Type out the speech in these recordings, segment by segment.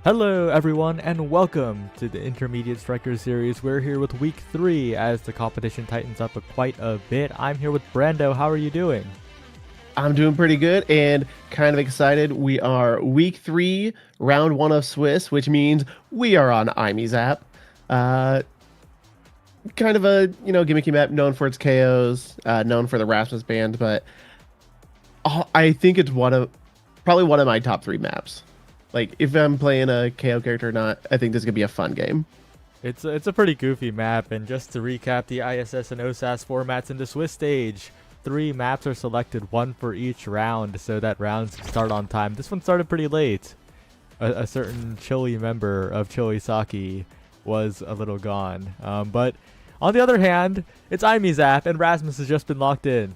Hello everyone and welcome to the Intermediate Strikers series. We're here with week 3 as the competition tightens up quite a bit. I'm here with Brando. How are you doing? I'm doing pretty good and kind of excited. We are week 3, round 1 of Swiss, which means we are on Imy's app. Kind of a, gimmicky map known for its KOs, known for the Rasmus band, but I think it's probably one of my top 3 maps. Like, if I'm playing a KO character or not, I think this is going to be a fun game. It's a pretty goofy map, and just to recap the ISS and OSAS formats in the Swiss stage, 3 maps are selected, 1 for each round, so that rounds start on time. This one started pretty late. A certain Chili member of Chili Saki was a little gone. But on the other hand, it's Imy's app, and Rasmus has just been locked in.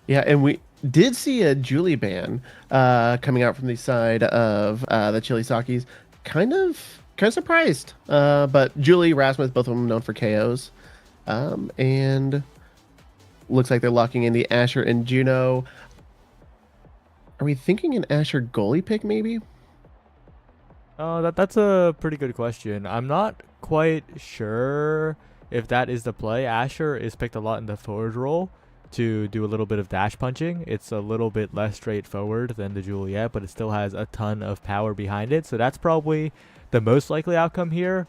Yeah, and we did see a Julie ban coming out from the side of the Chili Sakis. Kind of surprised. But Julie, Rasmus, both of them known for KOs. And looks like they're locking in the Asher and Juno. Are we thinking an Asher goalie pick maybe? That's a pretty good question. I'm not quite sure if that is the play. Asher is picked a lot in the forward role to do a little bit of dash punching. It's a little bit less straightforward than the Juliet, but it still has a ton of power behind it. So that's probably the most likely outcome here.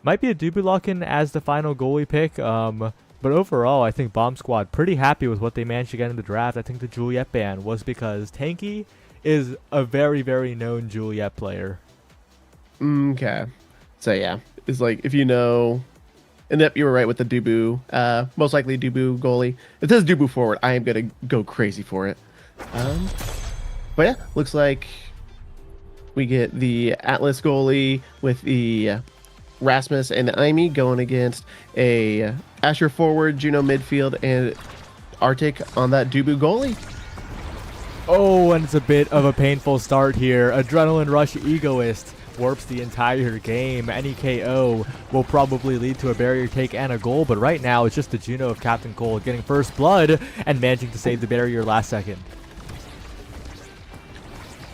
Might be a Dubulokin as the final goalie pick. But overall, I think Bomb Squad pretty happy with what they managed to get in the draft. I think the Juliet ban was because Tanky is a very, very known Juliet player. Okay. So yeah, it's like if you know. And yep, you were right with the Dubu. Most likely Dubu goalie. If it says Dubu forward, I am going to go crazy for it. But yeah, looks like we get the Atlas goalie with the Rasmus and the Imy going against a Asher forward, Juno midfield, and Arctic on that Dubu goalie. Oh, and it's a bit of a painful start here. Adrenaline Rush Egoist warps the entire game. Any KO will probably lead to a barrier take and a goal, but right now it's just the Juno of Captain Cole getting first blood and managing to save the barrier last second.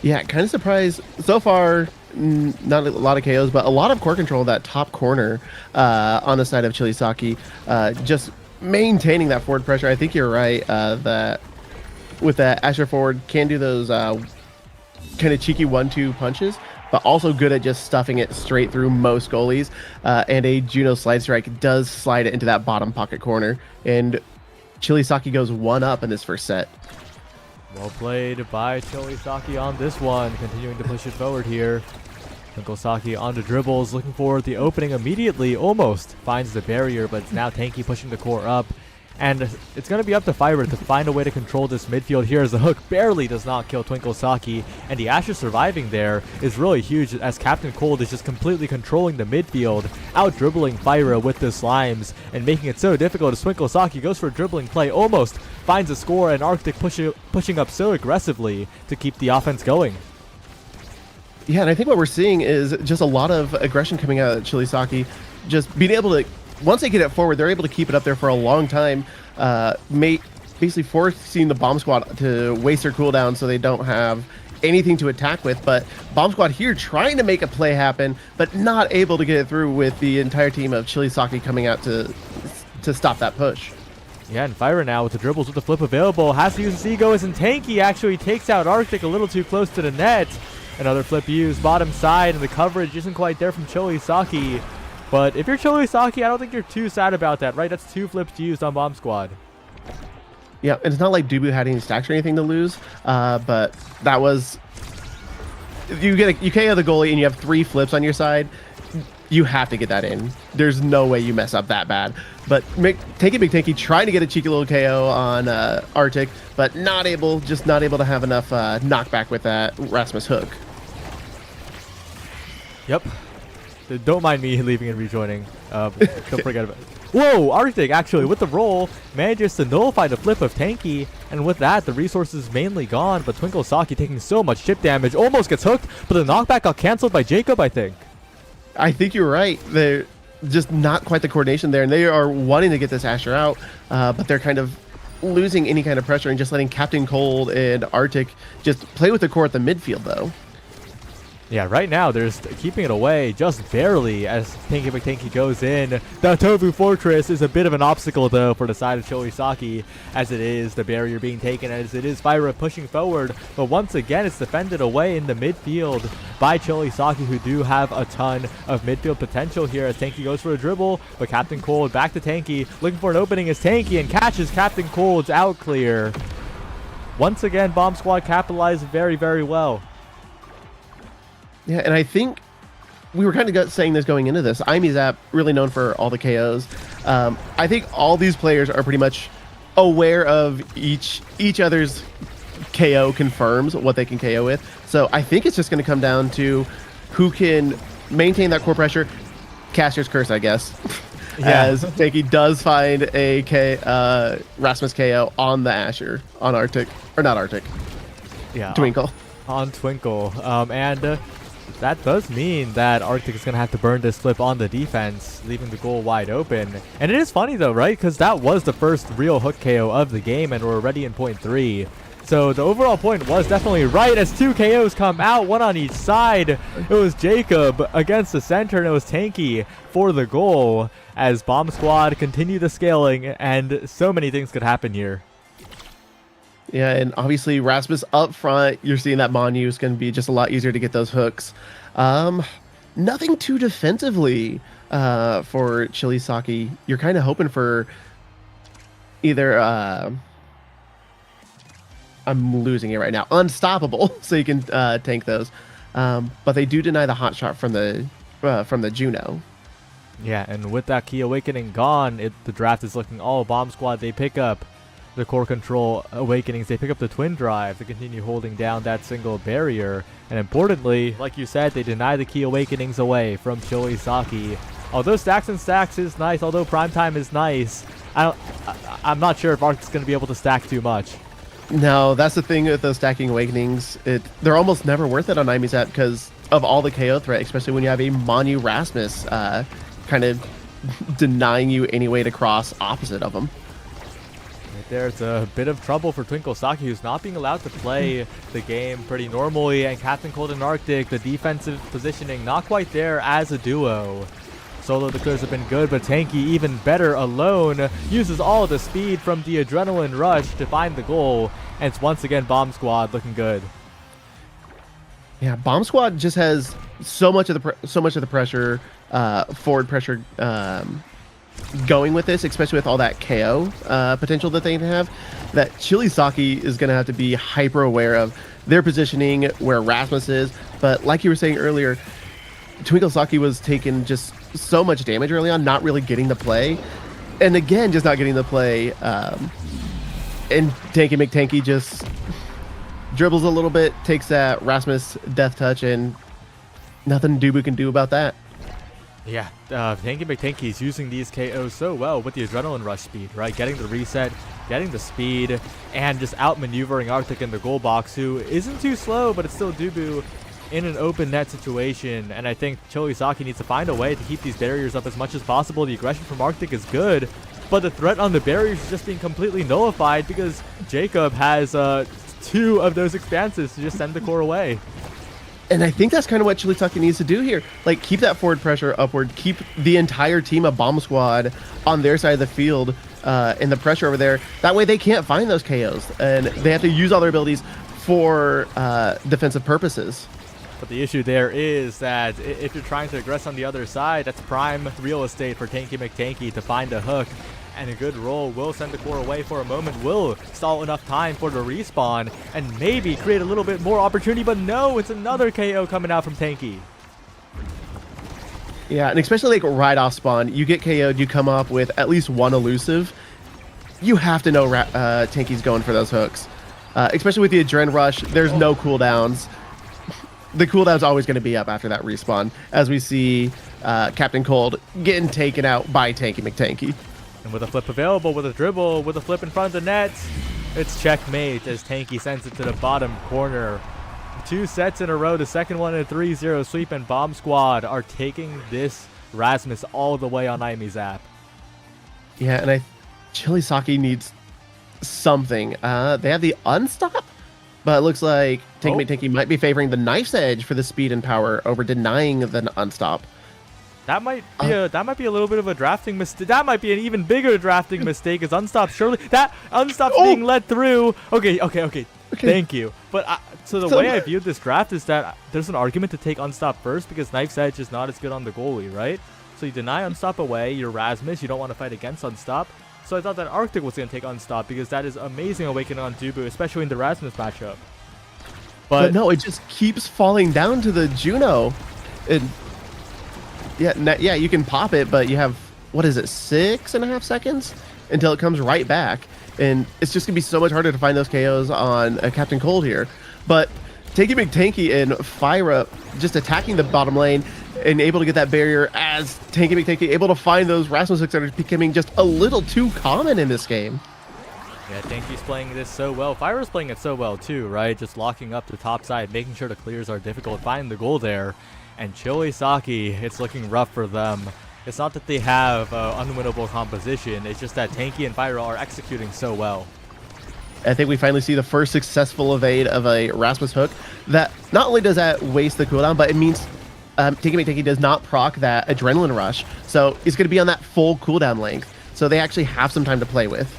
Yeah, kind of surprised. So far, not a lot of KOs, but a lot of core control in that top corner on the side of Chili Saki. Just maintaining that forward pressure. I think you're right that with that Asher forward can do those kind of cheeky 1-2 punches, but also good at just stuffing it straight through most goalies. And a Juno slide strike does slide it into that bottom pocket corner. And Chili Saki goes 1-up in this first set. Well played by Chili Saki on this one, continuing to push it forward here. Twinkle Saki onto dribbles, looking for the opening immediately, almost finds the barrier, but it's now Tanky pushing the core up. And it's going to be up to Fiverr to find a way to control this midfield here as the hook barely does not kill Twinkle Saki. And the Asher surviving there is really huge as Captain Cold is just completely controlling the midfield, out-dribbling Fiverr with the slimes and making it so difficult as Twinkle Saki goes for a dribbling play, almost finds a score, and Arctic pushing up so aggressively to keep the offense going. Yeah, and I think what we're seeing is just a lot of aggression coming out of Chili Saki, just being able to, once they get it forward, they're able to keep it up there for a long time, basically forcing the Bomb Squad to waste their cooldown so they don't have anything to attack with. But Bomb Squad here trying to make a play happen, but not able to get it through with the entire team of Chili Saki coming out to stop that push. Yeah, and Fiverr now with the dribbles with the flip available, has to use his Egoist, and Tanky actually takes out Arctic a little too close to the net. Another flip used, bottom side, and the coverage isn't quite there from Chili Saki. But if you're Chili Saki, I don't think you're too sad about that, right? That's 2 flips used on Bomb Squad. Yeah, and it's not like Dubu had any stacks or anything to lose, but that was... You KO the goalie and you have 3 flips on your side, you have to get that in. There's no way you mess up that bad. But Tanky Big Tanky trying to get a cheeky little KO on Arctic, but just not able to have enough knockback with that Rasmus hook. Yep. Don't mind me leaving and rejoining. Don't forget about it. Whoa! Arctic actually with the roll manages to nullify the flip of Tanky, and with that the resources mainly gone, but Twinkle Saki taking so much chip damage almost gets hooked, but the knockback got cancelled by Jacob, I think. I think you're right. They're just not quite the coordination there, and they are wanting to get this Asher out, but they're kind of losing any kind of pressure and just letting Captain Cold and Arctic just play with the core at the midfield though. Yeah, right now they're just keeping it away just barely as Tanky McTanky goes in. The Tofu Fortress is a bit of an obstacle though for the side of Choisaki, as it is the barrier being taken, as it is Fyra pushing forward. But once again, it's defended away in the midfield by Choisaki, who do have a ton of midfield potential here as Tanky goes for a dribble. But Captain Cold back to Tanky, looking for an opening as Tanky and catches Captain Cold's out clear. Once again, Bomb Squad capitalized very, very well. Yeah, and I think we were kind of saying this going into this. IMEZAP, really known for all the KOs. I think all these players are pretty much aware of each other's KO confirms what they can KO with. So I think it's just going to come down to who can maintain that core pressure. Caster's Curse, I guess. Yeah. As Tanky does find a Rasmus KO on the Asher, on Arctic, or not Arctic, Yeah, Twinkle. on Twinkle. That does mean that Arctic is going to have to burn this flip on the defense, leaving the goal wide open. And it is funny though, right? Because that was the first real hook KO of the game, and we're already in point 3. So the overall point was definitely right as 2 KOs come out, one on each side. It was Jacob against the center, and it was Tanky for the goal as Bomb Squad continue the scaling, and so many things could happen here. Yeah, and obviously Rasmus up front, you're seeing that Monu is going to be just a lot easier to get those hooks. Nothing too defensively for Choisaki. You're kind of hoping for either, I'm losing it right now, unstoppable, so you can tank those. But they do deny the hot shot from the Juno. Yeah, and with that Key Awakening gone, the draft is looking all Bomb Squad. They pick up the core control awakenings, they pick up the twin drive to continue holding down that single barrier, and importantly, like you said, they deny the key awakenings away from Choisaki. Although Stacks and Stacks is nice, although Primetime is nice, I'm not sure if Arc's going to be able to stack too much. No, that's the thing with those stacking awakenings. They're almost never worth it on IMEZAP because of all the KO threat, especially when you have a Monu Rasmus kind of denying you any way to cross opposite of them. There's a bit of trouble for Twinkle Saki, who's not being allowed to play the game pretty normally, and Captain Cold and Arctic, the defensive positioning not quite there as a duo. Solo the clears have been good, but Tanky even better alone, uses all the speed from the adrenaline rush to find the goal, and it's once again Bomb Squad looking good. Yeah, Bomb Squad just has so much of the pressure, forward pressure, going with this, especially with all that KO potential that they have, that Choisaki is going to have to be hyper aware of their positioning, where Rasmus is. But like you were saying earlier, Twinkle Saki was taking just so much damage early on, not really getting the play. And again, just not getting the play. And Tanky McTanky just dribbles a little bit, takes that Rasmus death touch, and nothing Dubu can do about that. Yeah, Tanky McTanky is using these KOs so well with the adrenaline rush speed, right? Getting the reset, getting the speed, and just outmaneuvering Arctic in the goal box, who isn't too slow, but it's still Dubu in an open net situation. And I think Choisaki needs to find a way to keep these barriers up as much as possible. The aggression from Arctic is good, but the threat on the barriers is just being completely nullified because Jacob has 2 of those expanses to just send the core away. And I think that's kind of what Choisaki needs to do here. Like, keep that forward pressure upward, keep the entire team of Bomb Squad on their side of the field, and the pressure over there. That way they can't find those KOs, and they have to use all their abilities for defensive purposes. But the issue there is that if you're trying to aggress on the other side, that's prime real estate for Tanky McTanky to find a hook. And a good roll will send the core away for a moment, will stall enough time for the respawn, and maybe create a little bit more opportunity, but no, it's another KO coming out from Tanky. Yeah, and especially like right off spawn, you get KO'd, you come up with at least one elusive, you have to know Tanky's going for those hooks. Especially with the Adren Rush, there's no cooldowns. The cooldown's always going to be up after that respawn, as we see Captain Cold getting taken out by Tanky McTanky. And with a flip available, with a dribble, with a flip in front of the net, it's checkmate as Tanky sends it to the bottom corner. 2 sets in a row, the second one in a 3-0 sweep, and Bomb Squad are taking this Rasmus all the way on IMEZAP. Yeah, and Choisaki needs something. They have the unstop, But it looks like Oh. Tinky might be favoring the Knife's Edge for the speed and power over denying the Unstop. That might be a little bit of a drafting mistake. That might be an even bigger drafting mistake. As Unstop surely that Unstop's being led through. Okay. Thank you. But so the way I viewed this draft is that there's an argument to take Unstop first because Knife's Edge is not as good on the goalie, right? So you deny Unstop away. You're Rasmus. You don't want to fight against Unstop. So I thought that Arctic was going to take Unstop because that is amazing awakening on Dubu, especially in the Rasmus matchup. But no, it just keeps falling down to the Juno. And yeah, you can pop it, but you have, what is it, 6.5 seconds until it comes right back. And it's just going to be so much harder to find those KOs on Captain Cold here. But Tanky McTanky and Fyra just attacking the bottom lane and able to get that barrier as Tanky McTanky able to find those Rasmus hooks that are becoming just a little too common in this game. Yeah, Tanky's playing this so well. Fyra's playing it so well too, right? Just locking up the top side, making sure the clears are difficult, finding the goal there. And Chili Saki, it's looking rough for them. It's not that they have unwinnable composition, it's just that Tanky and Fyra are executing so well. I think we finally see the first successful evade of a Rasmus hook. That not only does that waste the cooldown, but it means Tanky McTanky does not proc that adrenaline rush. So it's going to be on that full cooldown length. So they actually have some time to play with.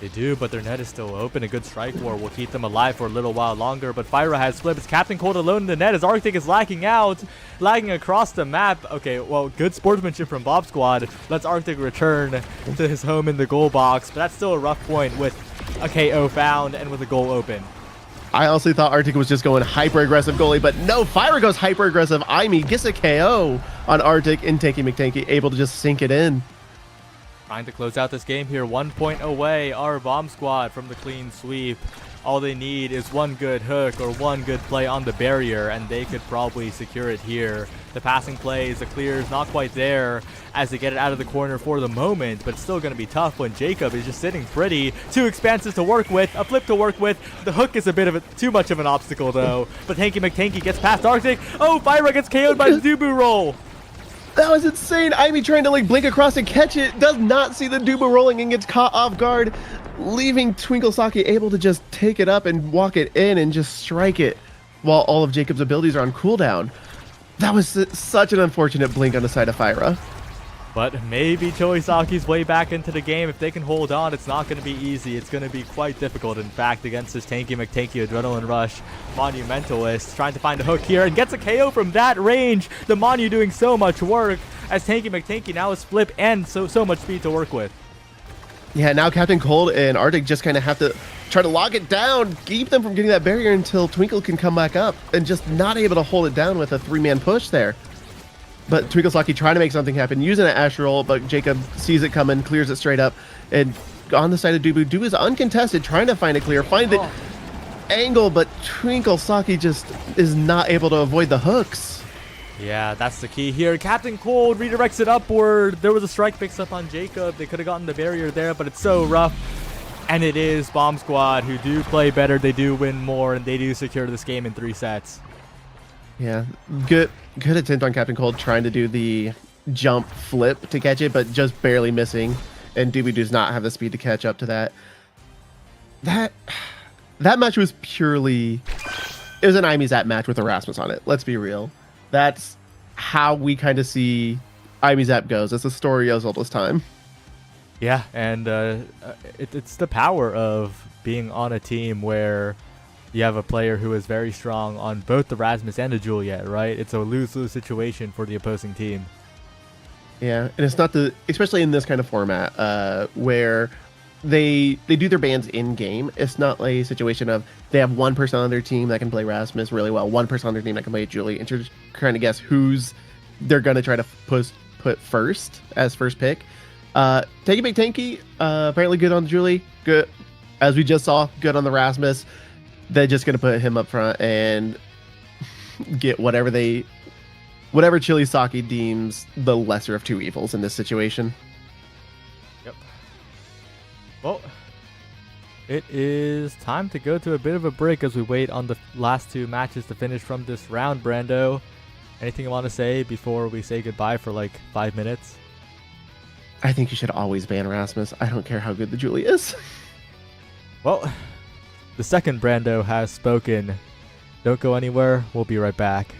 They do, but their net is still open. A good strike war will keep them alive for a little while longer, but Fyra has flipped. It's Captain Cold alone in the net as Arctic is lagging out, lagging across the map. Okay, well, good sportsmanship from Bob Squad. Lets Arctic return to his home in the goal box, but that's still a rough point with a KO found and with a goal open. I also thought Arctic was just going hyper-aggressive goalie, but no, Fyra goes hyper-aggressive. Aimee gets a KO on Arctic and Tanky McTanky able to just sink it in. Trying to close out this game here, 1 point away, our Bomb Squad from the clean sweep. All they need is one good hook or one good play on the barrier, and they could probably secure it here. The passing plays, the clear is not quite there as they get it out of the corner for the moment, but it's still going to be tough when Jacob is just sitting pretty. Two expanses to work with, a flip to work with. The hook is a bit of too much of an obstacle though, but Tanky McTanky gets past Arctic. Oh, Fyra gets KO'd by the Dubu roll. That was insane. Aimee trying to like blink across and catch it, does not see the Dubu rolling and gets caught off guard, leaving Twinkle Saki able to just take it up and walk it in and just strike it while all of Jacob's abilities are on cooldown. That was such an unfortunate blink on the side of Fyra. But maybe Chilisaki's way back into the game. If they can hold on, it's not going to be easy. It's going to be quite difficult, in fact, against this Tanky McTanky Adrenaline Rush Monumentalist. Trying to find a hook here and gets a KO from that range. The Monu doing so much work as Tanky McTanky now has flip and so much speed to work with. Yeah, now Captain Cold and Arctic just kind of have to try to lock it down, keep them from getting that barrier until Twinkle can come back up, and just not able to hold it down with a 3-man push there. But Twinkle Saki trying to make something happen, using an Ash roll, but Jacob sees it coming, clears it straight up, and on the side of Dubu, Dubu is uncontested, trying to find a clear, find the angle, but Twinkle Saki just is not able to avoid the hooks. Yeah, that's the key here. Captain Cold redirects it upward. There was a strike picks up on Jacob. They could have gotten the barrier there, but it's so rough. And it is Bomb Squad who do play better. They do win more, and they do secure this game in 3 sets. Yeah, good attempt on Captain Cold trying to do the jump flip to catch it, but just barely missing. And Dubu does not have the speed to catch up to that. That match was purely... It was an Aimee Zap match with Erasmus on it. Let's be real. That's how we kind of see Aimee Zap goes. It's a story as old as time. Yeah, and it's the power of being on a team where you have a player who is very strong on both the Rasmus and the Juliet, right? It's a lose-lose situation for the opposing team. Yeah, and it's not especially in this kind of format, where they do their bans in game. It's not like a situation of they have one person on their team that can play Rasmus really well, one person on their team that can play Julie, and you're just trying to guess who's they're gonna try to put first as first pick. Tanky McTanky, apparently good on Julie, good as we just saw, good on the Rasmus. They're just gonna put him up front and get whatever Chili Saki deems the lesser of two evils in this situation. Yep. Well, it is time to go to a bit of a break as we wait on the last 2 matches to finish from this round. Brando, anything you want to say before we say goodbye for like 5 minutes? I think you should always ban Rasmus. I don't care how good the Julie is. Well, The second Brando has spoken. Don't go anywhere. We'll be right back.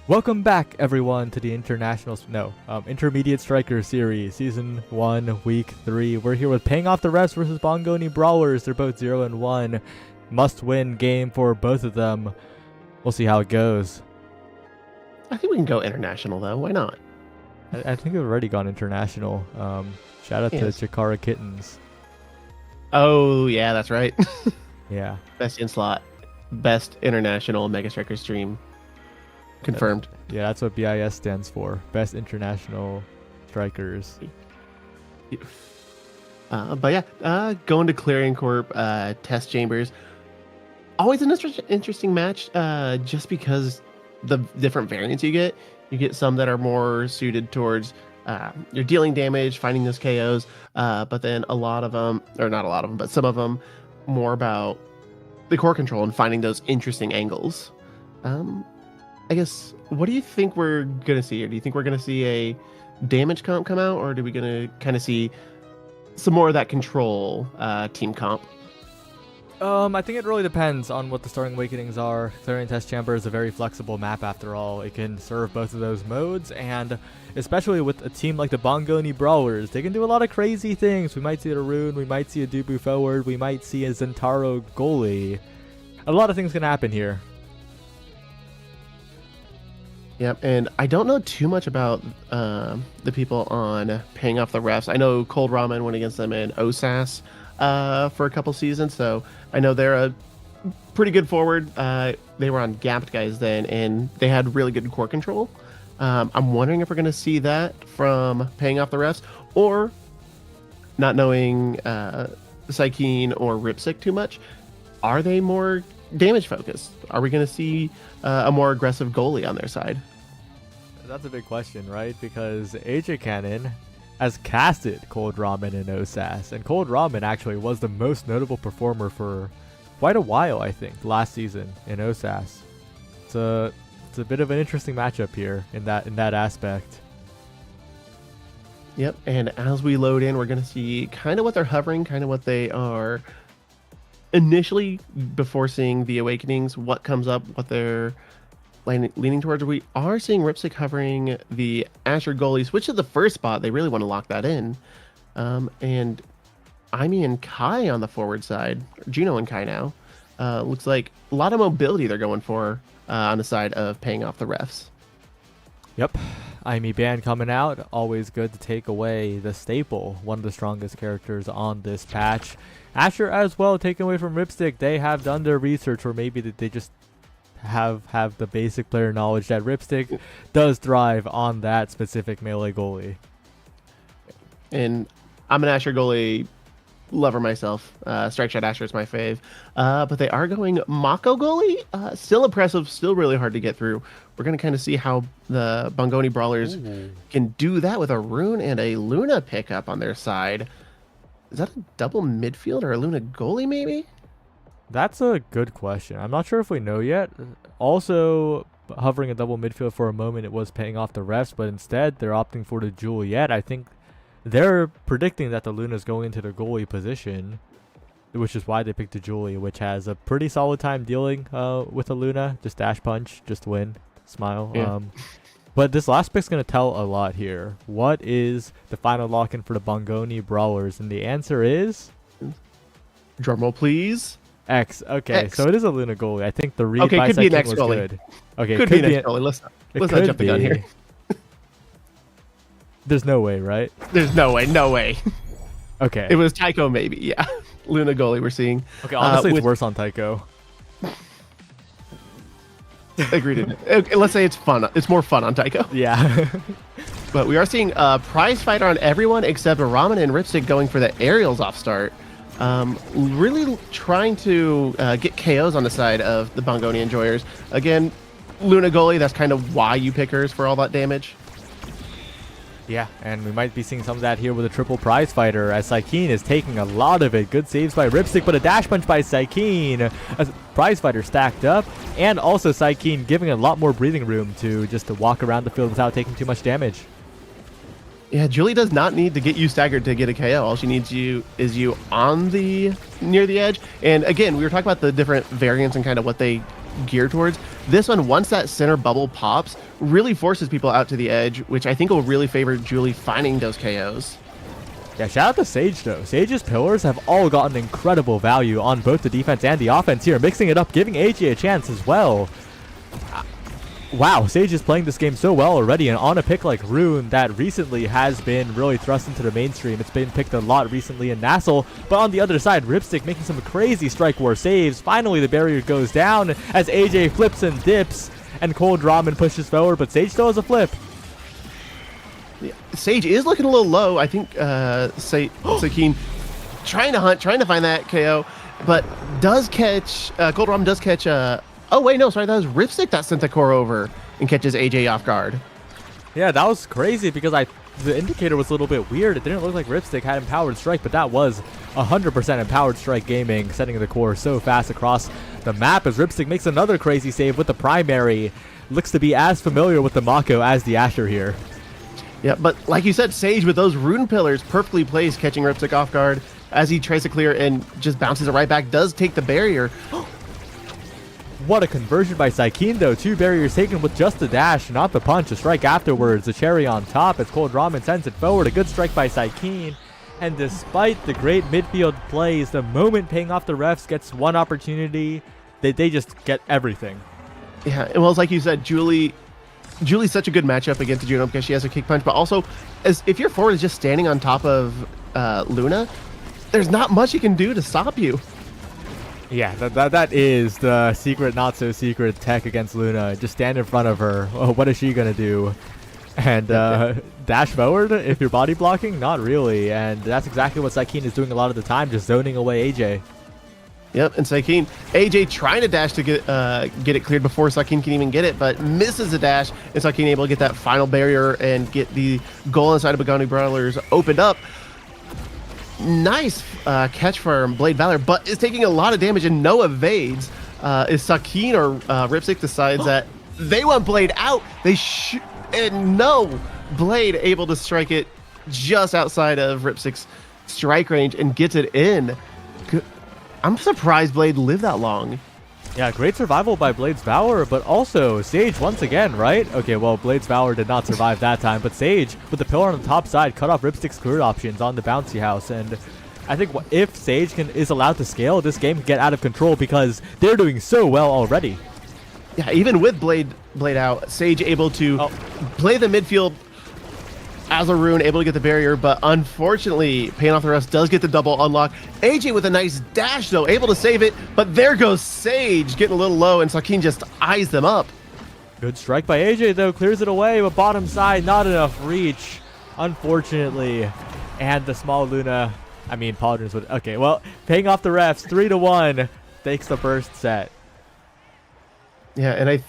Welcome back, everyone, to the Intermediate Striker Series, Season 1, Week 3. We're here with Paying Off the Refs versus Bongoni Brawlers. They're both 0-1. Must-win game for both of them. We'll see how it goes. I think we can go international, though. Why not? I think we've already gone international. Shout out to Chikara Kittens. Oh, yeah, that's right. Yeah. Best in-slot. Best international Mega Striker stream. Confirmed. Yeah, that's what BIS stands for. Best International Strikers. But yeah, going to Clearing Corp, Test Chambers. Always an interesting match, just because the different variants you get. You get some that are more suited towards you're dealing damage, finding those KOs, but then a lot of them, or not a lot of them, but some of them more about the core control and finding those interesting angles. I guess, what do you think we're gonna see here? Do you think we're gonna see a damage comp come out, or are we gonna kind of see some more of that control team comp? I think it really depends on what the starting awakenings are. Clarion Test Chamber is a very flexible map after all. It can serve both of those modes, and especially with a team like the Bongoni Brawlers, they can do a lot of crazy things. We might see a Rune, we might see a Dubu forward, we might see a Zentaro goalie. A lot of things can happen here. Yep, and I don't know too much about the people on paying off the refs. I know Cold Ramen went against them in OSAS for a couple seasons, so I know they're a pretty good forward. They were on gapped guys then, and they had really good core control. I'm wondering if we're going to see that from paying off the refs, or not knowing Sykeem or Ripsic too much. Are they more damage focused? Are we going to see a more aggressive goalie on their side? That's a big question, right? Because AJ Cannon has casted Cold Ramen in OSAS, and Cold Ramen actually was the most notable performer for quite a while, I think, last season in OSAS. It's a bit of an interesting matchup here in that aspect. Yep, and as we load in, we're going to see kind of what they're hovering, kind of what they are initially before seeing the awakenings, what comes up, what they're leaning towards. We are seeing Ripsic hovering the Asher goalie, switch to the first spot. They really want to lock that in. And Aimee and Kai on the forward side, Juno and Kai now. Looks like a lot of mobility they're going for on the side of paying off the refs. Yep. Aimee Ban coming out. Always good to take away the staple, one of the strongest characters on this patch. Asher as well, taken away from Ripstick. They have done their research, or maybe that they just have the basic player knowledge that Ripstick does thrive on that specific melee goalie. And I'm an Asher goalie lover myself. Strike Shot Asher is my fave. But they are going Mako goalie. Still impressive, still really hard to get through. We're going to kind of see how the Bongoni Brawlers can do that with a Rune and a Luna pickup on their side. Is that a double midfield or a Luna goalie maybe? That's a good question. I'm not sure if we know yet. Also, hovering a double midfield for a moment, it was paying off the refs, but instead they're opting for the Juliet. I think they're predicting that the Luna's going into the goalie position, which is why they picked the Julie, which has a pretty solid time dealing with a Luna. Just dash punch, just win, smile. Yeah. But this last pick's going to tell a lot here. What is the final lock-in for the Bongoni Brawlers? And the answer is... Drumroll, please. X. Okay, X. So it is a Luna goalie. I think the read by could be an Sykeem X was goalie. good. Okay, Could be an X goalie. Let's not jump the gun here. There's no way, right? There's no way. No way. Okay. It was Tycho maybe. Yeah. Luna goalie we're seeing. Okay, honestly, it's worse on Tycho. Agreed. Okay, let's say it's fun. It's more fun on Tycho. Yeah. But we are seeing a prize fight on everyone except Ramen and Ripstick going for the aerials off start. Really trying to get KOs on the side of the Bongoni Enjoyers. Again, Luna goalie, that's kind of why you pick hers for all that damage. Yeah, and we might be seeing some of that here with a triple prize fighter as Sykeem is taking a lot of it. Good saves by Ripstick, but a dash punch by Sykeem. A prize fighter stacked up, and also Sykeem giving a lot more breathing room to walk around the field without taking too much damage. Yeah, Julie does not need to get you staggered to get a KO. All she needs is you on the near the edge. And again, we were talking about the different variants and kind of what they gear towards. This one, once that center bubble pops, really forces people out to the edge, which I think will really favor Julie finding those KOs. Yeah, shout out to Sage though. Sage's pillars have all gotten incredible value on both the defense and the offense here, mixing it up, giving AJ a chance as well. Wow, Sage is playing this game so well already, and on a pick like Rune that recently has been really thrust into the mainstream. It's been picked a lot recently in Nassel, but on the other side, Ripstick making some crazy Strike War saves. Finally, the barrier goes down as AJ flips and dips, and Cold Ramen pushes forward, but Sage still has a flip. Yeah, Sage is looking a little low. I think Sykeem trying to find that KO, but does catch, Cold Ramen does catch oh, wait, no, sorry, that was Ripstick that sent the core over and catches AJ off guard. Yeah, that was crazy because I the indicator was a little bit weird. It didn't look like Ripstick had Empowered Strike, but that was 100% Empowered Strike Gaming, setting the core so fast across the map as Ripstick makes another crazy save with the primary. Looks to be as familiar with the Mako as the Asher here. Yeah, but like you said, Sage with those rune pillars perfectly placed, catching Ripstick off guard as he tries to clear and just bounces it right back, does take the barrier. What a conversion by Sykin though. 2 barriers taken with just the dash, not the punch. A strike afterwards, the cherry on top as Cold Ramen sends it forward. A good strike by Sykin. And despite the great midfield plays, the moment paying off the refs gets one opportunity, they just get everything. Yeah, well, it's like you said, Julie's such a good matchup against Juno because she has a kick punch, but also, if your forward is just standing on top of Luna, there's not much you can do to stop you. Yeah, that is the secret, not so secret tech against Luna. Just stand in front of her. Oh, what is she gonna do? And dash forward if you're body blocking? Not really. And that's exactly what Sykin is doing a lot of the time, just zoning away AJ. Yep, and Sykin, AJ trying to dash to get it cleared before Sykin can even get it, but misses the dash, and Sykin able to get that final barrier and get the goal inside of Bongoni Brawlers opened up. Nice catch for Blade Valor, but is taking a lot of damage and no evades. Is Sykin or Ripstick decides that they want Blade out. And no, Blade able to strike it just outside of Ripstick's strike range and gets it in. I'm surprised Blade lived that long. Yeah, great survival by Blade's Valor, but also Sage once again, right? Okay, well, Blade's Valor did not survive that time, but Sage, with the pillar on the top side, cut off Ripstick's clear options on the bouncy house, and I think if Sage is allowed to scale, this game can get out of control because they're doing so well already. Yeah, even with Blade out, Sage able to play the midfield as a rune, able to get the barrier, but unfortunately, paying off the rest does get the double unlock. AJ with a nice dash, though, able to save it, but there goes Sage, getting a little low, and Sykin just eyes them up. Good strike by AJ, though, clears it away, but bottom side, not enough reach, unfortunately. And the small Luna, I mean, Paladins would, okay, well, paying off the refs, 3-1, takes the first set. Yeah, and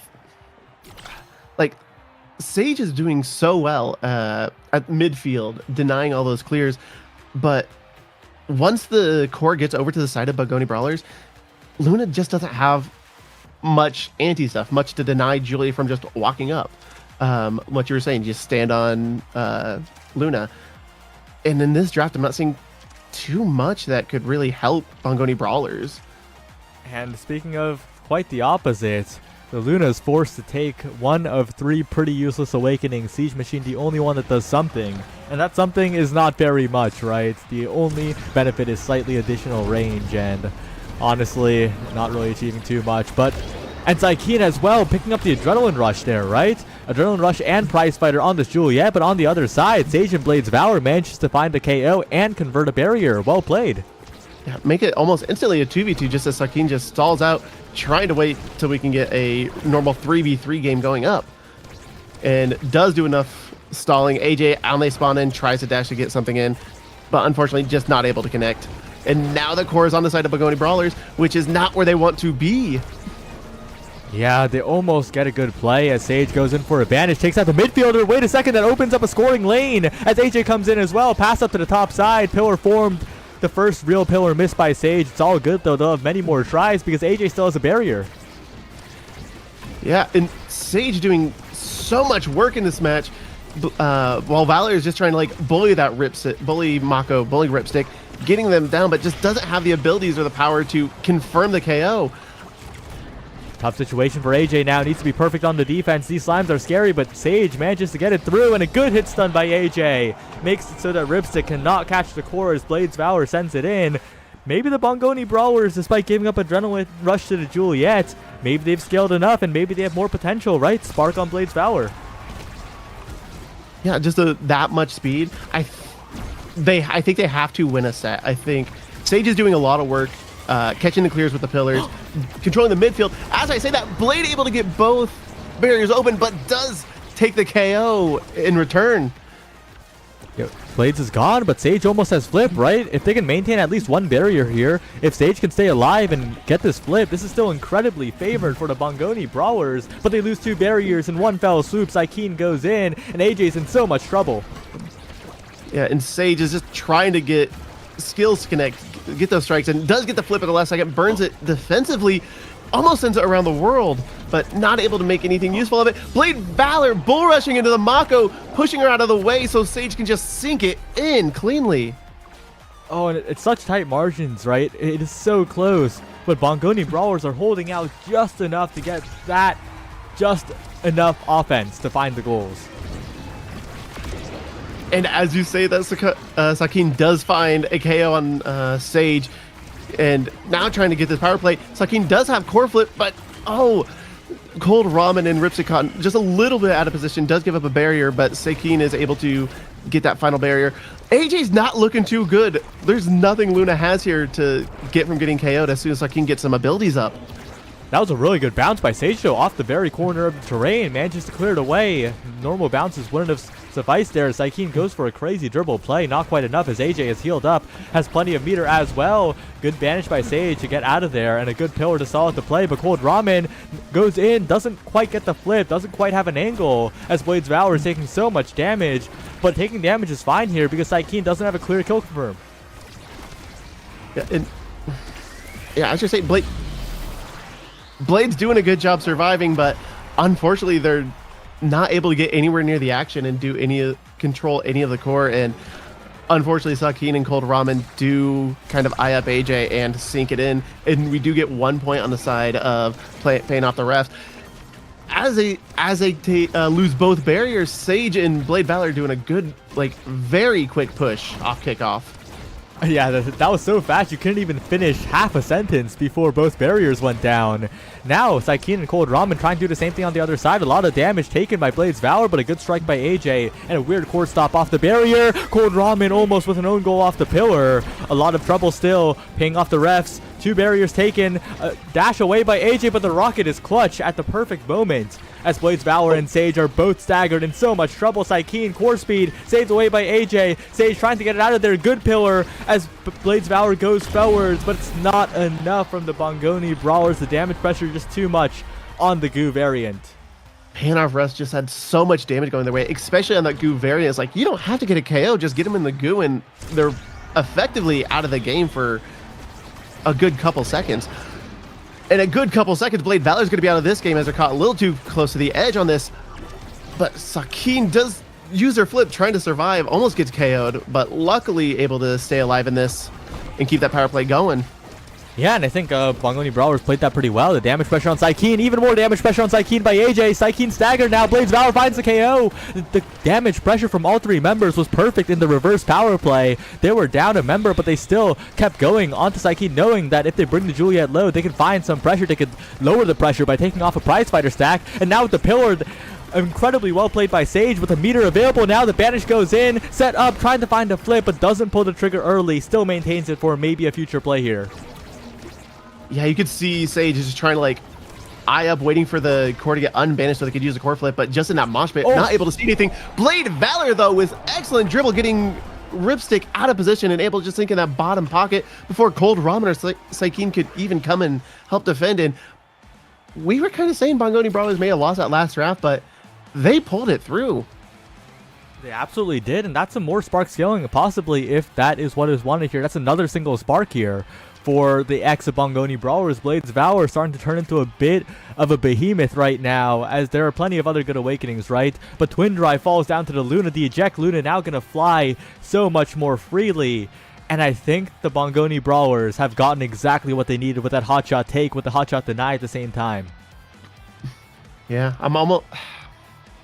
Sage is doing so well at midfield, denying all those clears, but once the core gets over to the side of Bongoni Brawlers, Luna just doesn't have much anti-stuff, much to deny Julie from just walking up. What you were saying, just stand on Luna. And in this draft, I'm not seeing too much that could really help Bongoni Brawlers. And speaking of quite the opposite, the Luna is forced to take one of 3 pretty useless awakenings. Siege Machine, the only one that does something. And that something is not very much, right? The only benefit is slightly additional range, and honestly, not really achieving too much. And Sykin as well, picking up the Adrenaline Rush there, right? Adrenaline Rush and Prize Fighter on this Juliet, but on the other side, Sage and Blade's Valor manages to find the KO and convert a barrier. Well played. Yeah, make it almost instantly a 2v2 just as Sykin just stalls out, trying to wait till we can get a normal 3v3 game going up. And does do enough stalling. AJ, on they spawn in, tries to dash to get something in, but unfortunately just not able to connect. And now the core is on the side of Bongoni Brawlers, which is not where they want to be. Yeah, they almost get a good play as Sage goes in for advantage, takes out the midfielder. Wait a second, that opens up a scoring lane as AJ comes in as well. Pass up to the top side, pillar formed. The first real pillar missed by Sage. It's all good though. They'll have many more tries because AJ still has a barrier. Yeah, and Sage doing so much work in this match, while Valor is just trying to bully that bully Mako, bully Ripstick, getting them down, but just doesn't have the abilities or the power to confirm the KO. Tough situation for AJ now. Needs to be perfect on the defense. These slimes are scary, but Sage manages to get it through, and a good hit stun by AJ. Makes it so that Ripstick cannot catch the core as Blade's Valor sends it in. Maybe the Bongoni Brawlers, despite giving up Adrenaline Rush to the Juliet, maybe they've scaled enough, and maybe they have more potential, right? Spark on Blade's Valor. Yeah, just that much speed. I think they have to win a set. I think Sage is doing a lot of work. Catching the clears with the pillars, controlling the midfield. As I say that, Blade able to get both barriers open, but does take the KO in return. Yo, Blades is gone, but Sage almost has flip, right? If they can maintain at least one barrier here, if Sage can stay alive and get this flip, this is still incredibly favored for the Bongoni Brawlers, but they lose 2 barriers in one fell swoop. Sykin goes in, and AJ's in so much trouble. Yeah, and Sage is just trying to get skills to connect, get those strikes, and does get the flip at the last second, burns it defensively, almost sends it around the world, but not able to make anything useful of it. Blade Valor bull rushing into the Mako, pushing her out of the way so Sage can just sink it in cleanly. Oh, and it's such tight margins, right? It is so close. But Bongoni Brawlers are holding out just enough to get that, just enough offense to find the goals. And as you say that, Sakeen does find a KO on Sage, and now trying to get this power play. Sakeen does have core flip, but oh, Cold Ramen and Ripsicon just a little bit out of position, does give up a barrier, but Sakeen is able to get that final barrier. AJ's not looking too good. There's nothing Luna has here to get from getting KO'd as soon as Sakeen gets some abilities up. That was a really good bounce by Sage, though, off the very corner of the terrain. Manages to clear it away. Normal bounces wouldn't have sufficed there. Sakeen goes for a crazy dribble play. Not quite enough as AJ is healed up. Has plenty of meter as well. Good banish by Sage to get out of there. And a good pillar to solve the play. But Cold Ramen goes in. Doesn't quite get the flip. Doesn't quite have an angle. As Blade's Valor is taking so much damage. But taking damage is fine here because Sakeen doesn't have a clear kill confirm. Yeah, I should say Blade's doing a good job surviving, but unfortunately they're not able to get anywhere near the action and control any of the core. And unfortunately, Sakeen and Cold Ramen do kind of eye up AJ and sink it in, and we do get 1 point on the side of paying off the refs. As they lose both barriers, Sage and Blade Valor doing a good, very quick push off kickoff. Yeah, that was so fast you couldn't even finish half a sentence before both barriers went down. Now, Sakeen and Cold Ramen trying to do the same thing on the other side. A lot of damage taken by Blade's Valor, but a good strike by AJ and a weird core stop off the barrier. Cold Ramen almost with an own goal off the pillar. A lot of trouble still, paying off the refs. 2 barriers taken. Dash away by AJ, but the rocket is clutch at the perfect moment. As Blade's Valor and Sage are both staggered in so much trouble. Sakeen, core speed, saved away by AJ. Sage trying to get it out of there. Good pillar as Blade's Valor goes forwards, but it's not enough from the Bongoni Brawlers. The damage pressure just too much on the Goo variant. Panoff Rest just had so much damage going their way, especially on that Goo variant. It's like, you don't have to get a KO, just get them in the Goo, and they're effectively out of the game for a good couple seconds. In a good couple seconds, Blade Valor is going to be out of this game as they're caught a little too close to the edge on this. But Sakeen does use their flip, trying to survive, almost gets KO'd, but luckily able to stay alive in this and keep that power play going. Yeah, and I think Bongoni Brawlers played that pretty well. The damage pressure on Sakeen, even more damage pressure on Sakeen by AJ. Sakeen staggered now. Blade's Valor finds the KO. The damage pressure from all 3 members was perfect in the reverse power play. They were down a member, but they still kept going onto Sakeen, knowing that if they bring the Juliet low, they can find some pressure. They could lower the pressure by taking off a prize fighter stack. And now with the pillar, incredibly well played by Sage with a meter available now. The banish goes in, set up, trying to find a flip, but doesn't pull the trigger early. Still maintains it for maybe a future play here. Yeah, you could see Sage is just trying to eye up, waiting for the core to get unbanished so they could use a core flip, but just in that mosh pit, not able to see anything. Blade Valor, though, with excellent dribble, getting Ripstick out of position and able to just sink in that bottom pocket before Cold Ramen or Sakeen could even come and help defend. And we were kind of saying Bongoni Brawlers may have lost that last draft, but they pulled it through. They absolutely did, and that's some more spark scaling, possibly, if that is what is wanted here. That's another single spark here for the ex of Bongoni Brawlers. Blade's Valor starting to turn into a bit of a behemoth right now, as there are plenty of other good awakenings, right? But Twin Drive falls down to the Luna. The eject Luna now going to fly so much more freely. And I think the Bongoni Brawlers have gotten exactly what they needed with that hotshot take, with the hotshot deny at the same time. Yeah,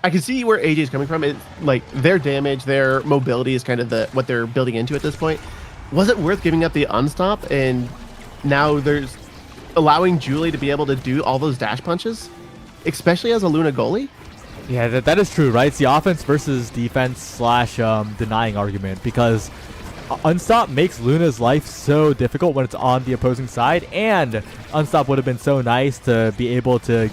I can see where AJ is coming from. Their damage, their mobility is kind of what they're building into at this point. Was it worth giving up the unstop, and now there's allowing Julie to be able to do all those dash punches, especially as a Luna goalie? Yeah, that is true, right? It's the offense versus defense / denying argument, because unstop makes Luna's life so difficult when it's on the opposing side, and unstop would have been so nice to be able to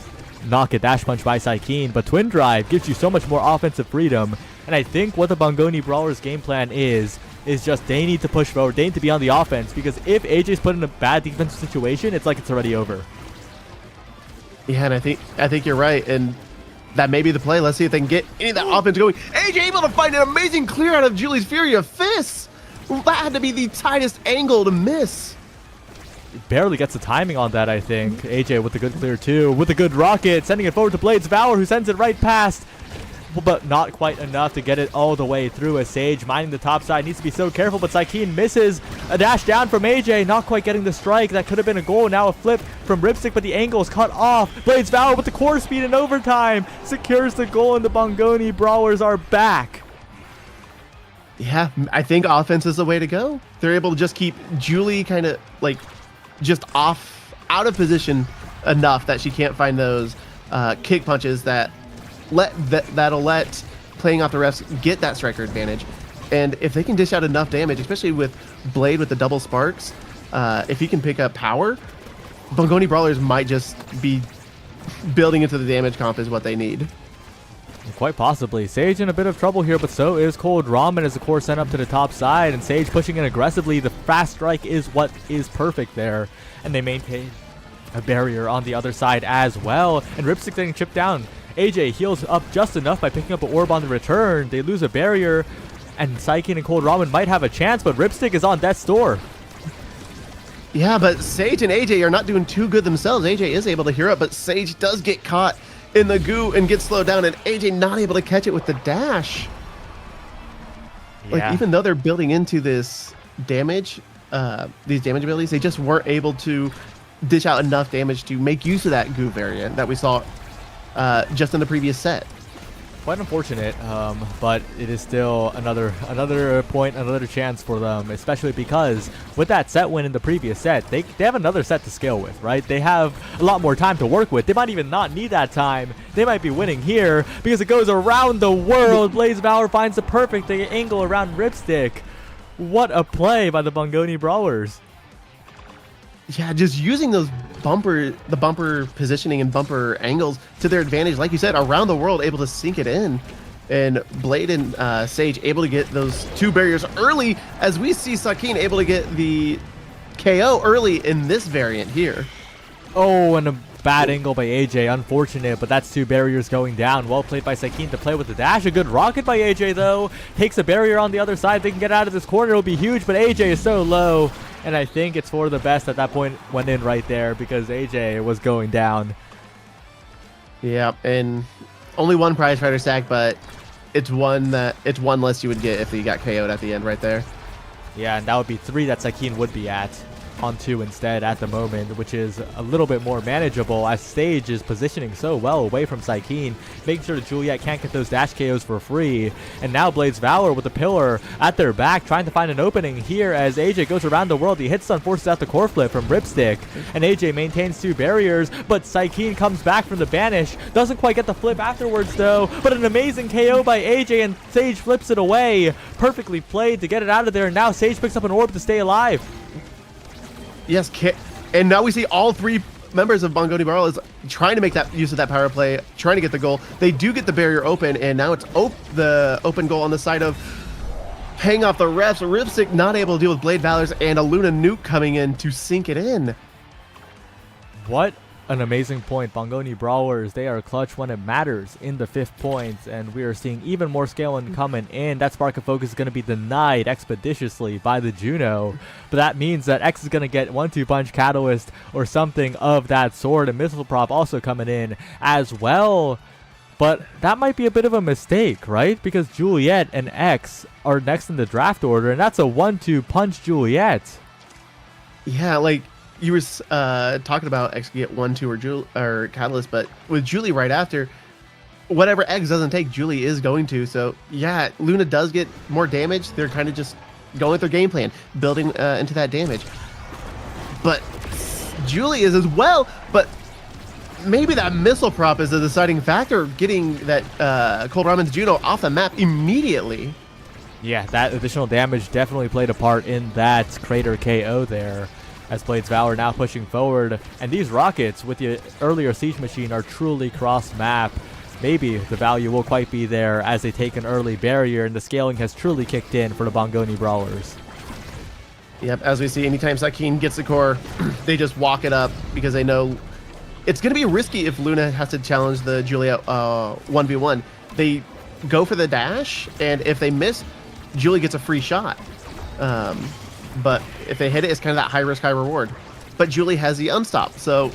knock a dash punch by Sakeen, but Twin Drive gives you so much more offensive freedom. And I think what the Bongoni Brawlers game plan is just they need to push forward. They need to be on the offense, because if AJ's put in a bad defensive situation, it's like it's already over. Yeah, and I think you're right. And that may be the play. Let's see if they can get any of that offense going. AJ able to find an amazing clear out of Julie's Fury of Fists. That had to be the tightest angle to miss. Barely gets the timing on that, I think. AJ with the good clear too, with a good rocket, sending it forward to Blades Valor, who sends it right past, but not quite enough to get it all the way through, as Sage mining the top side needs to be so careful, but Sykeem misses. A dash down from AJ, not quite getting the strike. That could have been a goal. Now a flip from Ripstick, but the angle is cut off. Blades Valor with the core speed in overtime secures the goal, and the Bongoni Brawlers are back. Yeah, I think offense is the way to go. They're able to just keep Julie kind of like just out of position enough that she can't find those kick punches that'll let playing off the refs get that striker advantage. And if they can dish out enough damage, especially with Blade with the double sparks, if he can pick up power, Bongoni Brawlers might just be building into the damage comp is what they need. Quite possibly. Sage in a bit of trouble here, but so is Cold Ramen as the core sent up to the top side, and Sage pushing in aggressively. The fast strike is what is perfect there, and they maintain a barrier on the other side as well, and Ripstick getting chipped down. AJ heals up just enough by picking up an orb on the return. They lose a barrier, and Sykeem and Cold Ramen might have a chance, but Ripstick is on death's door. Yeah, but Sage and AJ are not doing too good themselves. AJ is able to hear up, but Sage does get caught in the goo and gets slowed down, and AJ not able to catch it with the dash. Yeah. Like, even though they're building into this damage, these damage abilities, they just weren't able to dish out enough damage to make use of that goo variant that we saw just in the previous set. Quite unfortunate, but it is still another point, another chance for them, especially because with that set win in the previous set, they have another set to scale with, right? They have a lot more time to work with. They might even not need that time. They might be winning here because it goes around the world. Blaze Valor finds the perfect angle around Ripstick. What a play by the Bongoni Brawlers. Yeah, just using those the bumper positioning and bumper angles to their advantage, like you said, around the world, able to sink it in. And Blade and Sage able to get those two barriers early, as we see Sykeem able to get the KO early in this variant here. Oh, and a bad angle by AJ. Unfortunate, but that's two barriers going down. Well played by Sykeem to play with the dash. A good rocket by AJ, though. Takes a barrier on the other side. They can get out of this corner. It'll be huge, but AJ is so low. And I think it's for the best that point went in right there because AJ was going down. Yeah, and only one prize fighter stack, but it's one less you would get if you got KO'd at the end right there. Yeah, and that would be 3 that Sykeem would be at. On 2 instead at the moment, which is a little bit more manageable as Sage is positioning so well away from Sykeem, making sure that Juliet can't get those dash KOs for free. And now Blades Valor with the pillar at their back, trying to find an opening here as AJ goes around the world. He hits stun, forces out the core flip from Ripstick, and AJ maintains 2 barriers, but Sykeem comes back from the banish. Doesn't quite get the flip afterwards though, but an amazing KO by AJ, and Sage flips it away. Perfectly played to get it out of there, and now Sage picks up an orb to stay alive. Yes, and now we see all 3 members of Bongoni Brawlers trying to make that use of that power play, trying to get the goal. They do get the barrier open, and now it's the open goal on the side of paying off the refs. Ripstick not able to deal with Blade Valors, and a Luna Nuke coming in to sink it in. What an amazing point. Bongoni Brawlers, they are clutch when it matters in the 5th point, and we are seeing even more scaling coming in. That Spark of Focus is going to be denied expeditiously by the Juno, but that means that X is going to get 1-2 punch Catalyst or something of that sort, and Missile Prop also coming in as well. But that might be a bit of a mistake, right? Because Juliet and X are next in the draft order, and that's a 1-2 punch Juliet. Yeah, like you were talking about X get 1-2 or Catalyst, but with Julie right after, whatever X doesn't take, Julie is going to. So yeah, Luna does get more damage. They're kind of just going with their game plan, building into that damage. But Julie is as well, but maybe that missile prop is a deciding factor, getting that Cold Ramen's Juno off the map immediately. Yeah, that additional damage definitely played a part in that Crater KO there. As Blades Valor now pushing forward, and these rockets with the earlier Siege Machine are truly cross-map. Maybe the value will quite be there as they take an early barrier, and the scaling has truly kicked in for the Bongoni Brawlers. Yep, as we see, anytime Sykeem gets the core, they just walk it up because they know it's going to be risky if Luna has to challenge the Julia 1v1. They go for the dash, and if they miss, Julie gets a free shot. But if they hit it, it's kind of that high risk, high reward. But Julie has the unstop. So,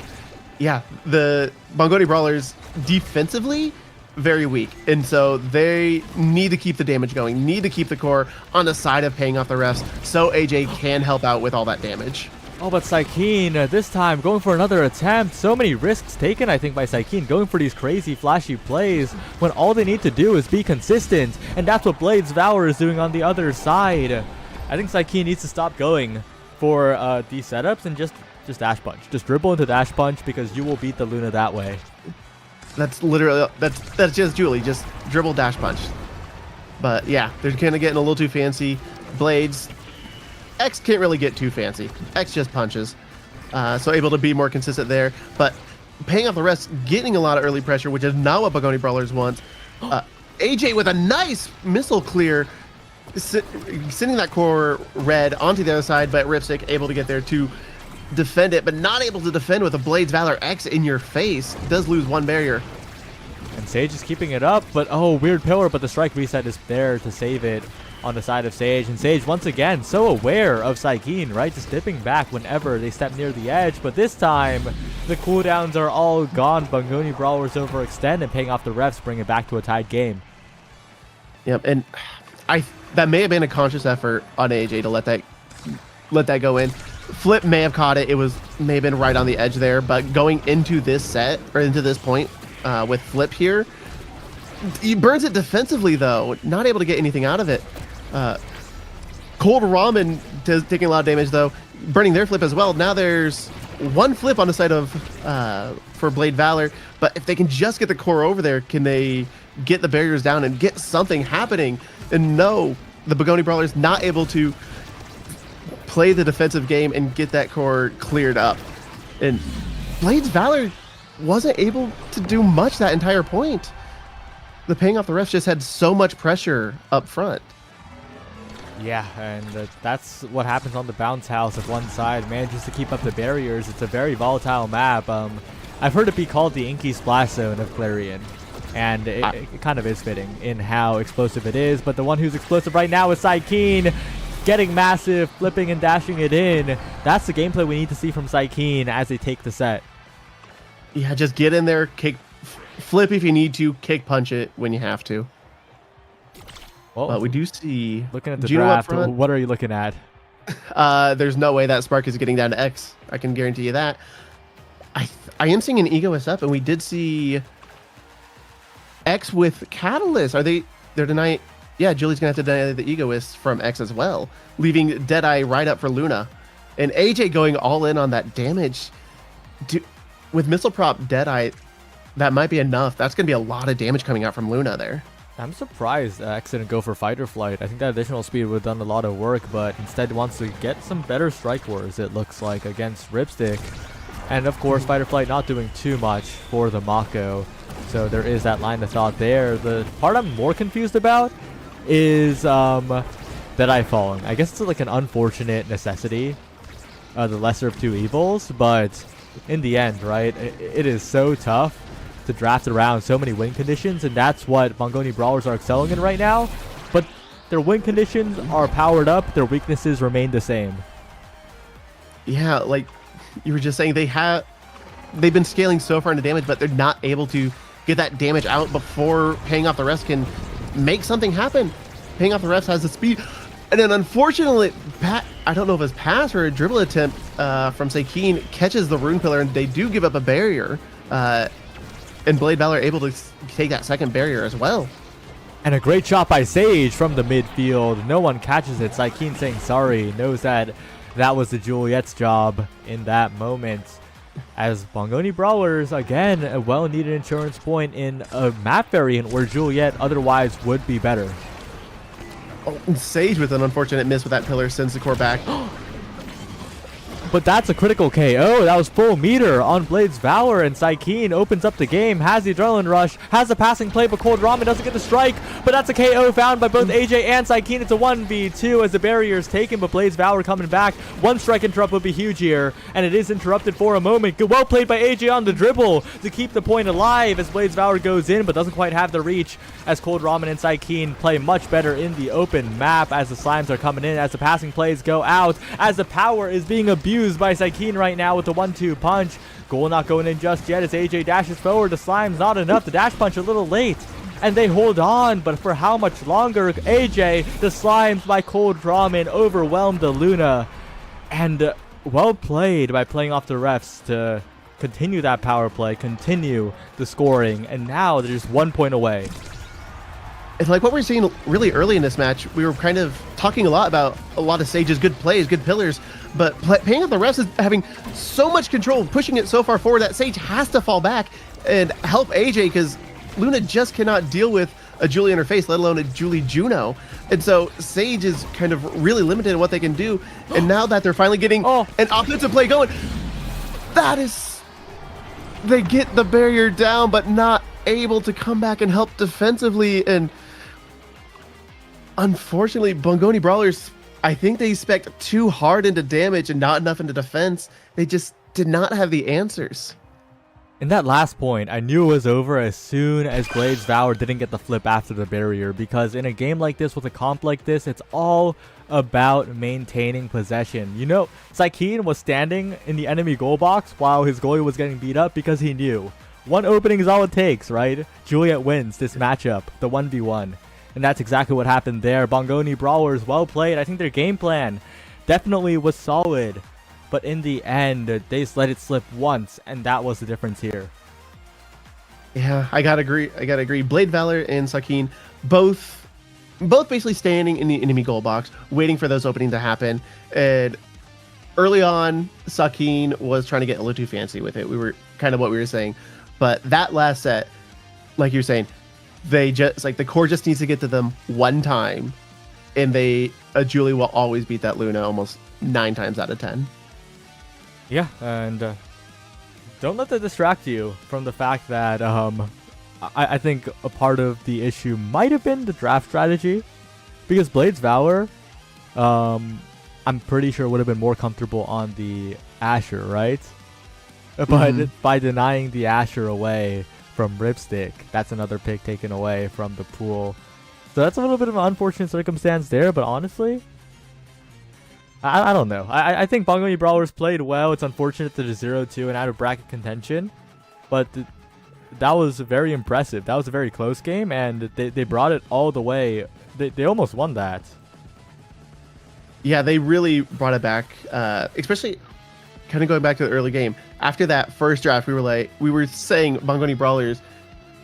yeah, the Bongoni Brawlers defensively, very weak. And so they need to keep the damage going, need to keep the core on the side of paying off the refs so AJ can help out with all that damage. Oh, but Saikeen, this time going for another attempt. So many risks taken, I think, by Saikeen, going for these crazy, flashy plays when all they need to do is be consistent. And that's what Blades Valor is doing on the other side. I think Saikeen needs to stop going for these setups and just dash punch. Just dribble into dash punch because you will beat the Luna that way. That's literally, that's just Julie, just dribble dash punch. But yeah, they're kind of getting a little too fancy. Blades, X can't really get too fancy. X just punches. So able to be more consistent there. But paying off the rest, getting a lot of early pressure, which is not what Bongoni Brawlers want. AJ with a nice missile clear, sending that core red onto the other side, but Ripstick able to get there to defend it, but not able to defend with a Blades Valor X in your face. Does lose one barrier. And Sage is keeping it up, but oh, weird pillar, but the strike reset is there to save it on the side of Sage. And Sage, once again, so aware of Saikeen, right? Just dipping back whenever they step near the edge, but this time, the cooldowns are all gone. Bongoni Brawlers overextend and paying off the refs, bring it back to a tied game. Yep, and that may have been a conscious effort on AJ to let that go in. Flip may have caught it. It may have been right on the edge there, but going into this set or into this point with Flip here, he burns it defensively though, not able to get anything out of it. Cold Ramen taking a lot of damage though, burning their Flip as well. Now there's one Flip on the side of for Blade Valor, but if they can just get the core over there, can they get the barriers down and get something happening? And no, the Bongoni Brawlers not able to play the defensive game and get that core cleared up. And Blades Valor wasn't able to do much that entire point. The paying off the refs just had so much pressure up front. Yeah, and that's what happens on the bounce house if one side manages to keep up the barriers. It's a very volatile map. I've heard it be called the Inky Splash Zone of Clarion. And it kind of is fitting in how explosive it is. But the one who's explosive right now is Saikeen. Getting massive, flipping and dashing it in. That's the gameplay we need to see from Saikeen as they take the set. Yeah, just get in there, flip if you need to, kick punch it when you have to. Well, but we do see... Looking at the Juno draft, up front. what are you looking at? There's no way that Spark is getting down to X. I can guarantee you that. I am seeing an Egoist up, and we did see X with Catalyst. They're denying... Yeah, Julie's going to have to deny the Egoist from X as well, leaving Deadeye right up for Luna. And AJ going all in on that damage. With Missile Prop Deadeye, that might be enough. That's going to be a lot of damage coming out from Luna there. I'm surprised X didn't go for Fight or Flight. I think that additional speed would have done a lot of work, but instead wants to get some better strike wars, it looks like, against Ripstick. And of course, Fight or Flight not doing too much for the Mako. So there is that line of thought there. The part I'm more confused about is Deadeye falling. I guess it's like an unfortunate necessity, the lesser of two evils, but in the end, right, it is so tough to draft around so many win conditions, and that's what Bongoni Brawlers are excelling in right now. But their win conditions are powered up, their weaknesses remain the same. Yeah, like you were just saying, they've been scaling so far into damage, but they're not able to get that damage out before paying off the rest can make something happen. Paying off the refs has the speed, and then unfortunately, I don't know if it's pass or a dribble attempt from Saikeen catches the Rune Pillar, and they do give up a barrier. And Blade Valor able to take that second barrier as well. And a great shot by Sage from the midfield. No one catches it. Saikeen saying sorry, knows that that was the Juliet's job in that moment. As Bongoni Brawlers, again, a well-needed insurance point in a map variant where Juliet otherwise would be better. Oh, and Sage with an unfortunate miss with that pillar sends the core back. but that's a critical KO. That was full meter on Blade's Valor, and Saikeen opens up the game, has the adrenaline rush, has the passing play, but Cold Ramen doesn't get the strike. But that's a KO found by both AJ and Saikeen. It's a 1v2 as the barrier is taken, but Blade's Valor coming back. One strike interrupt would be huge here, and it is interrupted for a moment. Good, well played by AJ on the dribble to keep the point alive as Blade's Valor goes in, but doesn't quite have the reach as Cold Ramen and Saikeen play much better in the open map as the slimes are coming in, as the passing plays go out, as the power is being abused by Saikeen right now with the 1-2 punch. Goal not going in just yet as AJ dashes forward. The slime's not enough. The dash punch a little late, and they hold on, but for how much longer? AJ, the slimes by Cold Ramen overwhelmed the Luna, and well played by playing off the refs to continue that power play, continue the scoring, and now they're just 1 point away. It's like what we're seeing really early in this match. We were kind of talking a lot about a lot of Sage's good plays, good pillars, but paying off the refs is having so much control, pushing it so far forward that Sage has to fall back and help AJ because Luna just cannot deal with a Julie in her face, let alone a Julie Juno. And so Sage is kind of really limited in what they can do. And now that they're finally getting an offensive play going, that is, they get the barrier down, but not able to come back and help defensively. And unfortunately, Bongoni Brawlers, I think they spec'd too hard into damage and not enough into defense. They just did not have the answers. In that last point, I knew it was over as soon as Blade's Valor didn't get the flip after the barrier, because in a game like this with a comp like this, it's all about maintaining possession. You know, Saikeen was standing in the enemy goal box while his goalie was getting beat up because he knew one opening is all it takes, right? Juliet wins this matchup, the 1v1. And that's exactly what happened there. Bongoni Brawlers, well played. I think their game plan definitely was solid. But in the end, they just let it slip once, and that was the difference here. Yeah, I gotta agree. Blade Valor and Saikeen, both basically standing in the enemy goal box, waiting for those openings to happen. And early on, Saikeen was trying to get a little too fancy with it. We were kind of what we were saying. But that last set, like you're saying, they just, like, the core just needs to get to them one time, and Julie will always beat that Luna almost 9 times out of 10. Yeah, and don't let that distract you from the fact that I think a part of the issue might have been the draft strategy, because Blade's Valor, I'm pretty sure would have been more comfortable on the Asher, right? But by denying the Asher away from Ripstick, that's another pick taken away from the pool. So that's a little bit of an unfortunate circumstance there, but honestly, I don't know. I think Bongoni Brawlers played well. It's unfortunate that they're 0-2 and out of bracket contention, but that was very impressive. That was a very close game, and they brought it all the way. They almost won that. Yeah, they really brought it back, especially kind of going back to the early game. After that first draft, we were saying Bongoni Brawlers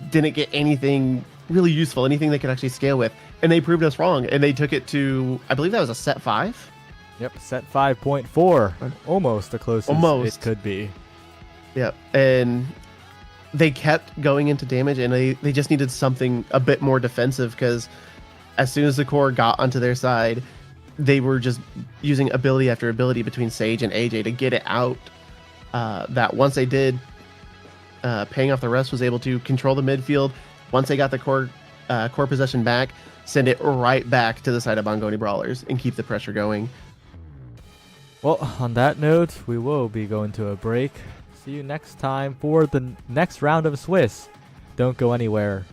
didn't get anything really useful, anything they could actually scale with, and they proved us wrong, and they took it to, I believe that was a set 5. Yep, set 5.4. Almost the closest it could be. Yep, and they kept going into damage, and they just needed something a bit more defensive, because as soon as the core got onto their side, they were just using ability after ability between Sage and AJ to get it out. That once they did, paying off the rest, was able to control the midfield. Once they got the core possession back, send it right back to the side of Bongoni Brawlers and keep the pressure going. Well, on that note, we will be going to a break. See you next time for the next round of Swiss. Don't go anywhere.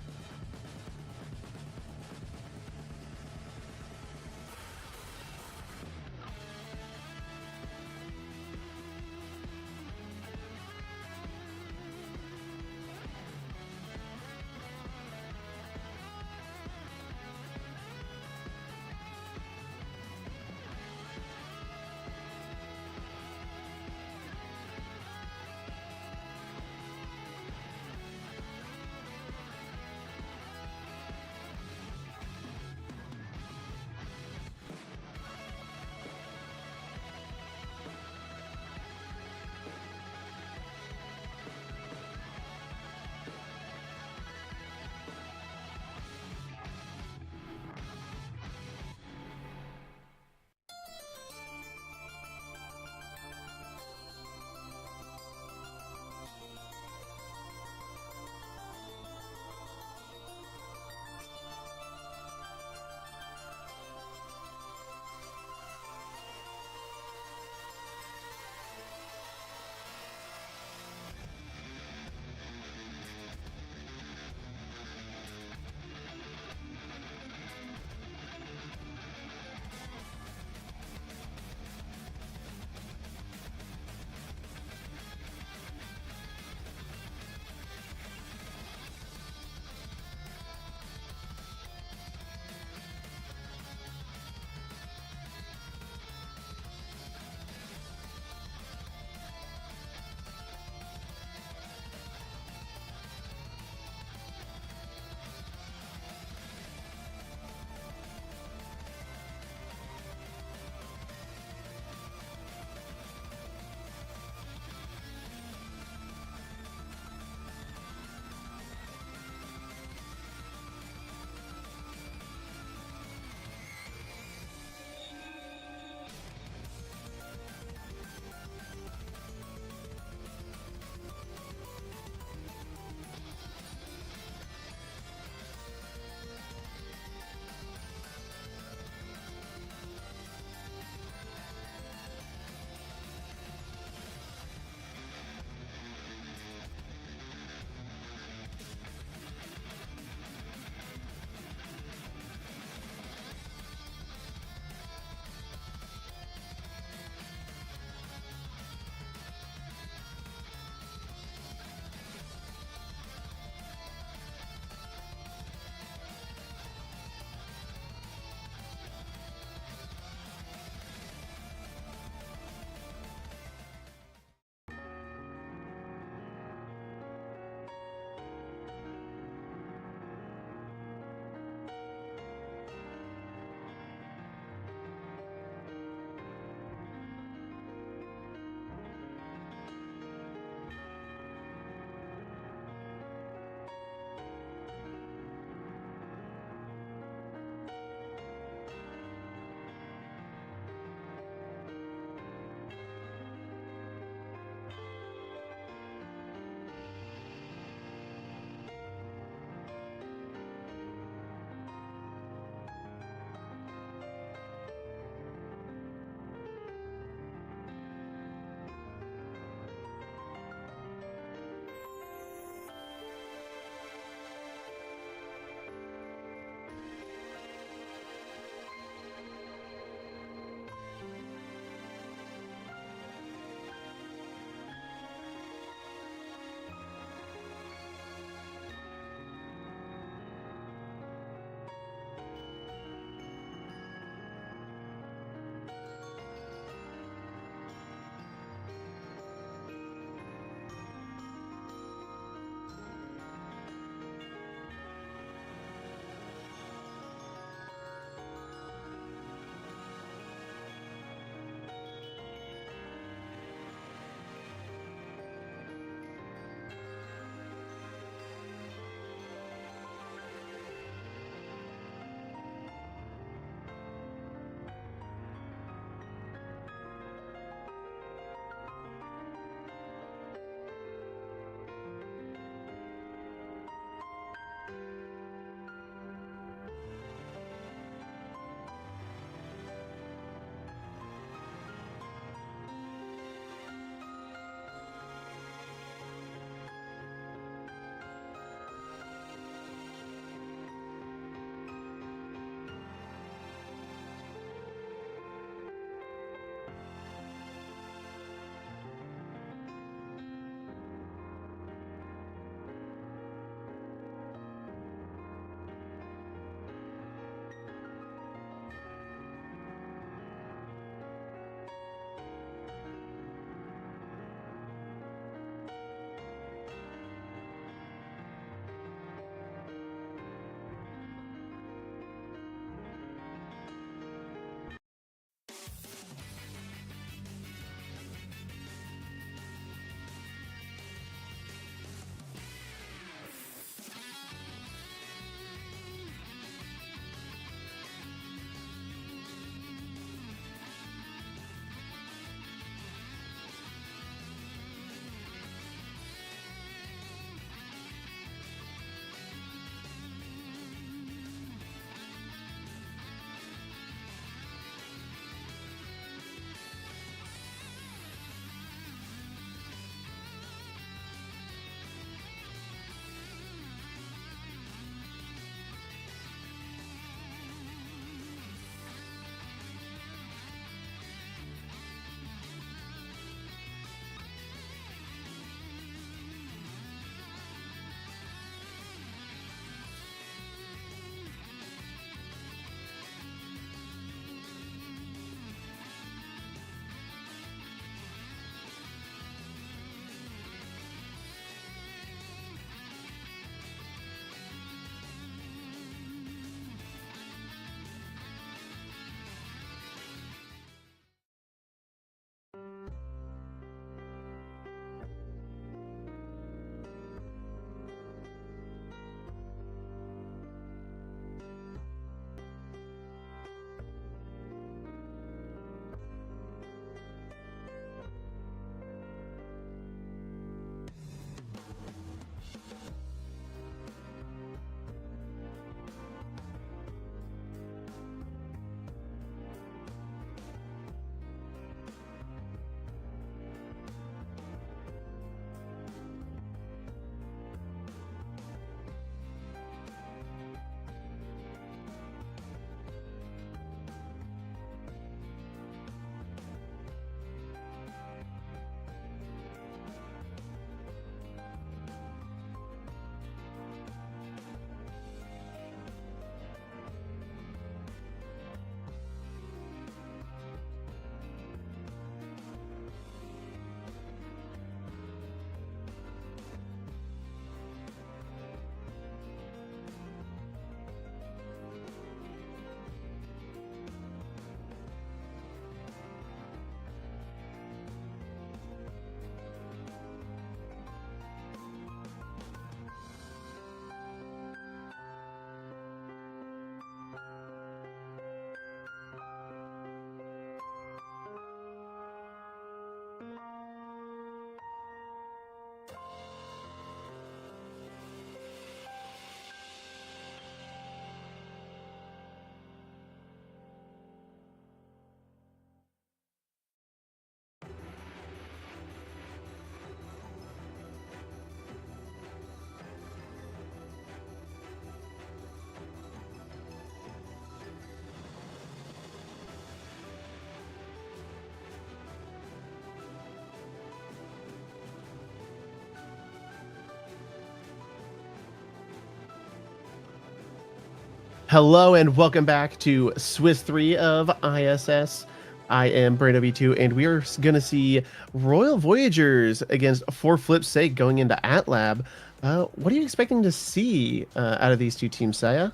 Hello and welcome back to Swiss 3 of ISS. I am Brando V2 and we are going to see Royal Voyagers against For Flip's Sake going into AtLab. What are you expecting to see out of these two teams, Saya?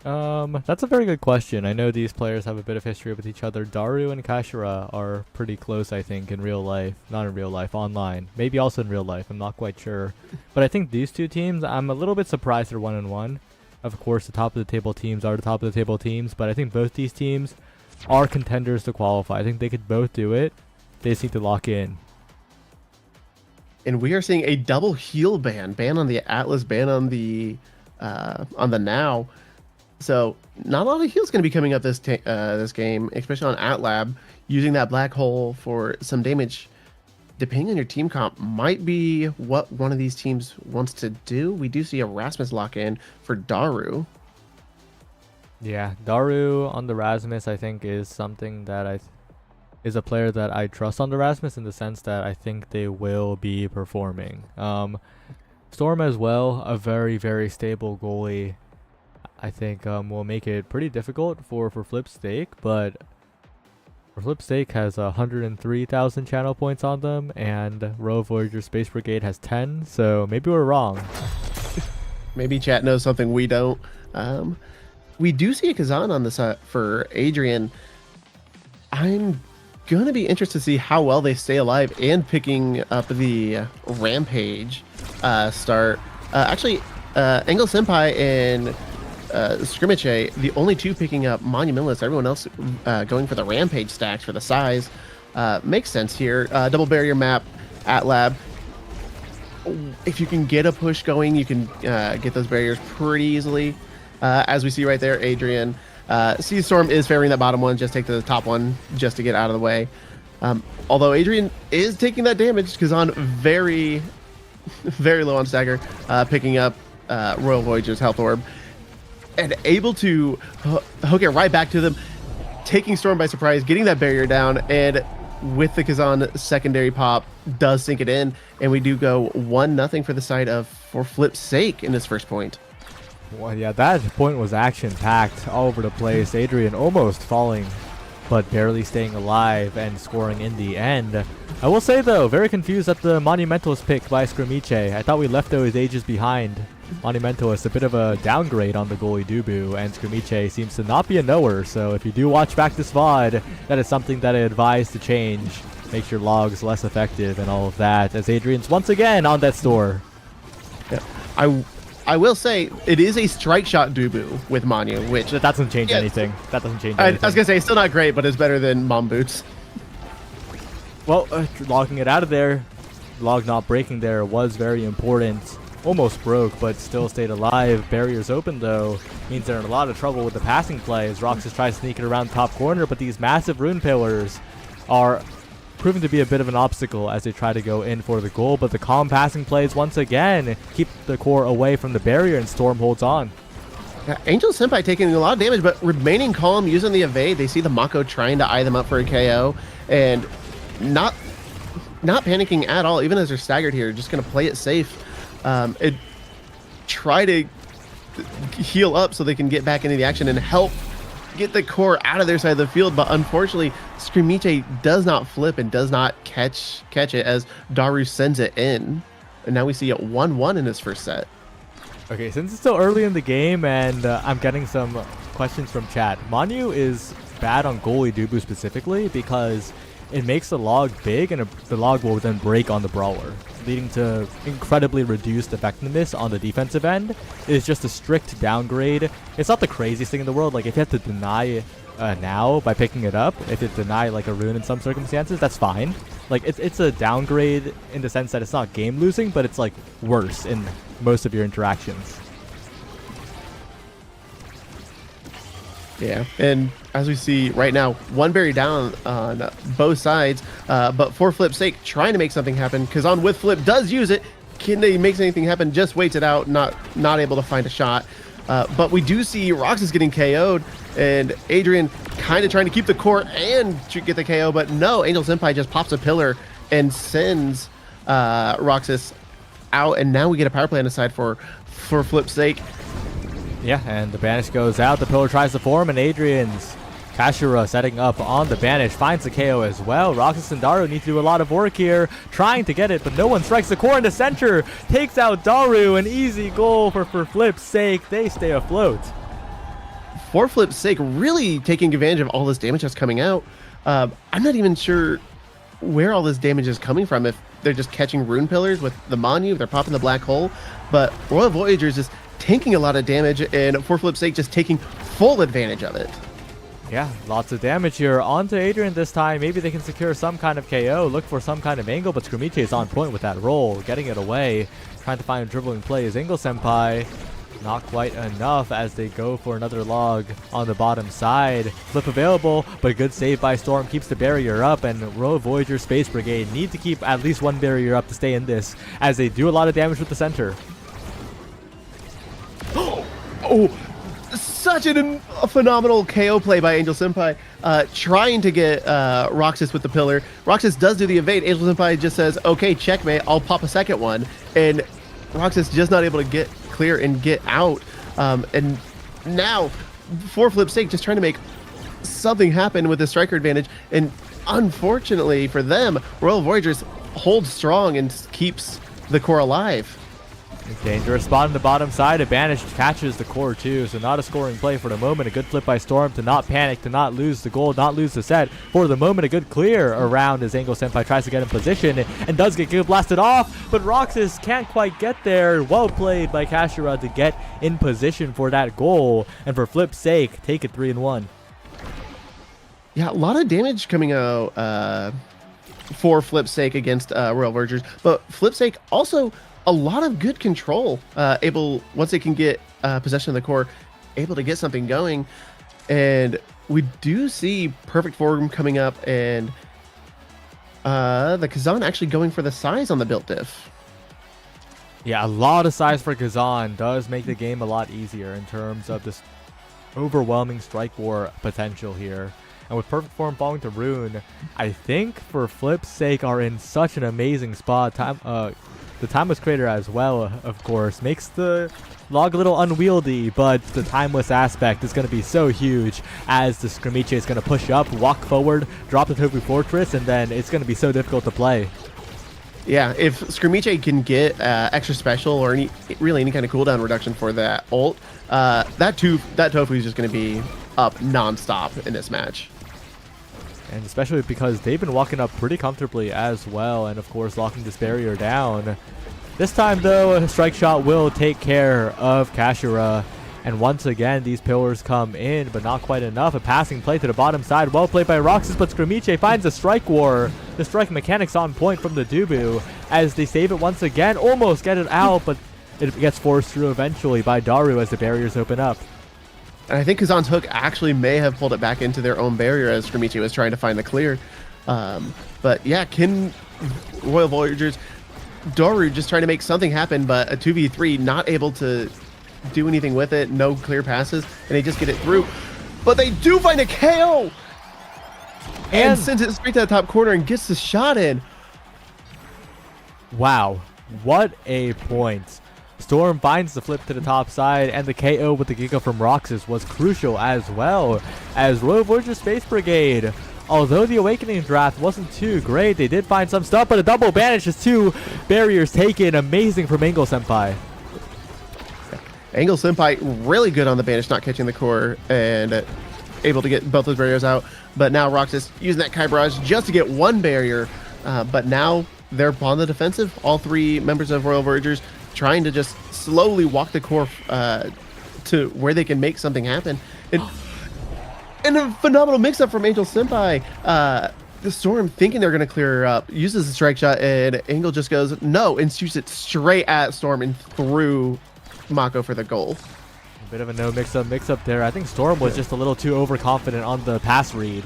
That's a very good question. I know these players have a bit of history with each other. Daru and Kashira are pretty close, I think, in real life. Not in real life, online. Maybe also in real life, I'm not quite sure. But I think these two teams, I'm a little bit surprised they're 1-1. Of course, the top of the table teams are the top of the table teams, but I think both these teams are contenders to qualify. I think they could both do it. They just need to lock in. And we are seeing a double heal ban on the Atlas, ban on the Now. So not a lot of heals going to be coming up this game, especially on AtLab. Using that black hole for some damage, depending on your team comp, might be what one of these teams wants to do. We do see a Rasmus lock in for Daru. Yeah, Daru on the Rasmus, I think, is something that is a player that I trust on the Rasmus in the sense that I think they will be performing. Storm as well, a very, very stable goalie. I think will make it pretty difficult for Flip's Sake, but For Flip's Sake has 103,000 channel points on them, and Royal Voyager Space Brigade has 10, so maybe we're wrong. Maybe chat knows something we don't. We do see a Kazan on the side for Adrian. I'm going to be interested to see how well they stay alive and picking up the Rampage start. Actually, Engel Senpai and Scrimmache, the only two picking up Monumentalist. Everyone else going for the Rampage stacks for the size. Makes sense here. Double barrier map, AtLab. If you can get a push going, you can get those barriers pretty easily. As we see right there, Adrian. Sea Storm is favoring that bottom one. Just take the top one just to get out of the way. Although Adrian is taking that damage because on very, very low on stagger, picking up Royal Voyager's Health Orb. And able to hook it right back to them, taking Storm by surprise, getting that barrier down, and with the Kazan secondary pop, does sink it in, and we do go 1-0 for the side of For Flip's Sake in his first point. Well, yeah, that point was action-packed all over the place. Adrian almost falling, but barely staying alive and scoring in the end. I will say, though, very confused at the Monumentalist pick by Scrimmache. I thought we left those ages behind. Monumentalist, a bit of a downgrade on the goalie Dubu, and Scrimmache seems to not be a knower, so if you do watch back this VOD, that is something that I advise to change. Makes your logs less effective and all of that, as Adrian's once again on that store. Yeah. I will say, it is a strike shot Dubu with Manu, which... That doesn't change anything. That doesn't change anything. I was going to say, it's still not great, but it's better than Mom Boots. Well, logging it out of there, log not breaking there was very important. Almost broke, but still stayed alive. Barriers open, though, means they're in a lot of trouble with the passing play as Roxas tries to sneak it around the top corner, but these massive rune pillars are proving to be a bit of an obstacle as they try to go in for the goal, but the calm passing plays once again keep the core away from the barrier, and Storm holds on. Yeah, Angel Senpai taking a lot of damage, but remaining calm, using the evade. They see the Mako trying to eye them up for a KO, and not panicking at all, even as they're staggered here, just going to play it safe. And try to heal up so they can get back into the action and help get the core out of their side of the field. But unfortunately, Scrimmache does not flip and does not catch it as Daru sends it in. And now we see it 1-1 in his first set. Okay, since it's still early in the game and I'm getting some questions from chat, Manu is bad on goalie Dubu specifically because it makes the log big and the log will then break on the brawler, leading to incredibly reduced effectiveness on the defensive end. It's just a strict downgrade. It's not the craziest thing in the world. Like, if you have to deny now by picking it up, if you deny like a rune in some circumstances, that's fine. Like, it's a downgrade in the sense that it's not game losing, but it's like worse in most of your interactions. Yeah, and as we see right now, one berry down on both sides, but for Flip's Sake, trying to make something happen. Kazan with Flip does use it. Kinde makes anything happen, just waits it out, not able to find a shot. But we do see Roxas getting KO'd, and Adrian kind of trying to keep the core and get the KO, but no, Angel Senpai just pops a pillar and sends Roxas out, and now we get a power play on the side for Flip's Sake. Yeah, and the banish goes out. The pillar tries to form, and Adrian's Kashira setting up on the banish finds the KO as well. Roxas and Daru need to do a lot of work here, trying to get it, but no one strikes the core in the center. Takes out Daru, an easy goal for Flip's sake. They stay afloat. For Flip's sake, really taking advantage of all this damage that's coming out. I'm not even sure where all this damage is coming from. If they're just catching rune pillars with the Manu, if they're popping the black hole, but Royal Voyagers is tanking a lot of damage, and for Flip's sake, just taking full advantage of it. Yeah, lots of damage here. On to Adrian this time. Maybe they can secure some kind of KO, look for some kind of angle, but Screamiche is on point with that roll, getting it away, trying to find a dribbling play is Engel Senpai. Not quite enough as they go for another log on the bottom side. Flip available, but a good save by Storm keeps the barrier up, and Royal Voyager Space Brigade need to keep at least one barrier up to stay in this, as they do a lot of damage with the center. Oh, such a phenomenal KO play by Angel Senpai, trying to get Roxas with the pillar. Roxas does do the evade. Angel Senpai just says, okay, checkmate, I'll pop a second one. And Roxas just not able to get clear and get out. And now, for Flip's sake, just trying to make something happen with the striker advantage. And unfortunately for them, Royal Voyagers holds strong and keeps the core alive. Dangerous spot on the bottom side. A banish catches the core too, so not a scoring play for the moment. A good flip by Storm to not panic, to not lose the goal, not lose the set. For the moment, a good clear around as Angel Senpai tries to get in position and does get Giga blasted off, but Roxas can't quite get there. Well played by Kashira to get in position for that goal, and for Flip's sake, take it 3-1. Yeah, a lot of damage coming out for Flip's sake against Royal Voyagers, but Flip's sake also a lot of good control, able, once they can get possession of the core, able to get something going. And we do see perfect form coming up, and the Kazan actually going for the size on the built diff. Yeah, a lot of size for Kazan does make the game a lot easier in terms of this overwhelming strike war potential here. And with perfect form falling to Rune, I think for Flip's sake are in such an amazing spot. The Timeless Crater as well, of course, makes the log a little unwieldy, but the Timeless aspect is going to be so huge as the Screamiche is going to push up, walk forward, drop the Tofu Fortress, and then it's going to be so difficult to play. Yeah, if Screamiche can get extra special or really any kind of cooldown reduction for that ult, that Tofu is just going to be up non-stop in this match. And especially because they've been walking up pretty comfortably as well, and of course locking this barrier down. This time though, a strike shot will take care of Kashira, and once again these pillars come in, but not quite enough. A passing play to the bottom side, well played by Roxas, but Screamiche finds a strike war. The strike mechanics on point from the Dubu as they save it once again, almost get it out, but it gets forced through eventually by Daru as the barriers open up. And I think Kazan's hook actually may have pulled it back into their own barrier as Screamiche was trying to find the clear. But yeah, can Royal Voyagers, Daru just trying to make something happen, but a 2v3 not able to do anything with it, no clear passes, and they just get it through. But they do find a KO! And sends it straight to the top corner and gets the shot in. Wow, what a point. Storm finds the flip to the top side, and the KO with the Giga from Roxas was crucial as well, as Royal Voyager Space Brigade, although the Awakening draft wasn't too great, they did find some stuff, but a double banish is 2 barriers taken. Amazing from Angel Senpai. Angel Senpai really good on the banish, not catching the core, and able to get both those barriers out. But now Roxas using that Kai Barrage just to get one barrier, but now they're on the defensive. All 3 members of Royal Voyagers trying to just slowly walk the core to where they can make something happen. And a phenomenal mix-up from Angel Senpai. The Storm, thinking they're going to clear her up, uses the strike shot, and Angel just goes, no, and shoots it straight at Storm and through Mako for the goal. A bit of a no mix-up there. I think Storm was just a little too overconfident on the pass read.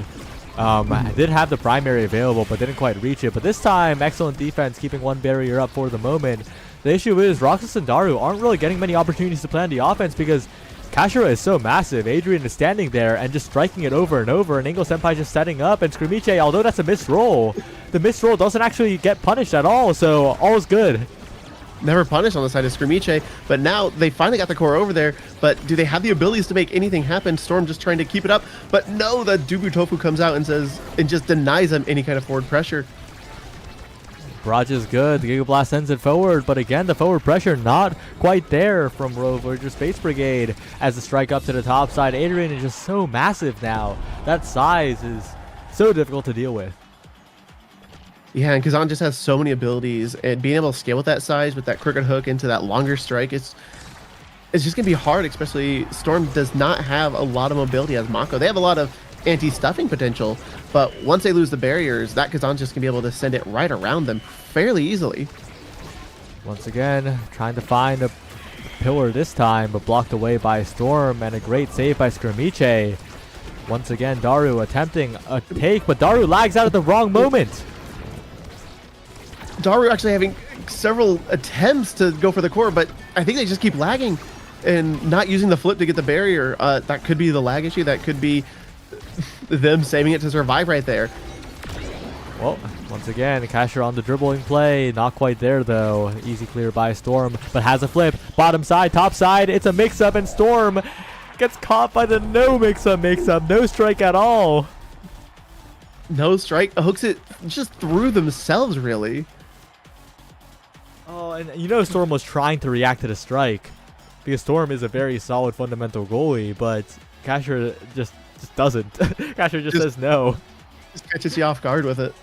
I did have the primary available, but didn't quite reach it. But this time, excellent defense, keeping one barrier up for the moment. The issue is Roxas and Daru aren't really getting many opportunities to plan the offense because Kashira is so massive. Adrian is standing there and just striking it over and over, and Angel Senpai just setting up, and Screamiche, although that's a missed roll, the missed roll doesn't actually get punished at all, so all is good. never punished on the side of Screamiche, but now they finally got the core over there, but do they have the abilities to make anything happen? Storm just trying to keep it up, but no, the Dubu Tofu comes out and says, and just denies them any kind of forward pressure. Barrage is good. The Giga Blast sends it forward, but again, the forward pressure not quite there from Royal Voyager Space Brigade as the strike up to the top side. Adrian is just so massive now. That size is so difficult to deal with. Yeah, and Kazan just has so many abilities, and being able to scale with that size, with that crooked hook into that longer strike, it's just going to be hard, especially Storm does not have a lot of mobility as Mako. They have a lot of anti-stuffing potential, but once they lose the barriers, that Kazan's just going to be able to send it right around them fairly easily. Once again, trying to find a pillar this time, but blocked away by Storm, and a great save by Screamiche. Once again, Daru attempting a take, but Daru lags out at the wrong moment. Daru actually having several attempts to go for the core, but I think they just keep lagging and not using the flip to get the barrier. That could be the lag issue. That could be them saving it to survive right there. Well, once again, Kasher on the dribbling play. Not quite there, though. Easy clear by Storm, but has a flip. Bottom side, top side. It's a mix-up, and Storm gets caught by the no mix-up. No strike at all. No strike. Hooks it just through themselves, really. Oh, and you know Storm was trying to react to the strike because Storm is a very solid fundamental goalie, but Kasher just doesn't. Kasher just says no. Just catches you off guard with it.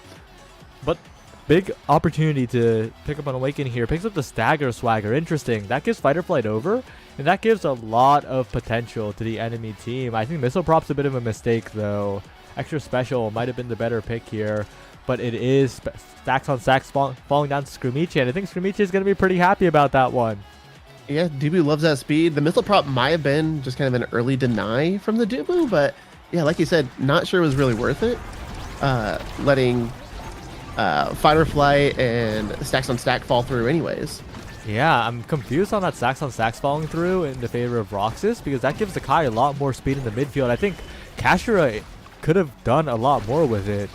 But big opportunity to pick up an Awaken here. Picks up the Stagger Swagger. Interesting. That gives Fighter Flight over, and that gives a lot of potential to the enemy team. I think Missile Prop's a bit of a mistake, though. Extra Special might have been the better pick here. But it is stacks on stacks falling down to Screamiche, and I think Screamiche is going to be pretty happy about that one. Yeah, Dubu loves that speed. The missile prop might have been just kind of an early deny from the Dubu, but yeah, like you said, not sure it was really worth it. Letting Fighter Flight and stacks on stack fall through anyways. Yeah, I'm confused on that stacks on stacks falling through in the favor of Roxas, because that gives the Kai a lot more speed in the midfield. I think Kashira could have done a lot more with it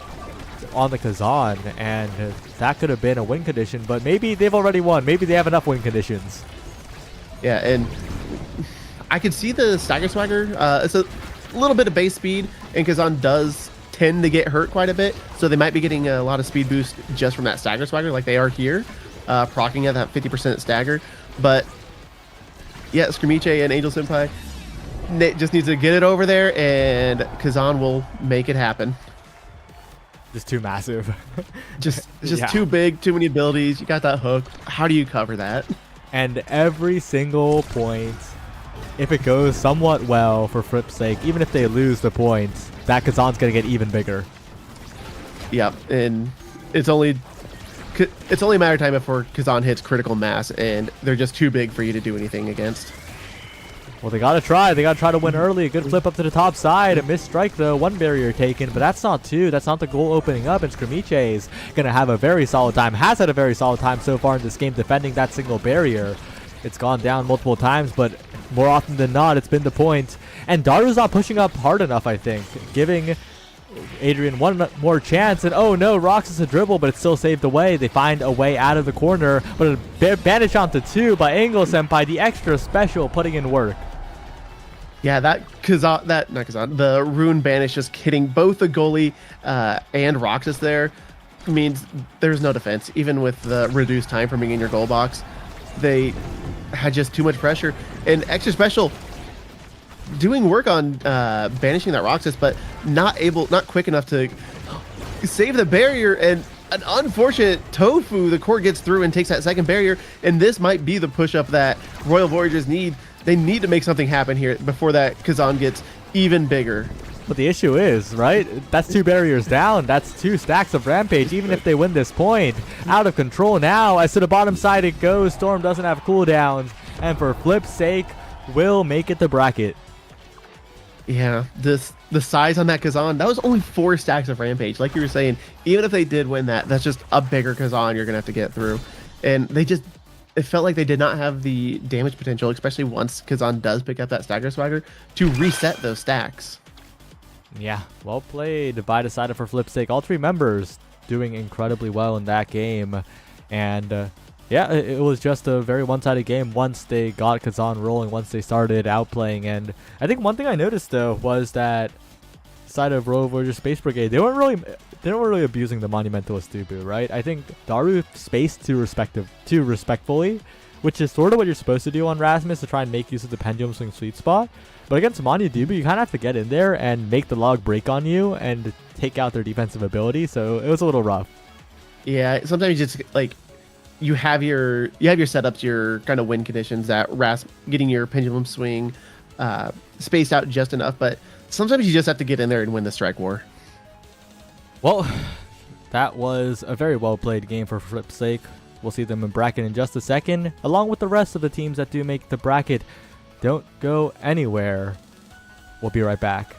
on the Kazan, and that could have been a win condition, but maybe they've already won. Maybe they have enough win conditions. Yeah, and I could see the Stagger Swagger. It's a little bit of base speed, and Kazan does tend to get hurt quite a bit, so they might be getting a lot of speed boost just from that Stagger Swagger like they are here, proccing at that 50% stagger. But yeah, Screamiche and Angel Senpai just needs to get it over there, and Kazan will make it happen. Just too massive. just Yeah. too big, too many abilities. You got that hook. How do you cover that? And every single point, if it goes somewhat well for Flip's sake, even if they lose the points, that Kazan's going to get even bigger. Yeah, and it's only a matter of time before Kazan hits critical mass, and they're just too big for you to do anything against. Well, they got to try. They got to try to win early. A good flip up to the top side. A missed strike, though. One barrier taken, but that's not two. That's not the goal opening up, and Screamiche is going to have a very solid time. Has had a very solid time so far in this game defending that single barrier. It's gone down multiple times, but more often than not, it's been the point. And Daru's not pushing up hard enough, I think, giving Adrian one more chance, and oh no, Roxas a dribble, but it's still saved away. They find a way out of the corner, but a bandage onto two by Angel Senpai, the extra special putting in work. Yeah, the Rune Banish just hitting both the goalie and Roxas there means there's no defense. Even with the reduced time from being in your goal box, they had just too much pressure. And extra special doing work on banishing that Roxas, but not quick enough to save the barrier, and an unfortunate Tofu, the core gets through and takes that second barrier, and this might be the push-up that Royal Voyagers need. They need to make something happen here before that Kazan gets even bigger. But the issue is, right, that's two barriers down. That's two stacks of Rampage, even if they win this point. Out of control now, as to the bottom side it goes. Storm doesn't have cooldowns, and for Flip's sake, will make it the bracket. Yeah, the size on that Kazan, that was only 4 stacks of Rampage. Like you were saying, even if they did win that, that's just a bigger Kazan you're going to have to get through. And it felt like they did not have the damage potential, especially once Kazan does pick up that Stagger Swagger, to reset those stacks. Yeah, well played by the side for Flip's sake. All three members doing incredibly well in that game. And Yeah, it was just a very one-sided game once they got Kazan rolling, once they started outplaying. And I think one thing I noticed though was that side of Rogue Voyager Space Brigade, they weren't really abusing the Monumentalist Dubu, right? I think Daru spaced too respectfully, which is sort of what you're supposed to do on Rasmus to try and make use of the pendulum swing sweet spot. But against Manu Dubu, you kind of have to get in there and make the log break on you and take out their defensive ability. So it was a little rough. Yeah, sometimes you just like you have your setups, your kind of win conditions that getting your pendulum swing spaced out just enough, but sometimes you just have to get in there and win the strike war. Well, that was a very well played game for Flip's sake. We'll see them in bracket in just a second, along with the rest of the teams that do make the bracket. Don't go anywhere. We'll be right back.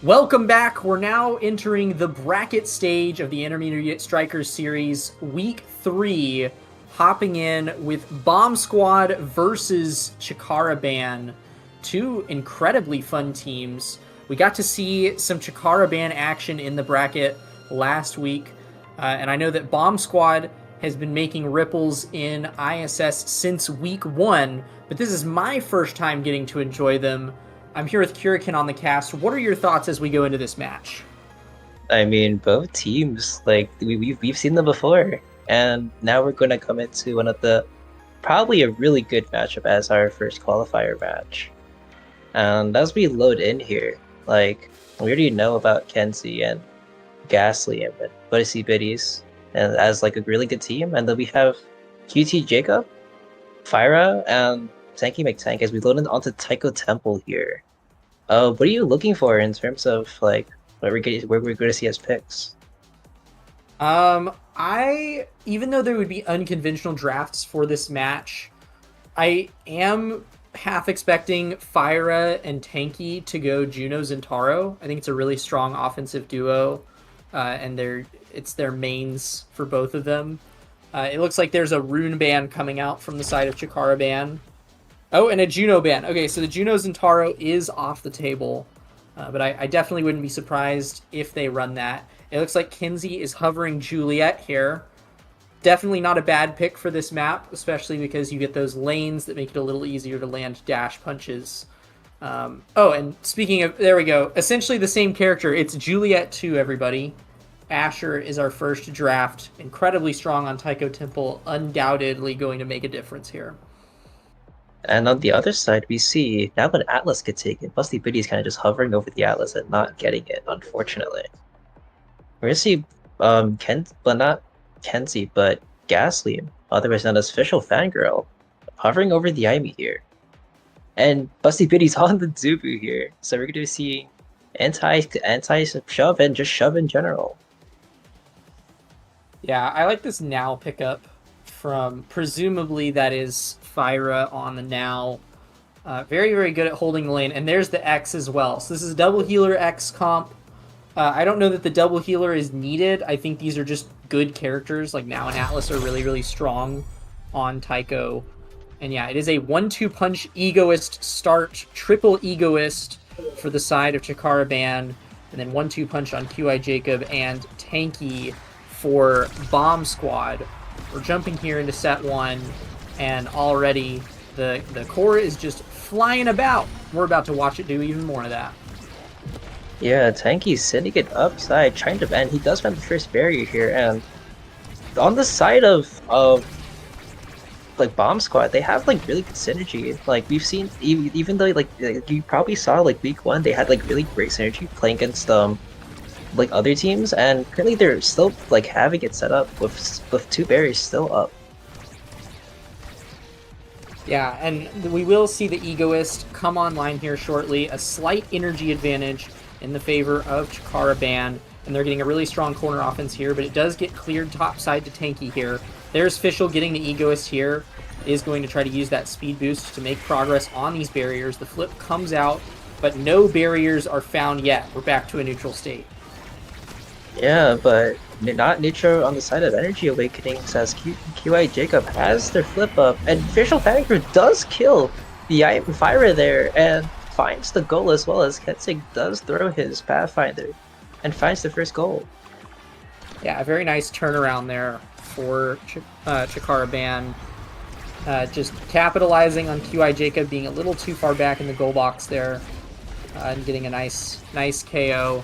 Welcome back. We're now entering the bracket stage of the Intermediate Strikers Series, Week 3, hopping in with Bomb Squad versus Chikara Ban. Two incredibly fun teams. We got to see some Chikara Ban action in the bracket last week, and I know that Bomb Squad has been making ripples in ISS since Week 1, but this is my first time getting to enjoy them. I'm here with Kurikan on the cast. What are your thoughts as we go into this match? I mean, both teams, like we've seen them before, and now we're gonna come into one of the probably a really good matchup as our first qualifier match. And as we load in here, like we already know about Kenzie and Ghastly and Bussy Biddies, and as like a really good team, and then we have QT Jacob, Fyra, and Tanky McTank as we load in onto Taiko Temple here. What are you looking for in terms of like where we're going to see as picks? Even though there would be unconventional drafts for this match, I am half expecting Fyra and Tanky to go Juno Zentaro. I think it's a really strong offensive duo, and it's their mains for both of them. It looks like there's a Rune ban coming out from the side of Chikara ban. Oh, and a Juno ban. Okay, so the Juno Zentaro is off the table, but I definitely wouldn't be surprised if they run that. It looks like Kenzie is hovering Juliet here. Definitely not a bad pick for this map, especially because you get those lanes that make it a little easier to land dash punches. Oh, and speaking of, there we go. Essentially the same character. It's Juliet 2, everybody. Asher is our first draft. Incredibly strong on Taiko Temple. Undoubtedly going to make a difference here. And on the other side, we see now when Atlas gets taken, Busty Biddy is kind of just hovering over the Atlas and not getting it, unfortunately. We're gonna see not Kenzie, but Ghastly, otherwise known as Official Fangirl, hovering over the Aimi here. And Busty Biddy's on the Zubu here, so we're gonna see anti-shove and just shove in general. Yeah, I like this now pickup from, presumably that is Fyra on the now. Very, very good at holding the lane. And there's the X as well. So this is a double healer X comp. I don't know that the double healer is needed. I think these are just good characters. Like Now and Atlas are really, really strong on Taiko. And yeah, it is a 1-2 punch egoist start, triple egoist for the side of Chikara Ban. And then 1-2 punch on QI Jacob and Tanky for Bomb Squad. We're jumping here into set 1, and already the core is just flying about. We're about to watch it do even more of that. Yeah, Tanky's sending it upside, trying to ban. He does ban the first barrier here, and on the side of like Bomb Squad, they have like really good synergy. Like we've seen, even though like you probably saw like week 1, they had like really great synergy playing against like other teams, and currently they're still like having it set up with 2 barriers still up. Yeah, and we will see the Egoist come online here shortly. A slight energy advantage in the favor of Chikara Ban, and they're getting a really strong corner offense here, but it does get cleared topside to Tanky here. There's Fischl getting the Egoist here, is going to try to use that speed boost to make progress on these barriers. The flip comes out, but no barriers are found yet. We're back to a neutral state. Yeah, but not neutral on the side of Energy Awakenings, as QI Jacob has their flip up, and Official Fangirl does kill the Fyra there and finds the goal, as well as Kensig does throw his Pathfinder and finds the first goal. Yeah, a very nice turnaround there for Chikara Ban. Just capitalizing on QI Jacob being a little too far back in the goal box there, and getting a nice KO.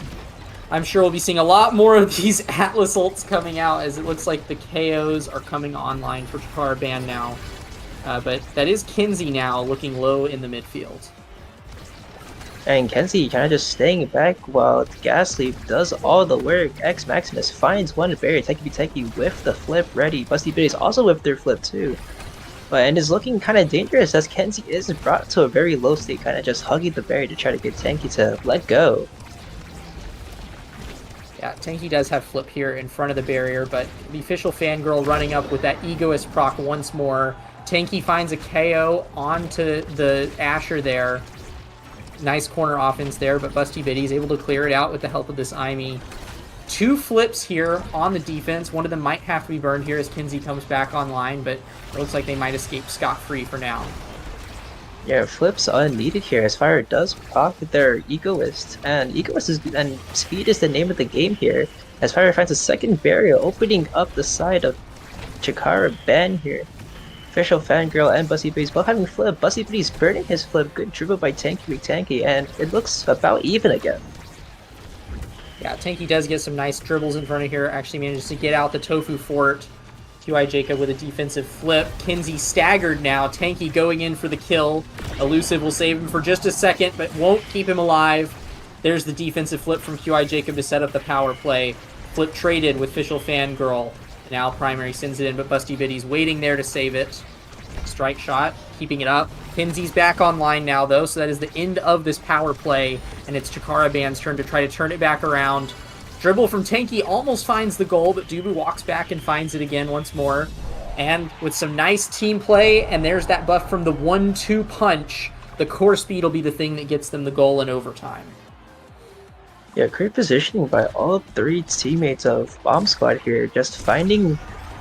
I'm sure we'll be seeing a lot more of these Atlas ults coming out, as it looks like the KOs are coming online for Chikara Ban now. But that is Kenzie now looking low in the midfield. And Kenzie kind of just staying back while Ghastly does all the work. X Maximus finds one barrier. Teki with the flip ready. Busty Biddies also with their flip too. And is looking kind of dangerous as Kenzie is brought to a very low state, kind of just hugging the barrier to try to get Tanky to let go. Yeah, Tanky does have flip here in front of the barrier, but the Official Fangirl running up with that Egoist proc once more. Tanky finds a KO onto the Asher there. Nice corner offense there, but Busty Biddy is able to clear it out with the help of this Aimi. 2 flips here on the defense. One of them might have to be burned here as Kinsey comes back online, but it looks like they might escape scot-free for now. Yeah, flips unneeded here as Fire does proc their Egoist, and speed is the name of the game here. As Fire finds a second barrier opening up the side of Chikara Ben here. Official Fangirl and Busty Biddy's both having flip. Busty Biddy's burning his flip. Good dribble by Tanky, and it looks about even again. Yeah, Tanky does get some nice dribbles in front of here. Actually manages to get out the Tofu Fort. QI Jacob with a defensive flip. Kinsey staggered now. Tanky going in for the kill. Elusive will save him for just a second, but won't keep him alive. There's the defensive flip from QI Jacob to set up the power play. Flip traded with Official Fangirl. Now Primary sends it in, but Busty Biddy's waiting there to save it. Strike shot, keeping it up. Kinsey's back online now, though, so that is the end of this power play, and it's Chikara Band's turn to try to turn it back around. Dribble from Tanky almost finds the goal, but Dubu walks back and finds it again once more. And with some nice team play, and there's that buff from the 1-2 punch, the core speed will be the thing that gets them the goal in overtime. Yeah, great positioning by all 3 teammates of Bomb Squad here, just finding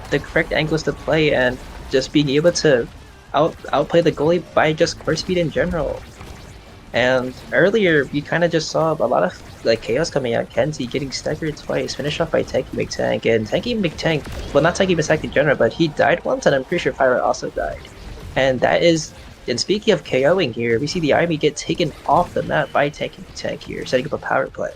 the correct angles to play and just being able to outplay the goalie by just core speed in general. And earlier, we kind of just saw a lot of like chaos coming out. Kenzie getting staggered twice, finished off by Tanky McTank, and Tanky McTank, well, not Tanky McTank in general, but he died once, and I'm pretty sure Fire also died. And that is, and speaking of KOing here, we see the Ivy get taken off the map by Tanky McTank here, setting up a power play.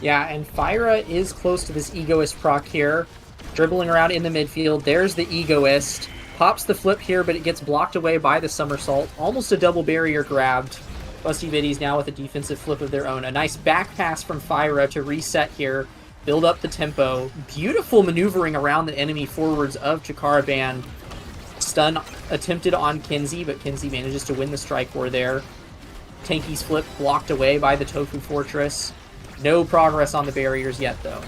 Yeah, and Fyra is close to this Egoist proc here. Dribbling around in the midfield. There's the Egoist. Pops the flip here, but it gets blocked away by the somersault. Almost a double barrier grabbed. Busty Biddy's now with a defensive flip of their own. A nice back pass from Fyra to reset here. Build up the tempo. Beautiful maneuvering around the enemy forwards of Chikara Band. Stun attempted on Kinsey, but Kinsey manages to win the strike war there. Tanky's flip blocked away by the Tofu Fortress. No progress on the barriers yet, though.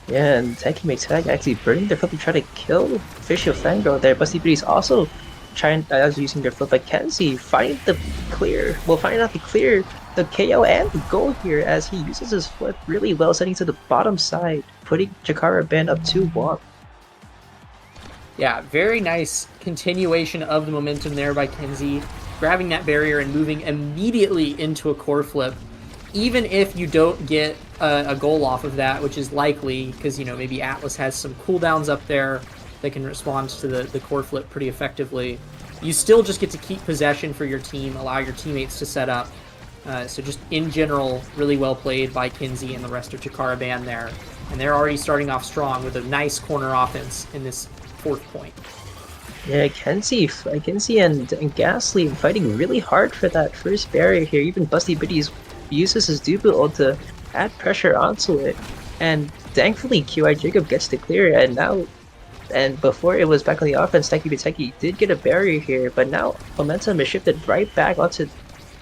Yeah, and Tanky McTank actually burning their flip to try to kill Official Fangirl there. Busty Biddy's also trying using their flip, but Kenzie finding out the clear, the KO and the goal here as he uses his flip really well, setting to the bottom side, putting Chikara Band up 2-1. Yeah, very nice continuation of the momentum there by Kinsey, grabbing that barrier and moving immediately into a core flip. Even if you don't get a goal off of that, which is likely, because, you know, maybe Atlas has some cooldowns up there that can respond to the core flip pretty effectively, you still just get to keep possession for your team, allow your teammates to set up. So just in general, really well played by Kinsey and the rest of Chikara Band there. And they're already starting off strong with a nice corner offense in this 4th point. Yeah, Kenzie and Ghastly fighting really hard for that first barrier here. Even Busty Biddy's uses his Dubu ult to add pressure onto it, and thankfully QI Jacob gets to clear it, and before it was back on the offense, Tanky did get a barrier here, but now momentum is shifted right back onto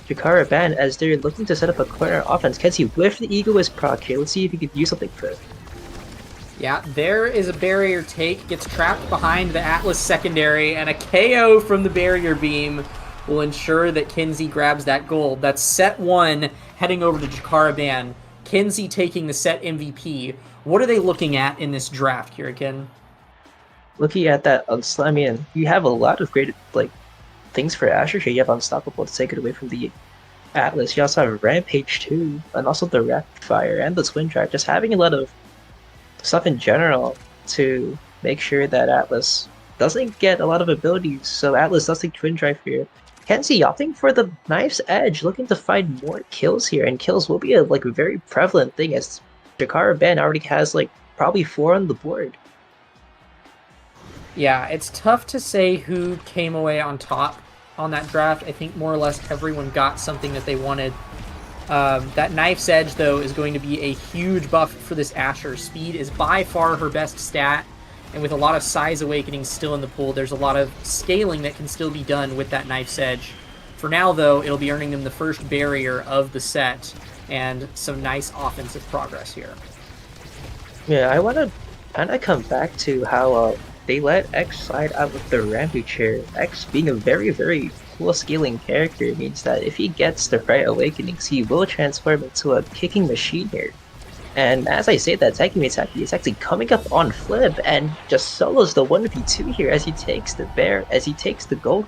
Chikara Band as they're looking to set up a corner offense. Kenzie with the Egoist proc here. Let's see if he can use something for it. Yeah, there is a barrier take, gets trapped behind the Atlas secondary, and a KO from the barrier beam will ensure that Kinsey grabs that goal. That's set 1 heading over to Chikara Band. Kinsey taking the set MVP. What are they looking at in this draft here again? Looking at that, I mean, you have a lot of great things for Asher here. You have Unstoppable to take it away from the Atlas. You also have Rampage 2, and also the Rapid Fire and the Twin Drive. Just having a lot of stuff in general to make sure that Atlas doesn't get a lot of abilities. So Atlas does take Twin Drive here. Kenzie opting for the Knife's Edge, looking to find more kills here, and kills will be a very prevalent thing as Chikara Band already has probably 4 on the board. Yeah, it's tough to say who came away on top on that draft. I think more or less everyone got something that they wanted. That Knife's Edge, though, is going to be a huge buff for this Asher. Speed is by far her best stat, and with a lot of size awakening still in the pool, there's a lot of scaling that can still be done with that Knife's Edge. For now, though, it'll be earning them the first barrier of the set, and some nice offensive progress here. Yeah, I want to kind of come back to how they let X slide out with the Rampage here. X being a very, very cool scaling character means that if he gets the right awakenings, he will transform into a kicking machine here. And as I say that, Taki Mitaki is actually coming up on flip and just solos the 1v2 here as he takes the gold.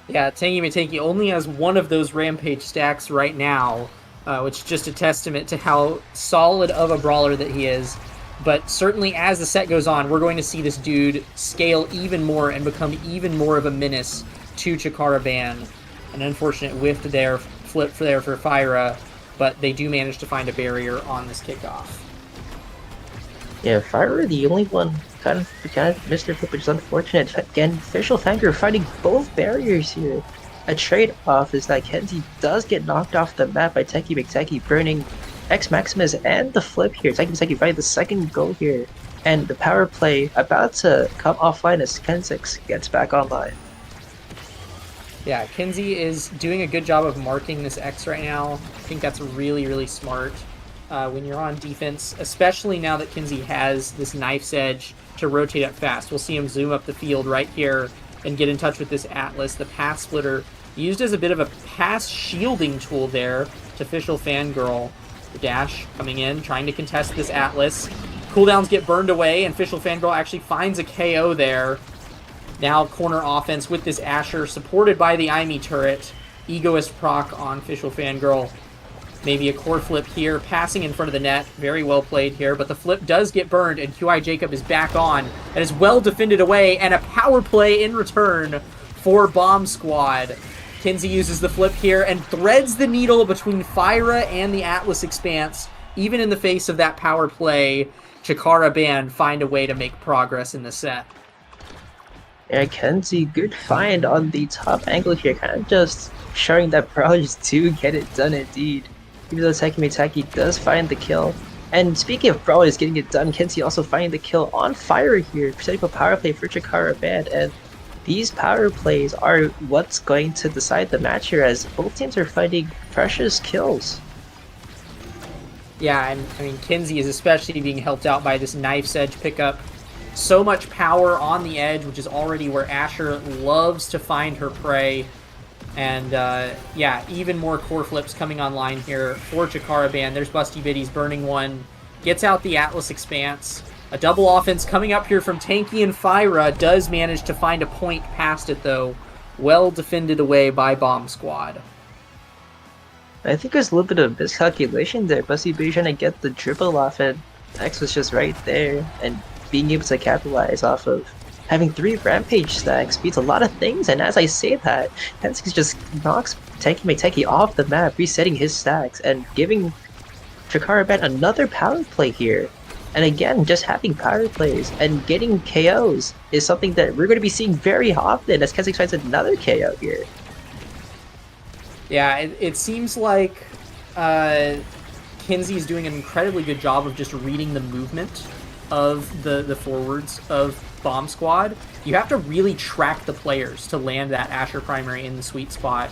Yeah, Tangy Mateki only has one of those Rampage stacks right now, which is just a testament to how solid of a brawler that he is. But certainly as the set goes on, we're going to see this dude scale even more and become even more of a menace to Chikara Ban. An unfortunate whiff there, flip there for Fyra, but they do manage to find a barrier on this kickoff. Yeah, Fyra the only one kind of missed their flip, which is unfortunate. Again, Official Fangirl fighting both barriers here. A trade-off is that Kenzie does get knocked off the map by Teki McTeki, burning X Maximus and the flip here. Teki McTeki fighting the second goal here. And the power play about to come offline as Kensix gets back online. Yeah, Kenzie is doing a good job of marking this X right now. I think that's really, really smart when you're on defense, especially now that Kenzie has this knife's edge to rotate up fast. We'll see him zoom up the field right here and get in touch with this Atlas, the path splitter, used as a bit of a pass shielding tool there to Official Fangirl. The dash coming in, trying to contest this Atlas. Cooldowns get burned away, and Official Fangirl actually finds a KO there. Now corner offense with this Asher, supported by the Imi turret. Egoist proc on Official Fangirl. Maybe a core flip here, passing in front of the net. Very well played here, but the flip does get burned, and QI Jacob is back on and is well defended away, and a power play in return for Bomb Squad. Kenzie uses the flip here and threads the needle between Fyra and the Atlas Expanse. Even in the face of that power play, Chikara Ban find a way to make progress in the set. Yeah, Kenzie, good find on the top angle here, kind of just showing that brawlers do get it done indeed. Even though Taki Mitaki does find the kill. And speaking of brawlers getting it done, Kenzie also finding the kill on Fyra here, setting up a power play for Chikara Ban, and these power plays are what's going to decide the match here, as both teams are finding precious kills. Yeah, and I mean, Kenzie is especially being helped out by this knife's edge pickup. So much power on the edge, which is already where Asher loves to find her prey. And yeah, even more core flips coming online here for Chikara Ban. There's Busty Biddies burning one. Gets out the Atlas Expanse. A double offense coming up here from Tanky and Fyra. Does manage to find a point past it, though. Well defended away by Bomb Squad. I think there's a little bit of miscalculation there. Busty Biddies trying to get the triple off, and X was just right there. And being able to capitalize off of having 3 Rampage stacks beats a lot of things, and as I say that, Kensix just knocks Teki Mateki off the map, resetting his stacks, and giving Chikara Ban another power play here. And again, just having power plays and getting KOs is something that we're going to be seeing very often as Kensix finds another KO here. Yeah, it seems like Kenzie is doing an incredibly good job of just reading the movement of the forwards of Bomb Squad. You have to really track the players to land that Asher primary in the sweet spot.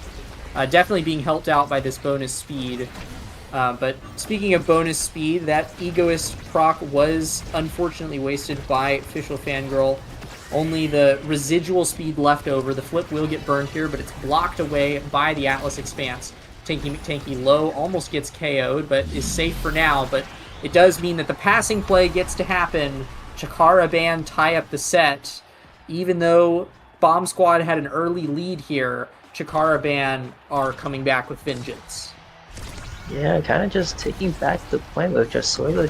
Definitely being helped out by this bonus speed. But speaking of bonus speed, that Egoist proc was unfortunately wasted by Official Fangirl. Only the residual speed left over. The flip will get burned here, but it's blocked away by the Atlas Expanse. Tanky low almost gets KO'd, but is safe for now. But it does mean that the passing play gets to happen. Chikara Ban tie up the set. Even though Bomb Squad had an early lead here, Chikara Ban are coming back with vengeance. Yeah, kind of just taking back the point with just solid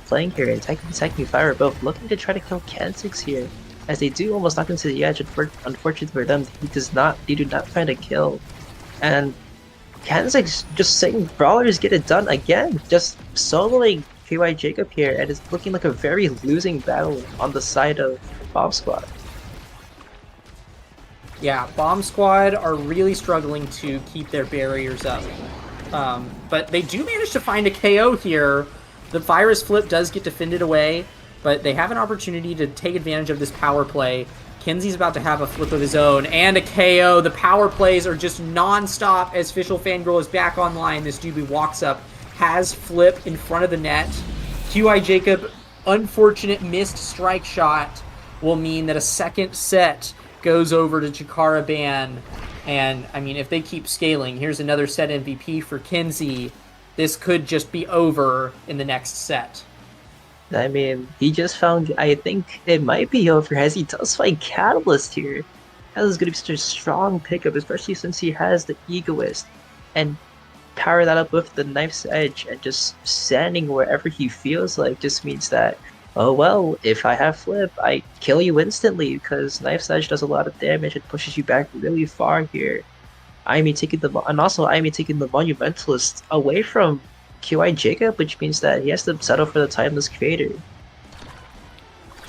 playing here, and Teki Fyra both looking to try to kill Kensix here, as they do almost knock him to the edge. Unfortunately for them, they do not find a kill, and Kensix just saying brawlers get it done again, just soloing QI Jacob here, and it's looking like a very losing battle on the side of Bomb Squad. Yeah, Bomb Squad are really struggling to keep their barriers up. But they do manage to find a KO here. The Virus flip does get defended away, but they have an opportunity to take advantage of this power play. Kenzie's about to have a flip of his own and a KO. The power plays are just non-stop as Official Fangirl is back online. This dude walks up, has flip in front of the net. QI Jacob, unfortunate missed strike shot will mean that a second set goes over to Chikara Ban. And, I mean, if they keep scaling, here's another set MVP for Kenzie. This could just be over in the next set. I mean, he just found, I think it might be over as he does find Catalyst here. Catalyst is going to be such a strong pickup, especially since he has the Egoist. And power that up with the Knife's Edge and just standing wherever he feels like just means that, oh well, if I have Flip, I kill you instantly because Knife's Edge does a lot of damage and pushes you back really far here. Aimi taking the Monumentalist away from QI Jacob, which means that he has to settle for the Timeless Creator.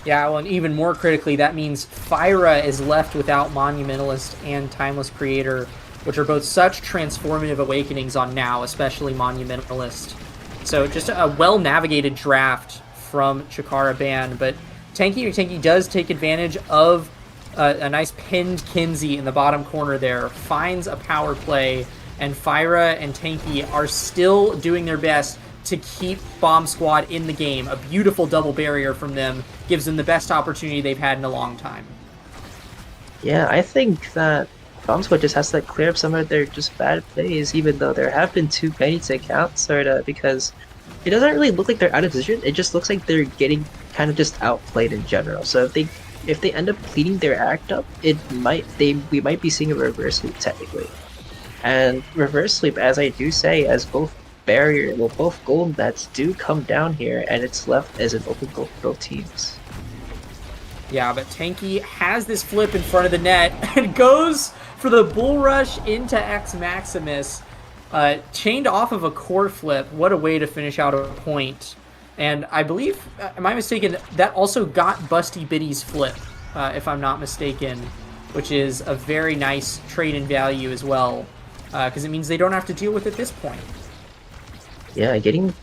Yeah, well, and even more critically, that means Fyra is left without Monumentalist and Timeless Creator, which are both such transformative awakenings on now, especially Monumentalist. So just a well-navigated draft from Chikara Ban, but Tanky does take advantage of a nice pinned Kenzie in the bottom corner there, finds a power play, and Fyra and Tanky are still doing their best to keep Bomb Squad in the game. A beautiful double barrier from them gives them the best opportunity they've had in a long time. Yeah, I think that Bomb Squad just has to clear up some of their just bad plays, even though there have been too many to count, sorta, because it doesn't really look like they're out of position. It just looks like they're getting kind of just outplayed in general. So if they end up cleaning their act up, we might be seeing a reverse sweep technically. And reverse sweep, as I do say, as both gold nets do come down here, and it's left as an open goal for both teams. Yeah, but Tanky has this flip in front of the net and goes for the bull rush into X Maximus, chained off of a core flip. What a way to finish out a point. And I believe, am I mistaken, that also got Busty Biddy's flip, if I'm not mistaken, which is a very nice trade in value as well, because it means they don't have to deal with it at this point. Yeah, getting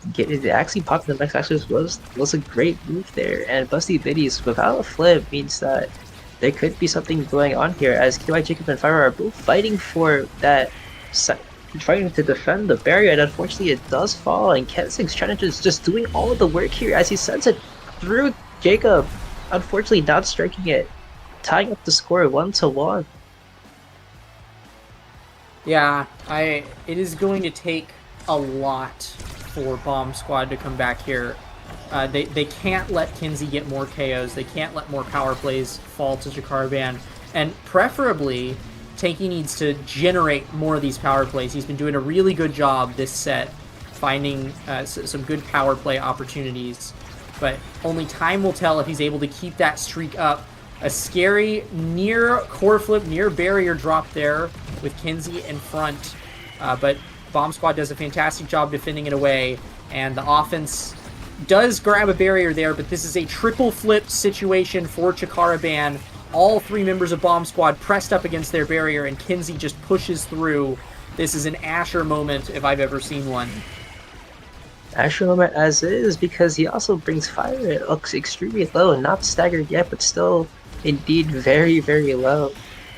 actually popping the Max Axis was a great move there, and Busty Biddies without a flip means that there could be something going on here, as QI Jacob and Fyra are both fighting for that, trying to defend the barrier, and unfortunately it does fall, and Kensing's trying to just doing all of the work here as he sends it through Jacob, unfortunately not striking it, tying up the score 1-1. Yeah, it is going to take a lot for Bomb Squad to come back here. They can't let Kenzie get more KOs. They can't let more power plays fall to Chikara Ban. And preferably, Tanky needs to generate more of these power plays. He's been doing a really good job this set, finding some good power play opportunities. But only time will tell if he's able to keep that streak up. A scary near core flip, near barrier drop there with Kenzie in front. But Bomb Squad does a fantastic job defending it away, and the offense does grab a barrier there, but this is a triple flip situation for Chikara Ban. All three members of Bomb Squad pressed up against their barrier, and Kenzie just pushes through. This is an Asher moment if I've ever seen one. Asher moment as is, because he also brings fire. It looks extremely low, not staggered yet, but still indeed very, very low.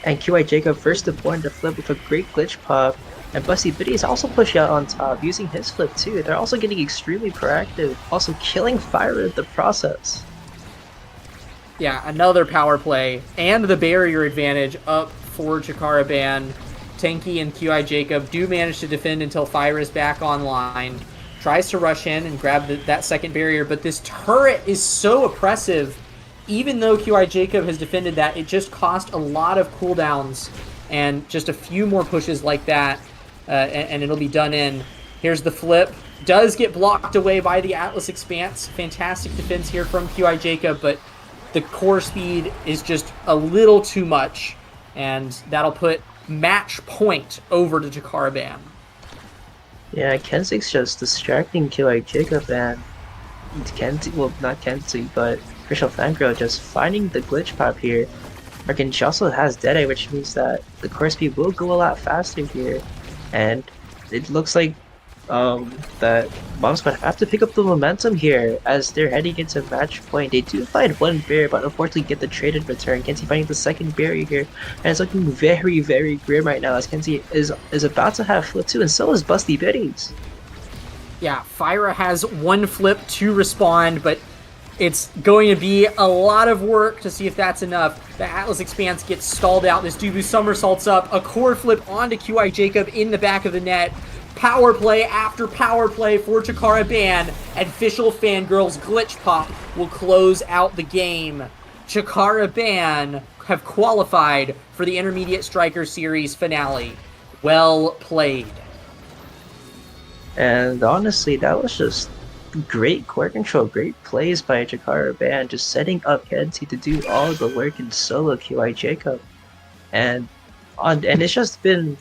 And QI Jacob first to point to flip with a great glitch pop. And Busty Biddy is also pushing out on top, using his flip too. They're also getting extremely proactive, also killing Fyra in the process. Yeah, another power play, and the barrier advantage up for Chikara Ban. Tanky and QI Jacob do manage to defend until Fyra is back online. Tries to rush in and grab that second barrier, but this turret is so oppressive. Even though QI Jacob has defended that, it just cost a lot of cooldowns, and just a few more pushes like that, and it'll be done in. Here's the flip. Does get blocked away by the Atlas Expanse. Fantastic defense here from QI Jacob, but the core speed is just a little too much, and that'll put match point over to Chikara Ban. Yeah, Kenzig's just distracting QI Jacob, and not Kenzie, but Crystal Fangirl just finding the glitch pop here. She also has Deadeye, which means that the core speed will go a lot faster here. And it looks like that Bomb Squad have to pick up the momentum here as they're heading into match point. They do find one barrier, but unfortunately get the trade in return. Kenzie finding the second barrier here, and it's looking very, very grim right now as Kenzie is about to have flip too, and so is Busty Biddies. Yeah, Fyra has one flip to respond, but It's going to be a lot of work to see if that's enough. The Atlas Expanse gets stalled out. This Dubu somersaults up. A core flip onto QI Jacob in the back of the net. Power play after power play for Chikara Ban. And Official Fangirls Glitch Pop will close out the game. Chikara Ban have qualified for the Intermediate Striker Series finale. Well played. And honestly, that was just great core control, great plays by Chikara Ban, just setting up Kenzie to do all the work in solo QI Jacob. And it's just been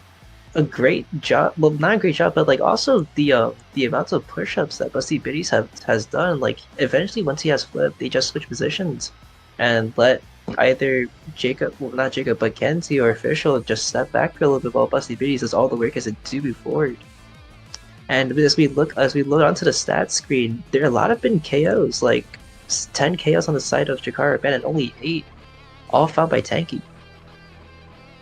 a great job. Well, not a great job, but like also the amounts of push-ups that Busty Biddies has done. Like eventually, once he has flipped, they just switch positions and let either Jacob, well, not Jacob, but Kenzie or Official just step back for a little bit while Busty Biddies does all the work as a do forward. And as we look onto the stats screen, there are a lot of been KOs, like 10 KOs on the side of Chikara Ben and only 8, all found by Tanky.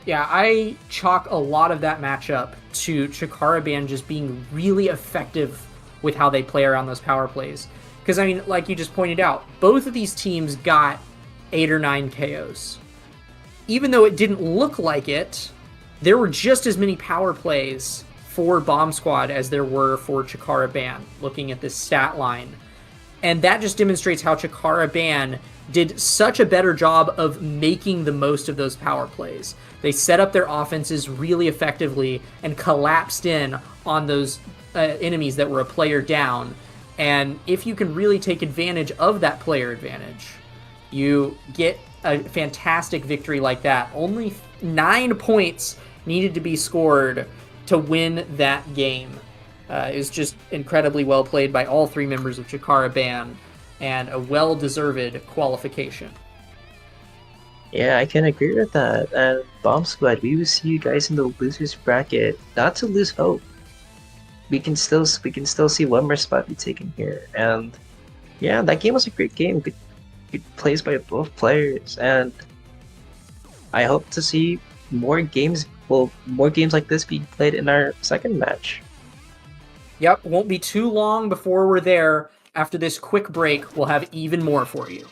Yeah, I chalk a lot of that matchup to Chikara Ban just being really effective with how they play around those power plays. Because, I mean, like you just pointed out, both of these teams got 8 or 9 KOs. Even though it didn't look like it, there were just as many power plays for Bomb Squad as there were for Chikara Ban, looking at this stat line. And that just demonstrates how Chikara Ban did such a better job of making the most of those power plays. They set up their offenses really effectively and collapsed in on those enemies that were a player down. And if you can really take advantage of that player advantage, you get a fantastic victory like that. Only 9 points needed to be scored to win that game. It was just incredibly well played by all 3 members of Chikara Ban, and a well-deserved qualification. Yeah, I can agree with that. And Bomb Squad, we will see you guys in the losers bracket. Not to lose hope. We can still see one more spot be taken here. And yeah, that game was a great game. Good plays by both players, and I hope to see more games like this being played in our second match. Yep, won't be too long before we're there. After this quick break, we'll have even more for you.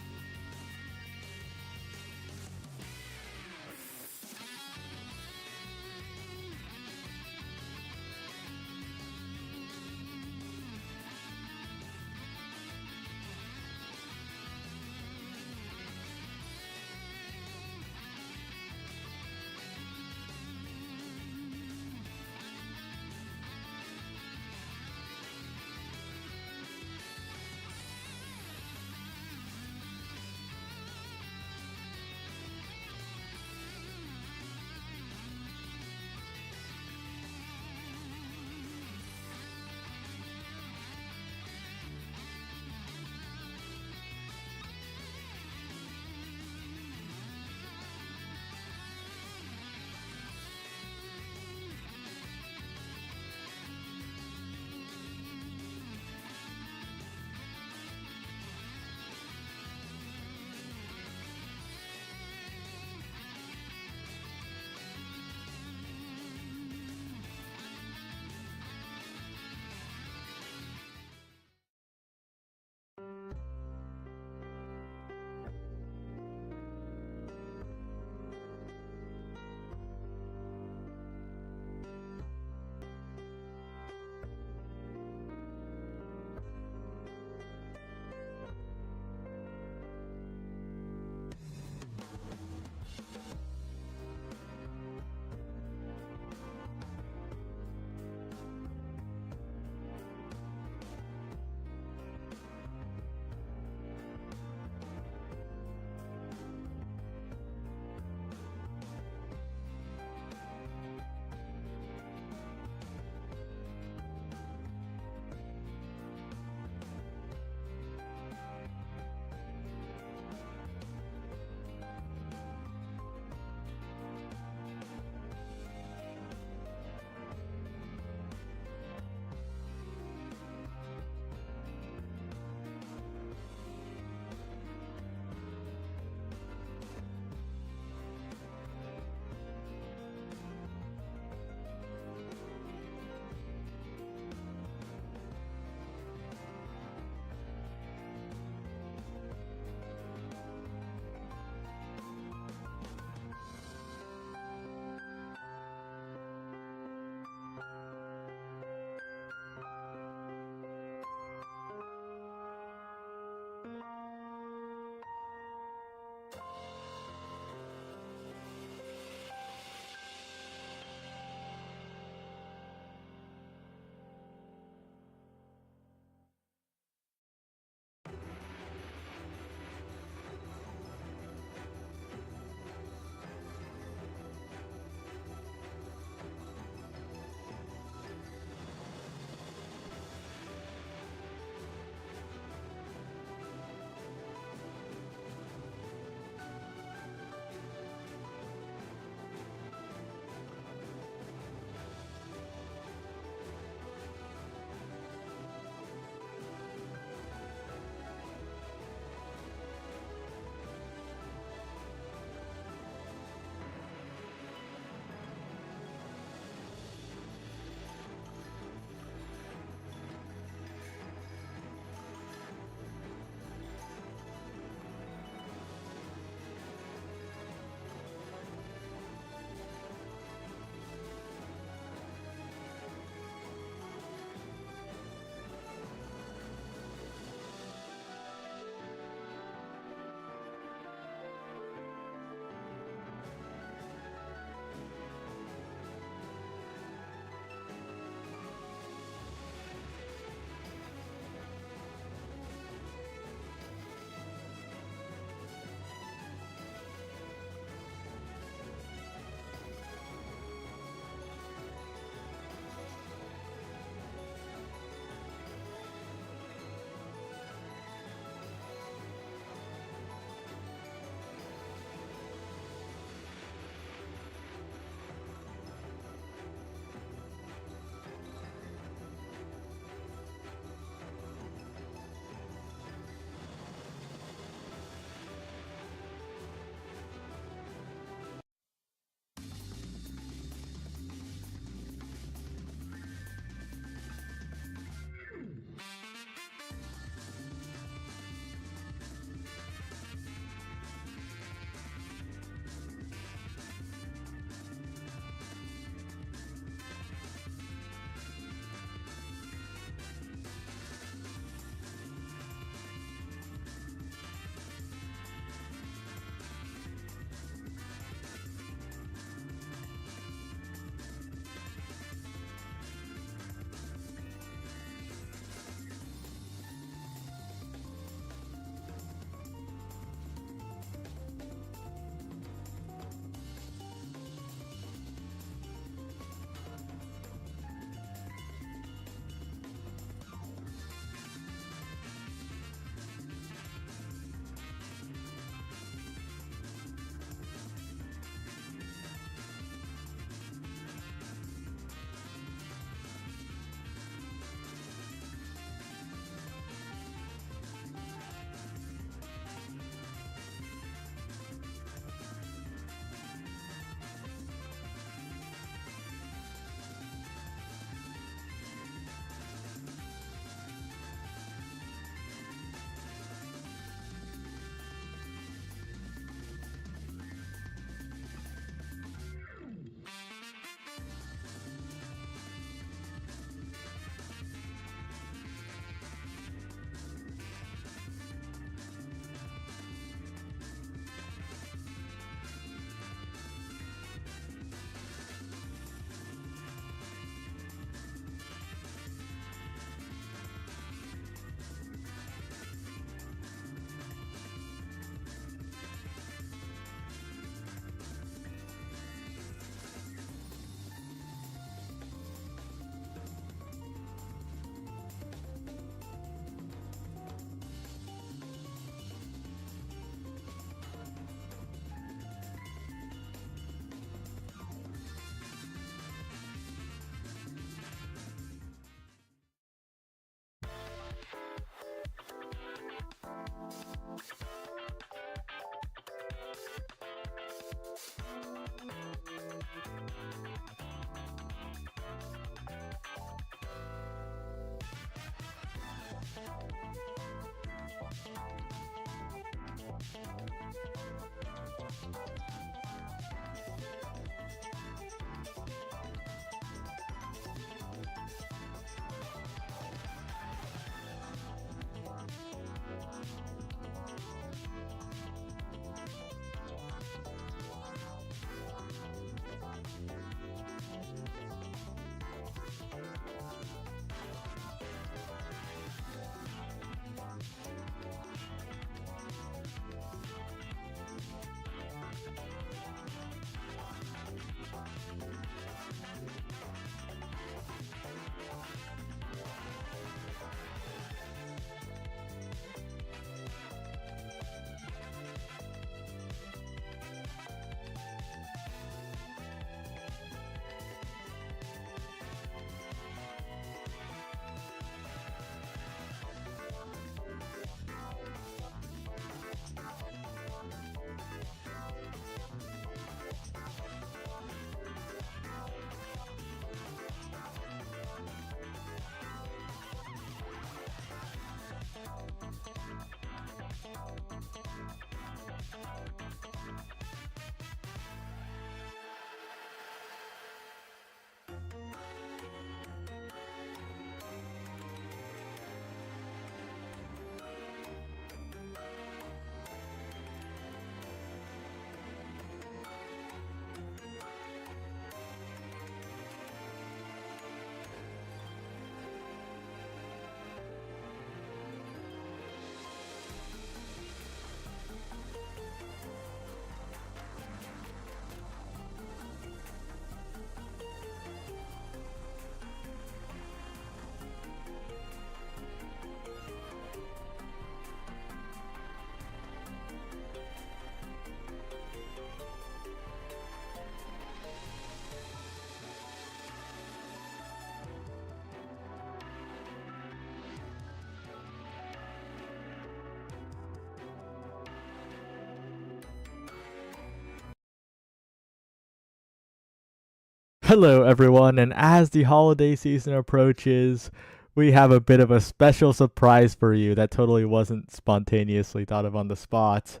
Hello, everyone, and as the holiday season approaches, we have a bit of a special surprise for you that totally wasn't spontaneously thought of on the spot.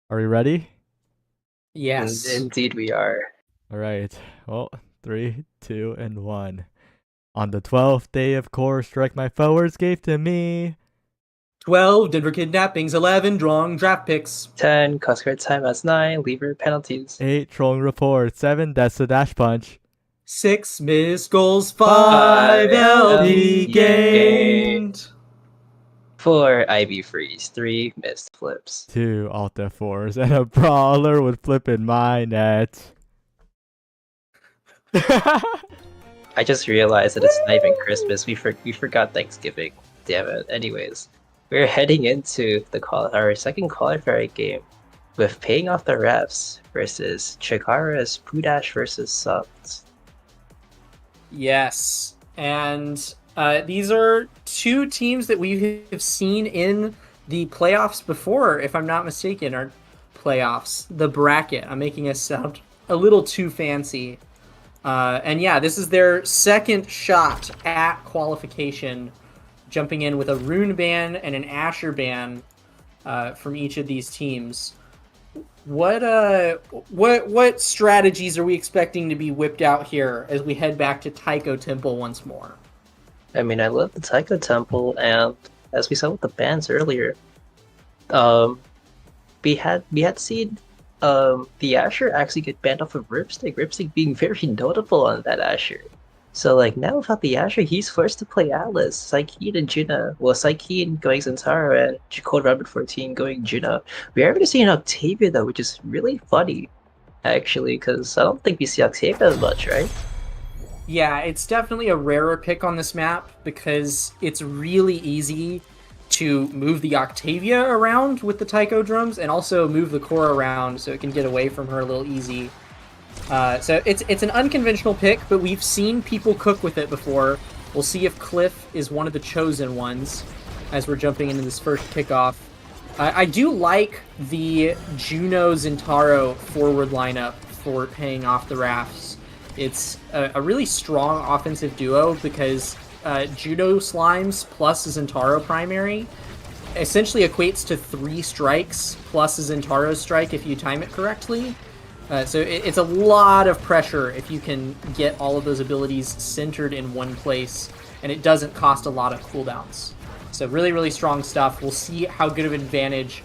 Are we ready? Yes. Indeed, we are. All right. Well, 3, 2, and 1. On the 12th day of course, strike my forwards gave to me. 12 Denver kidnappings, 11 drawing draft picks, 10, Costco time has 9, lever penalties. 8, trolling report. 7, that's the dash punch. 6 missed goals, 5 5 LP LP gained. 4, Ivy freeze. 3, missed flips. 2, alt F4s, and a brawler would flip in my net. I just realized that it's not even Christmas. We forgot Thanksgiving. Damn it. Anyways, we're heading into our second qualifier game with Paying Off the Refs versus Chikara's Pudash versus Subs. Yes, and these are two teams that we have seen in the playoffs before, if I'm not mistaken, or playoffs, the bracket. I'm making us sound a little too fancy. And yeah, this is their second shot at qualification, jumping in with a Rune ban and an Asher ban from each of these teams. What strategies are we expecting to be whipped out here as we head back to Taiko Temple once more? I mean, I love the Taiko Temple, and as we saw with the bans earlier, we had seen the Asher actually get banned off of Ripstick. Ripstick being very notable on that Asher. So like now without the Asher, he's forced to play Atlas, Psykeen and Juna. Well, Psykeen going Zentaro and Cold Rabbit 14 going Juna. We already seen Octavia though, which is really funny, actually, because I don't think we see Octavia as much, right? Yeah, it's definitely a rarer pick on this map because it's really easy to move the Octavia around with the Taiko drums and also move the core around so it can get away from her a little easy. So it's an unconventional pick, but we've seen people cook with it before. We'll see if Cliff is one of the chosen ones as we're jumping into this first kickoff. I do like the Juno Zentaro forward lineup for Paying Off the Rafts. It's a really strong offensive duo because Juno Slimes plus Zentaro primary essentially equates to 3 strikes plus a Zentaro strike if you time it correctly. So it's a lot of pressure if you can get all of those abilities centered in one place, and it doesn't cost a lot of cooldowns. So really, really strong stuff. We'll see how good of an advantage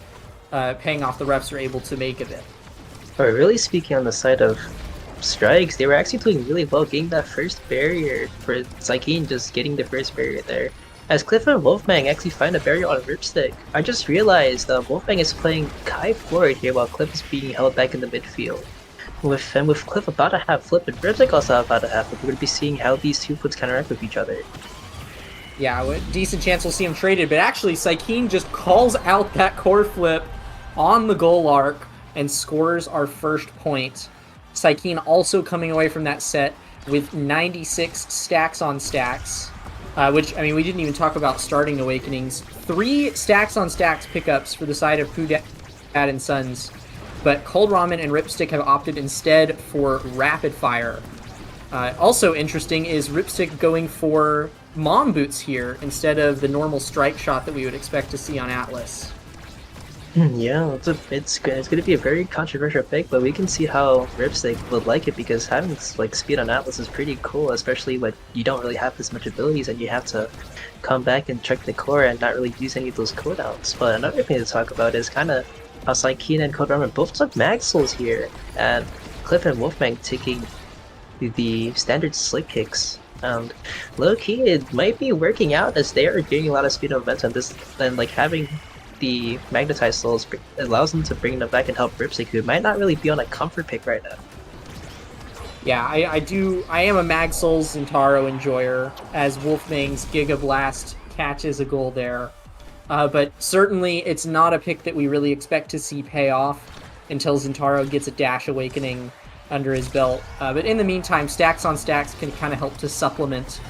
Paying Off the Refs are able to make of it. But really speaking on the side of strikes, they were actually doing really well getting that first barrier for Psykeen, just getting the first barrier there. As Cliff and Wolfgang actually find a barrier on Ripstick, I just realized Wolfgang is playing Kai forward here while Cliff is being held back in the midfield. With Cliff about to have Flip and Ripstick also about to have Flip, we're going to be seeing how these two flips counteract with each other. Yeah, a decent chance we'll see them traded, but actually Psykeen just calls out that core flip on the goal arc and scores our first point. Psykeen also coming away from that set with 96 stacks on stacks. Which, I mean, we didn't even talk about starting Awakenings. 3 stacks on stacks pickups for the side of Pudat and Sons. But Cold Ramen and Ripstick have opted instead for Rapid Fire. Also interesting is Ripstick going for Mom Boots here instead of the normal strike shot that we would expect to see on Atlas. Yeah, it's going to be a very controversial pick, but we can see how Ripstick would like it because having like speed on Atlas is pretty cool, especially when you don't really have as much abilities and you have to come back and check the core and not really use any of those cooldowns. But another thing to talk about is kind of how Psykeen and Code Ramen both took Mag Souls here, and Cliff and Wolfgang taking the standard slick kicks. And low key, it might be working out as they are gaining a lot of speed and momentum. And like having the Magnetized Souls allows them to bring them back and help Ripstick, who might not really be on a comfort pick right now. Yeah, I am a Mag Souls Zentaro enjoyer, as Wolfgang's Giga Blast catches a goal there. But certainly it's not a pick that we really expect to see pay off until Zentaro gets a Dash Awakening under his belt. But in the meantime, stacks on stacks can kind of help to supplement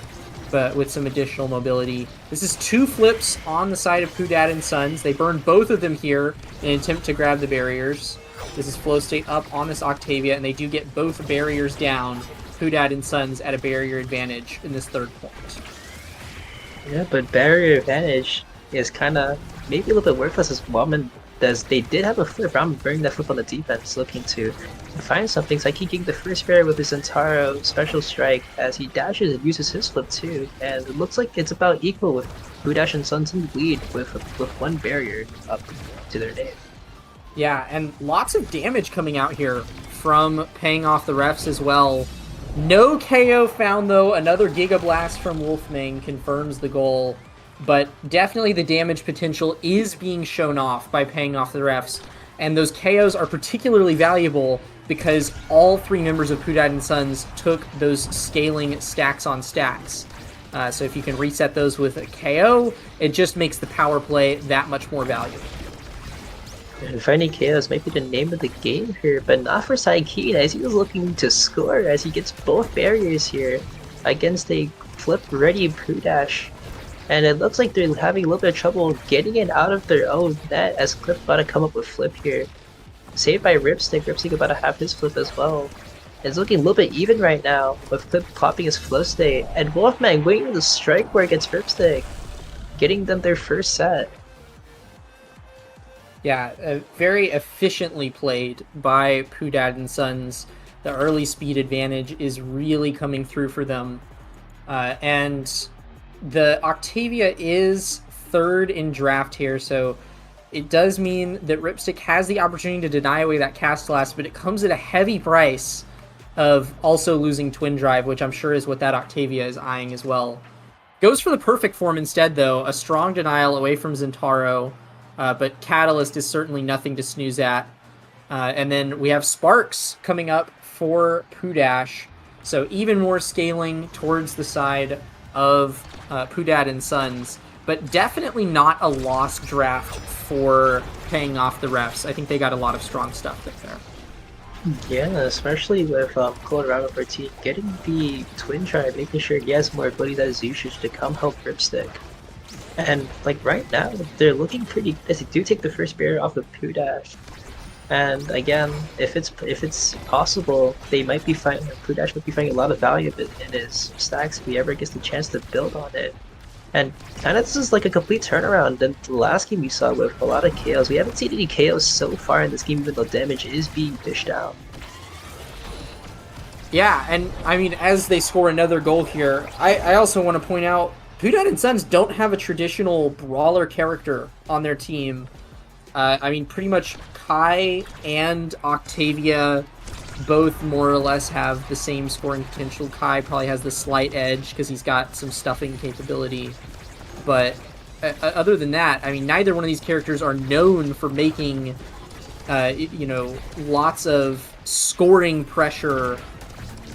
but with some additional mobility. This is 2 flips on the side of Pudat and Sons. They burn both of them here in an attempt to grab the barriers. This is Flow State up on this Octavia, and they do get both barriers down. Pudad and Sons at a barrier advantage in this third point. Yeah, but barrier advantage is kind of maybe a little bit worthless as Wellman does. They did have a flip. Ramen burning that flip on the defense, looking to find something. So he getting the first barrier with his Zentaro special strike as he dashes and uses his flip too. And it looks like it's about equal with Pudash and Sons in the lead with one barrier up to their name. Yeah, and lots of damage coming out here from paying off the refs as well. No KO found, though. Another Giga Blast from Wolfmane confirms the goal. But definitely the damage potential is being shown off by paying off the refs. And those KOs are particularly valuable because all three members of Pudad and Sons took those scaling stacks on stacks. So if you can reset those with a KO, it just makes the power play that much more valuable. And finding KOs might be the name of the game here, but not for Saikeen as he was looking to score as he gets both barriers here against a flip-ready Pudash. And it looks like they're having a little bit of trouble getting it out of their own net as Clip about to come up with flip here. Saved by Ripstick. Ripstick about to have his flip as well. It's looking a little bit even right now with Clip popping his flow state. And Wolfman waiting the strike where it gets Ripstick, getting them their first set. Yeah, very efficiently played by Pudad and Sons. The early speed advantage is really coming through for them. And the Octavia is third in draft here, so it does mean that Ripstick has the opportunity to deny away that cast blast, but it comes at a heavy price of also losing Twin Drive, which I'm sure is what that Octavia is eyeing as well. Goes for the perfect form instead, though. A strong denial away from Zentaro, but Catalyst is certainly nothing to snooze at. And then we have Sparks coming up for Pudash, so even more scaling towards the side of Pudad and Sons, but definitely not a lost draft for paying off the refs. I think they got a lot of strong stuff there. Yeah, especially with Cold Ramen Bertine getting the Twin Drive, making sure he has more abilities as usage to come help Ripstick. And like right now, they're looking pretty good as they do take the first barrier off of Pudash. And again, if it's possible, they might be finding Pudash might be finding a lot of value in his stacks if he ever gets the chance to build on it. And kind of this is like a complete turnaround than the last game we saw with a lot of KOs. We haven't seen any KOs so far in this game, even though damage is being dished out. Yeah, and I mean, as they score another goal here, I also want to point out Pudad and Sons don't have a traditional brawler character on their team. I mean, pretty much Kai and Octavia both more or less have the same scoring potential. Kai probably has the slight edge because he's got some stuffing capability. But other than that, I mean, neither one of these characters are known for making, lots of scoring pressure,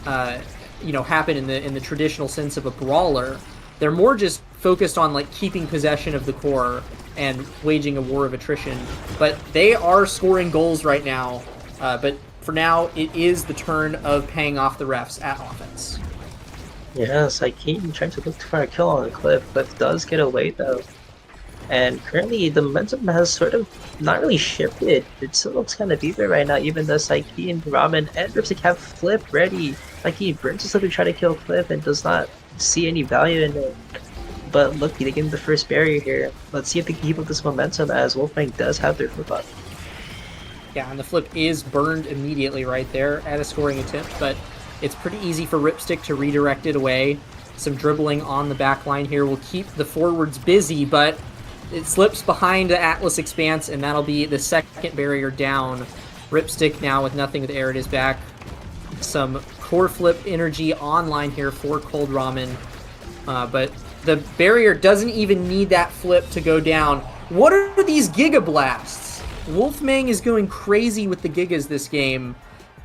happen in the traditional sense of a brawler. They're more just focused on like keeping possession of the core and waging a war of attrition. But they are scoring goals right now. But for now, it is the turn of paying off the refs at offense. Yeah, Saikeen trying to look for a kill on the Cliff. Cliff does get away though. And currently the momentum has sort of not really shifted. It still looks kind of even right now, even though Saikeen, Ramen, and Ripstick have Flip ready. Saikeen burns himself to try to kill Cliff and does not see any value in it. But look, they get the first barrier here. Let's see if they can keep up this momentum as Wolfgang does have their flip up. Yeah, and the flip is burned immediately right there at a scoring attempt, but it's pretty easy for Ripstick to redirect it away. Some dribbling on the back line here will keep the forwards busy, but it slips behind the Atlas Expanse, and that'll be the second barrier down. Ripstick now with nothing with air at his back. Some core flip energy online here for Cold Ramen, but the barrier doesn't even need that flip to go down. What are these Giga Blasts? Wolfmang is going crazy with the Gigas this game,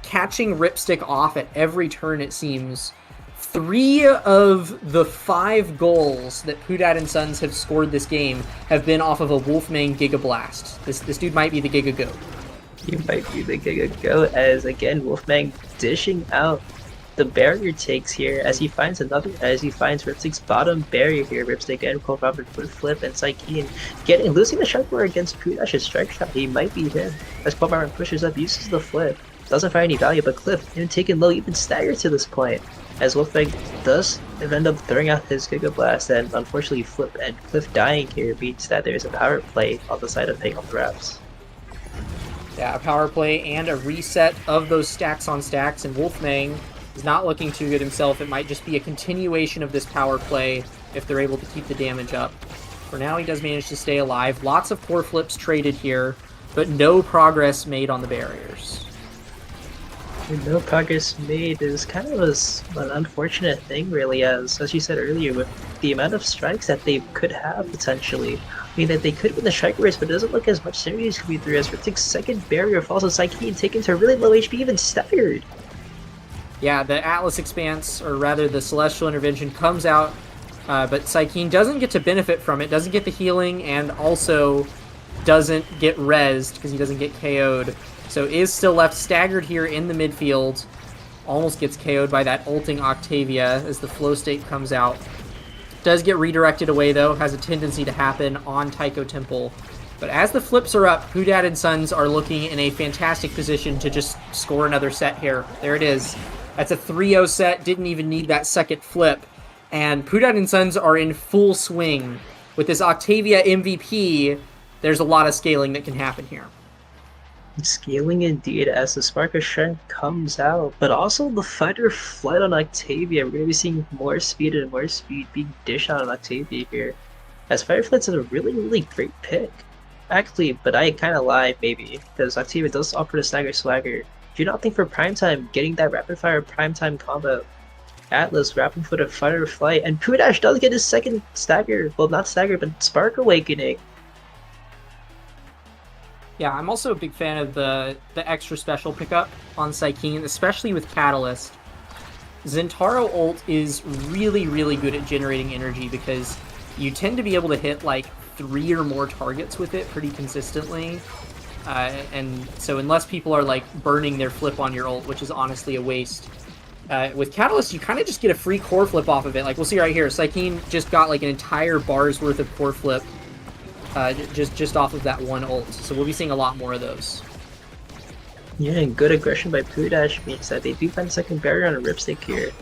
catching Ripstick off at every turn it seems. 3 of the 5 goals that Pudad and Sons have scored this game have been off of a Wolfmang Giga Blast. This dude might be the Giga Goat. He might be the Giga Goat as again Wolfmang dishing out the barrier takes here as he finds Ripstick's bottom barrier here. Ripstick and Cold Ramen with flip and Saikeen losing the sharp bar against Pudash's strike shot. He might be him as Cold Ramen pushes up, uses the flip. doesn't find any value, but Cliff, even taken low, even staggered to this point. As Wolfbang does end up throwing out his Giga Blast, and unfortunately Flip and Cliff dying here means that there's a power play on the side of paying off the refs. Yeah, a power play and a reset of those stacks on stacks, and Wolfmang is not looking too good himself. It might just be a continuation of this power play if they're able to keep the damage up. For now, he does manage to stay alive. Lots of core flips traded here, but no progress made on the barriers. No progress made is kind of an unfortunate thing, really, as you said earlier, with the amount of strikes that they could have potentially. I mean, that they could win the strike race, but it doesn't look as much synergy is coming through as Riptic's second barrier falls on Psyche taken to really low HP, even staggered. Yeah, the Atlas Expanse, or rather the Celestial Intervention, comes out, but Psykeen doesn't get to benefit from it, doesn't get the healing, and also doesn't get rezzed because he doesn't get KO'd. So is still left staggered here in the midfield. Almost gets KO'd by that ulting Octavia as the flow state comes out. Does get redirected away though, has a tendency to happen on Tycho Temple. But as the flips are up, Pudad and Sons are looking in a fantastic position to just score another set here. There it is. That's a 3-0 set, didn't even need that second flip. And Pudad and Sons are in full swing. With this Octavia MVP, there's a lot of scaling that can happen here. Scaling indeed as the Spark of Strength comes out, but also the Fighter Flight on Octavia. We're going to be seeing more speed and more speed being dished out on Octavia here. As Fighter Flight's a really, really great pick. Actually, but I kind of lie, maybe, because Octavia does offer the Stagger Swagger. Do you not think for Primetime, getting that Rapid Fire Primetime combo, Atlas, Rapid Foot, and Fighter Flight, and Pudash does get his second Stagger, well, not Stagger, but Spark Awakening. Yeah, I'm also a big fan of the extra special pickup on Psykeen, especially with Catalyst. Zentaro ult is really, really good at generating energy because you tend to be able to hit like 3 or more targets with it pretty consistently. And so unless people are like burning their flip on your ult, which is honestly a waste, with Catalyst you kind of just get a free core flip off of it. Like we'll see right here, Psykeen just got like an entire bar's worth of core flip just off of that one ult. So we'll be seeing a lot more of those. Yeah, and good aggression by Pudash means that they do find a second barrier on a Ripstick here.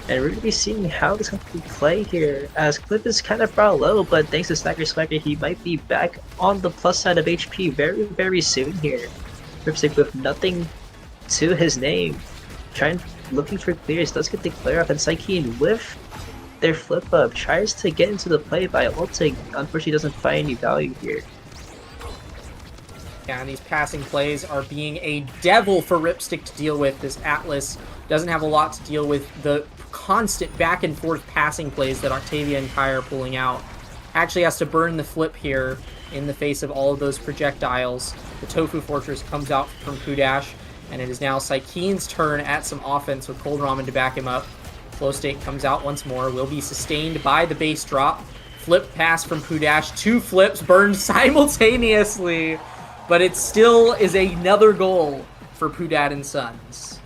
And we're going to be seeing how this going to play here, as Cliff is kind of brought low, but thanks to Stagger Swagger, he might be back on the plus side of HP very, very soon here. Ripstick with nothing to his name, looking for clears, does get the clear off, and Psykeen with their flip up tries to get into the play by ulting, unfortunately doesn't find any value here. Yeah, and these passing plays are being a devil for Ripstick to deal with. This Atlas doesn't have a lot to deal with the constant back and forth passing plays that Octavia and Kai are pulling out. Actually has to burn the flip here in the face of all of those projectiles. The Tofu Fortress comes out from Pudash, and it is now Psykeen's turn at some offense with Cold Ramen to back him up. Flow State comes out once more, will be sustained by the base drop. Flip pass from Pudash, 2 flips burned simultaneously, but it still is another goal for Pudad and Sons.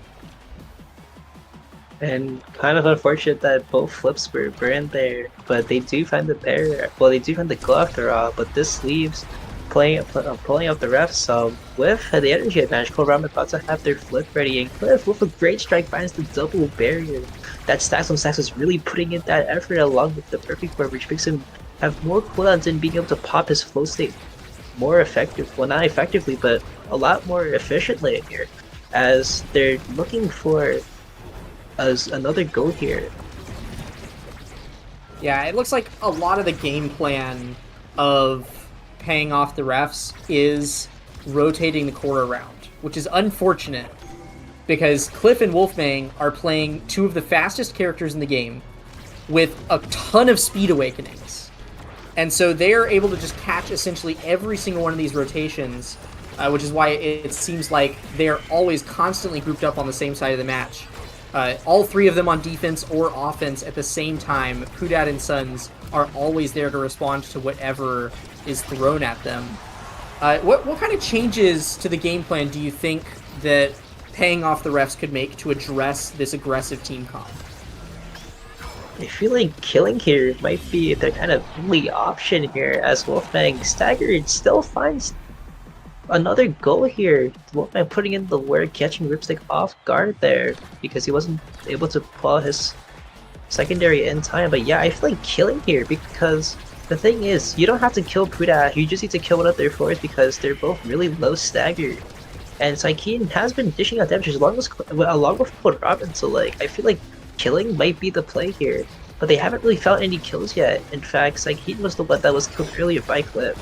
And kind of unfortunate that both flips were burned there, but they do find the barrier. Well, they do find the glove after all, but this leaves pulling up the refs with the energy advantage. Cold Ramen about to have their flip ready, and Cliff with a great strike finds the double barrier. That Stacks on Stacks is really putting in that effort along with the perfect word, which makes him have more cooldowns and being able to pop his flow state more effective. Well, not effectively, but a lot more efficiently here, as they're looking for another go here. Yeah, it looks like a lot of the game plan of paying off the refs is rotating the core around, which is unfortunate because Cliff and Wolfmang are playing 2 of the fastest characters in the game with a ton of speed awakenings. And so they are able to just catch essentially every single one of these rotations, which is why it seems like they're always constantly grouped up on the same side of the match. All 3 of them on defense or offense at the same time. Pudad and Sons are always there to respond to whatever is thrown at them. What kind of changes to the game plan do you think that paying off the refs could make to address this aggressive team comp? I feel like killing here might be their kind of only option here, as Wolfmang staggered still finds another goal here. Wolfman putting in the work, catching Ripstick off guard there because he wasn't able to pull his secondary in time. But yeah, I feel like killing here because the thing is, you don't have to kill Puda, you just need to kill one of their fours because they're both really low staggered. And Saikin has been dishing out damage along with Code Robin, so like I feel like killing might be the play here. But they haven't really found any kills yet. In fact, Saikin was the one that was killed earlier by Cliff.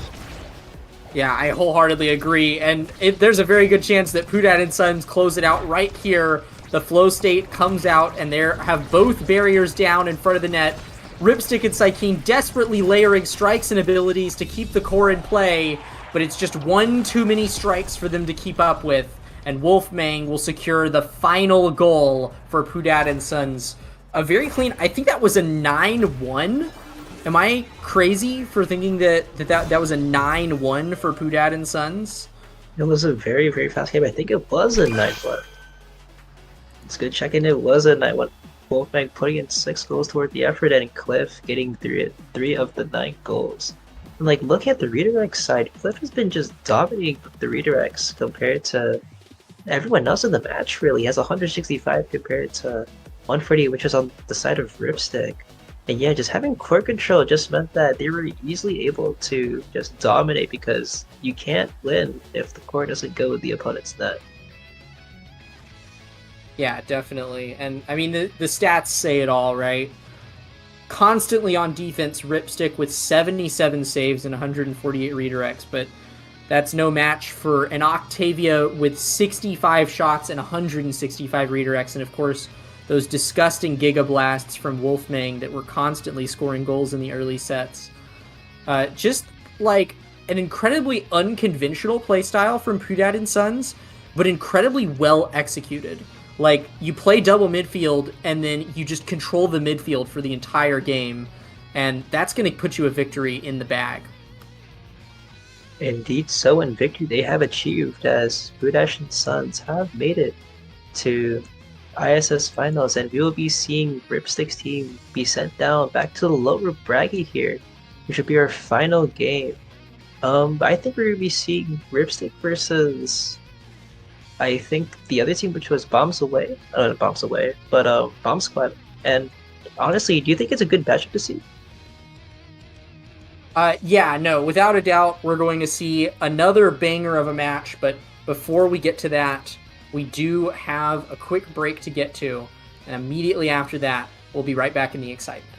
Yeah, I wholeheartedly agree, and there's a very good chance that Pudad and Sons close it out right here. The flow state comes out, and they have both barriers down in front of the net. Ripstick and Saikin desperately layering strikes and abilities to keep the core in play, but it's just one too many strikes for them to keep up with, and Wolfmang will secure the final goal for Pudad and Sons. A very clean, I think that was a 9-1. Am I crazy for thinking that was a 9-1 for Pudad and Sons? It was a very, very fast game. I think it was a 9-1. It's good checking. It was a 9-1. Wolfgang putting in 6 goals toward the effort, and Cliff getting three of the 9 goals. And like, looking at the redirect side, Cliff has been just dominating the redirects compared to everyone else in the match. Really, he has 165 compared to 140, which is on the side of Ripstick. And yeah, just having core control just meant that they were easily able to just dominate because you can't win if the core doesn't go with the opponent's net. Yeah, definitely. And I mean, the stats say it all, right? Constantly on defense, Ripstick with 77 saves and 148 redirects, but that's no match for an Octavia with 65 shots and 165 redirects, and of course, those disgusting Giga Blasts from Wolfmang that were constantly scoring goals in the early sets. Just like an incredibly unconventional playstyle from Pudad and Sons, but incredibly well executed. Like, you play double midfield, and then you just control the midfield for the entire game, and that's going to put you a victory in the bag. Indeed so, and victory they have achieved as Pudash and Sons have made it to ISS Finals, and we will be seeing Ripstick's team be sent down back to the lower bracket here, which will be our final game. I think we're going to be seeing Ripstick versus, I think, the other team, which was Bomb Squad. And honestly, do you think it's a good matchup to see? Yeah, no, without a doubt, we're going to see another banger of a match, but before we get to that, we do have a quick break to get to, and immediately after that, we'll be right back in the excitement.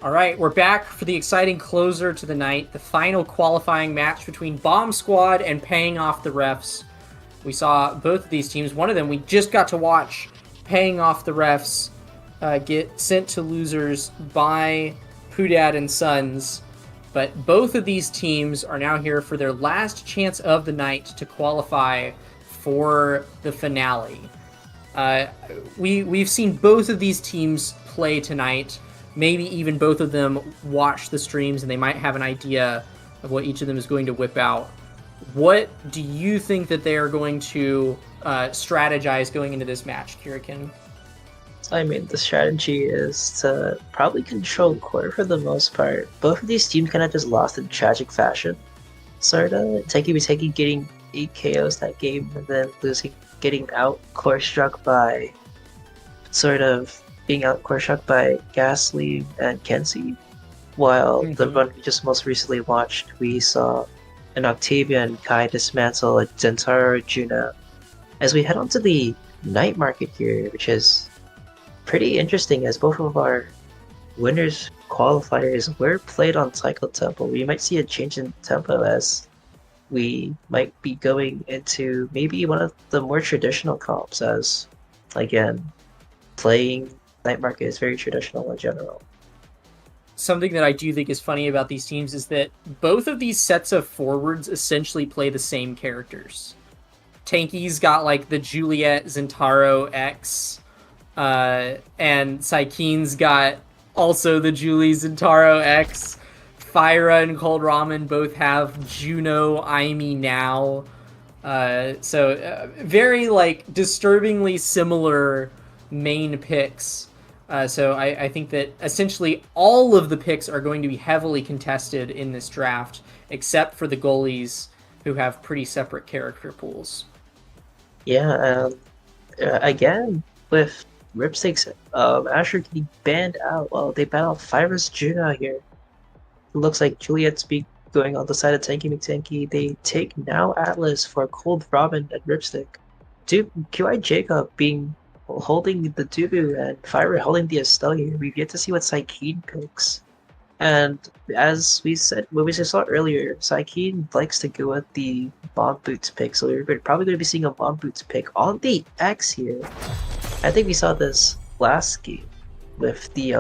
All right, we're back for the exciting closer to the night, the final qualifying match between Bomb Squad and Paying Off the Refs. We saw both of these teams. One of them we just got to watch, Paying Off the Refs, get sent to losers by Pudad and Sons. But both of these teams are now here for their last chance of the night to qualify for the finale. We've seen both of these teams play tonight. Maybe even both of them watch the streams and they might have an idea of what each of them is going to whip out. What do you think that they are going to strategize going into this match, Kirikin? I mean, the strategy is to probably control core for the most part. Both of these teams kind of just lost in tragic fashion. Sort of. Teki getting 8 KOs that game and then getting out core struck by being out core struck by Gasly and Kenzie. While the run we just most recently watched, we saw an Octavia and Kai dismantle a Zentaro Juno. As we head on to the night market here, which is pretty interesting as both of our winners qualifiers were played on Cycle Temple. We might see a change in tempo as we might be going into maybe one of the more traditional comps, as again, playing night market is very traditional in general. Something that I do think is funny about these teams is that both of these sets of forwards essentially play the same characters. Tanky's got like the Juliet Zentaro X, and Saikeen's got also the Julie Zentaro X. Fyra and Cold Ramen both have Juno Aimi now. Very like disturbingly similar main picks. So I think that essentially all of the picks are going to be heavily contested in this draft, except for the goalies who have pretty separate character pools. Yeah, again, with Ripstick's Asher getting banned out, well, they banned out Fyra's Juno here. It looks like Juliet's being going on the side of Tanky McTanky. They take now Atlas for Cold Ramen and Ripstick. QI Jacob holding the Dubu and Fire holding the Estelle here. We've yet to see what Saikeen picks. And as we saw earlier, Saikeen likes to go at the Bomb Boots pick, so we're probably going to be seeing a Bomb Boots pick on the X here. I think we saw this last game with the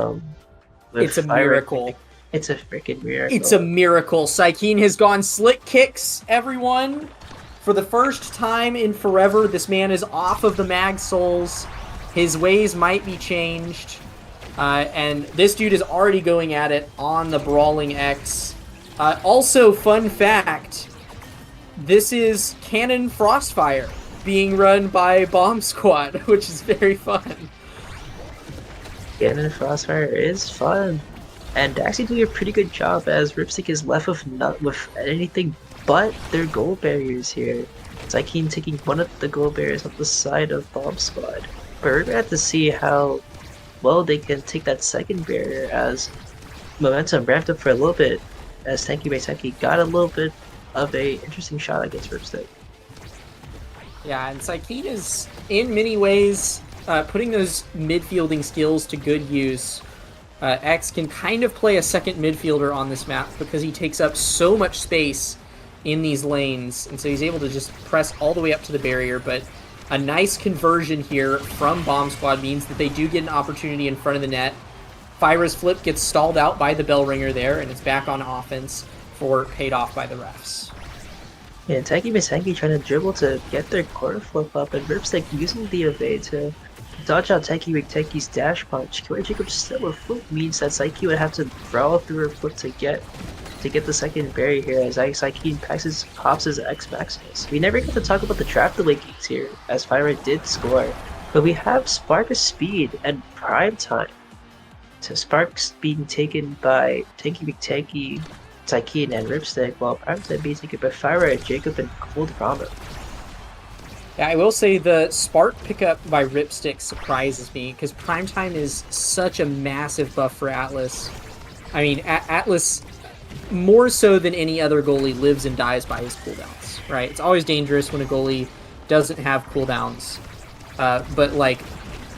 with It's a Fire. miracle. It's a freaking miracle. It's a miracle. Saikeen has gone slick kicks, everyone. For the first time in forever, this man is off of the Mag Souls. His ways might be changed. And this dude is already going at it on the Brawling X. Also, fun fact, this is Cannon Frostfire being run by Bomb Squad, which is very fun. Cannon Frostfire is fun. And actually doing a pretty good job as Ripstick is left with anything but their gold barriers here. Saikeen taking one of the gold barriers on the side of Bomb Squad. But we're gonna have to see how well they can take that second barrier as momentum ramped up for a little bit as Tanky McTanky got a little bit of a interesting shot against Ripstick. Yeah, and Saikeen is, in many ways, putting those midfielding skills to good use. X can kind of play a second midfielder on this map because he takes up so much space in these lanes, and so he's able to just press all the way up to the barrier, but a nice conversion here from Bomb Squad means that they do get an opportunity in front of the net. Fyra's flip gets stalled out by the bell ringer there, and it's back on offense for paid off by the refs. Yeah, Tanky McTanky trying to dribble to get their corner flip up, and Ripstick using the evade to dodge out Tanky McTanky's dash punch. QI Jacob's still a flip means that Saikeen would have to brawl through her flip to get the second barrier here as Saikeen pops his X Maximus. We never get to talk about the draft delay games here, as Fyra did score, but we have Spark of Speed and Prime Time. So Spark's being taken by Tanky McTanky, Saikeen, and Ripstick, while Prime Time being taken by Fyra, Jacob, and Cold Ramen. Yeah, I will say the Spark pickup by Ripstick surprises me, because Primetime is such a massive buff for Atlas. I mean, Atlas, more so than any other goalie, lives and dies by his cooldowns, right? It's always dangerous when a goalie doesn't have cooldowns. But, like,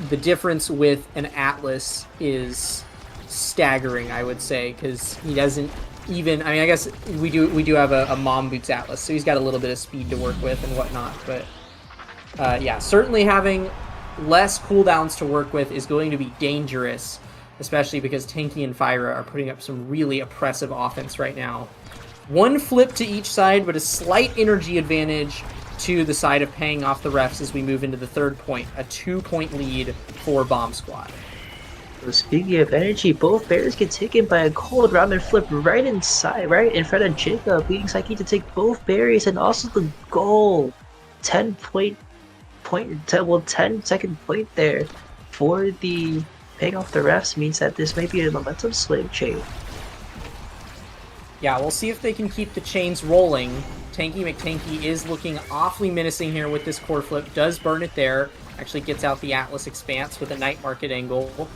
the difference with an Atlas is staggering, I would say, because he doesn't even... I mean, I guess we do have a Mom Boots Atlas, so he's got a little bit of speed to work with and whatnot, but... yeah, certainly having less cooldowns to work with is going to be dangerous, especially because Tanky and Fyra are putting up some really oppressive offense right now. One flip to each side, but a slight energy advantage to the side of paying off the refs as we move into the third point. A 2-point lead for Bomb Squad. So speaking of energy, both bears get taken by a Cold Ramen flip right in front of Jacob, leading Saikeen to take both berries and also the goal. 10 second point there for the paying off the refs means that this may be a momentum swing chain. Yeah, we'll see if they can keep the chains rolling. Tanky McTanky is looking awfully menacing here with this core flip. Does burn it there. Actually gets out the Atlas Expanse with a Night Market angle.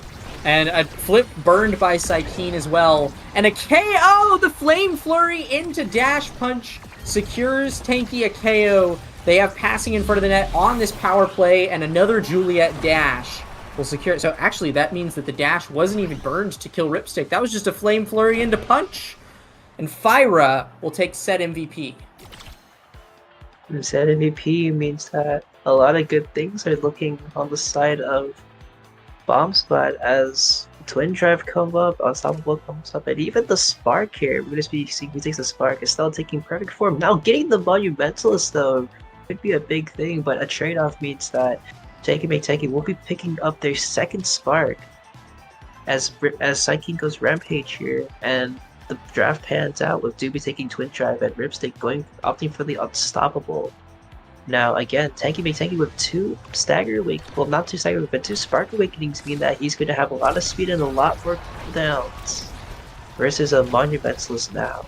And a flip burned by Saikeen as well. And a KO! The Flame Flurry into Dash Punch secures Tanky a KO. They have passing in front of the net on this power play, and another Juliet dash will secure it. So actually, that means that the dash wasn't even burned to kill Ripstick. That was just a Flame Flurry into Punch. And Fyra will take set MVP. And set MVP means that a lot of good things are looking on the side of Bomb Squad as Twin Drive come up, Unstoppable comes up, and even the Spark here, we're going to be seeing who takes the Spark, is still taking perfect form. Now getting the Monumentalist though could be a big thing, but a trade-off means that Tanky McTanky will be picking up their second Spark as Saikeen goes Rampage here, and the draft pans out with Doobie taking Twin Drive and Ripstick opting for the Unstoppable. Now again, Tanky McTanky with two Spark Awakenings mean that he's going to have a lot of speed and a lot more cooldowns versus a Monumentalist now.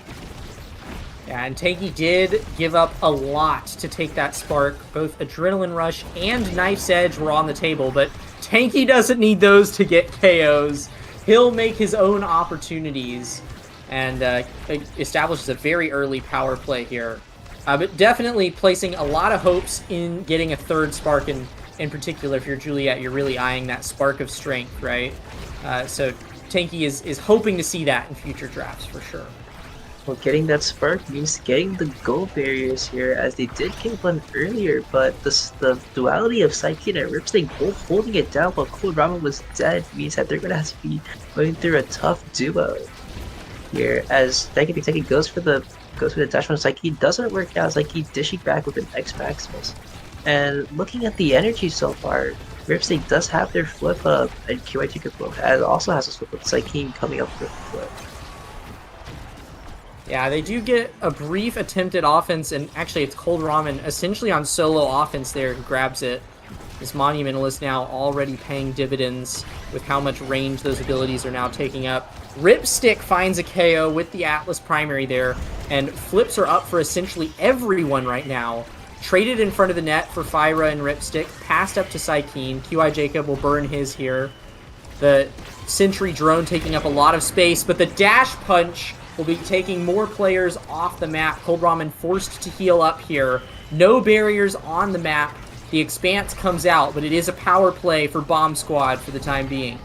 Yeah, and Tanky did give up a lot to take that Spark. Both Adrenaline Rush and Knife's Edge were on the table, but Tanky doesn't need those to get KOs. He'll make his own opportunities. and establishes a very early power play here. But definitely placing a lot of hopes in getting a third spark, in particular, if you're Juliet, you're really eyeing that spark of strength, right? So Tanky is hoping to see that in future drafts for sure. Well, getting that spark means getting the goal barriers here, as they did kill one earlier, but the duality of Psyche and Ripstick both holding it down while Cold Ramen was dead means that they're going to have to be going through a tough duo here, as Tanky goes for the dash on Psyche. Doesn't work out. Psyche dishing back with an X Maximus. And looking at the energy so far, Ripstick does have their flip up, and QI Jacob also has a flip up. Psyche coming up with the flip. Yeah, they do get a brief attempt at offense, and actually it's Cold Ramen essentially on solo offense there who grabs it. This Monumentalist now already paying dividends with how much range those abilities are now taking up. Ripstick finds a KO with the Atlas primary there, and flips are up for essentially everyone right now. Traded in front of the net for Fyra and Ripstick, passed up to Psykeen. QI Jacob will burn his here. The Sentry drone taking up a lot of space, but the dash punch will be taking more players off the map. Cold Ramen forced to heal up here. No barriers on the map. The Expanse comes out, but it is a power play for Bomb Squad for the time being.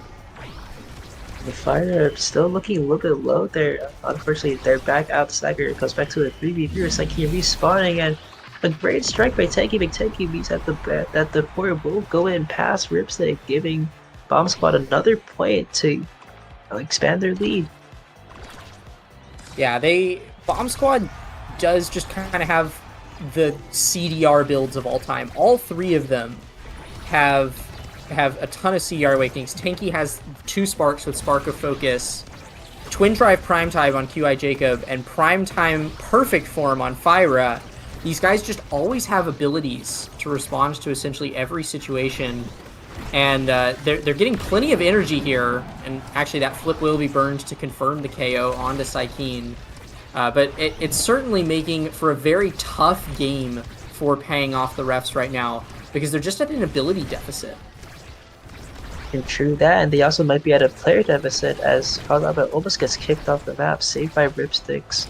The Fire still looking a little bit low there. Unfortunately, they're back out. Stagger. It goes back to a 3v3. Psyche respawning, and a great strike by Tanky. Tanky means that the Warrior will go in past Ripstick, giving Bomb Squad another point to expand their lead. Yeah, Bomb Squad does just kind of have the CDR builds of all time. All three of them have a ton of CDR awakenings. Tanky has 2 sparks with Spark of Focus, Twin Drive Prime Time on QI Jacob, and Prime Time Perfect Form on Fyra. These guys just always have abilities to respond to essentially every situation, and they're getting plenty of energy here, and actually that flip will be burned to confirm the KO onto Psykeen. But it's certainly making for a very tough game for paying off the refs right now, because they're just at an ability deficit. And true that, and they also might be at a player deficit, as Kalaba almost gets kicked off the map, saved by Ripstick's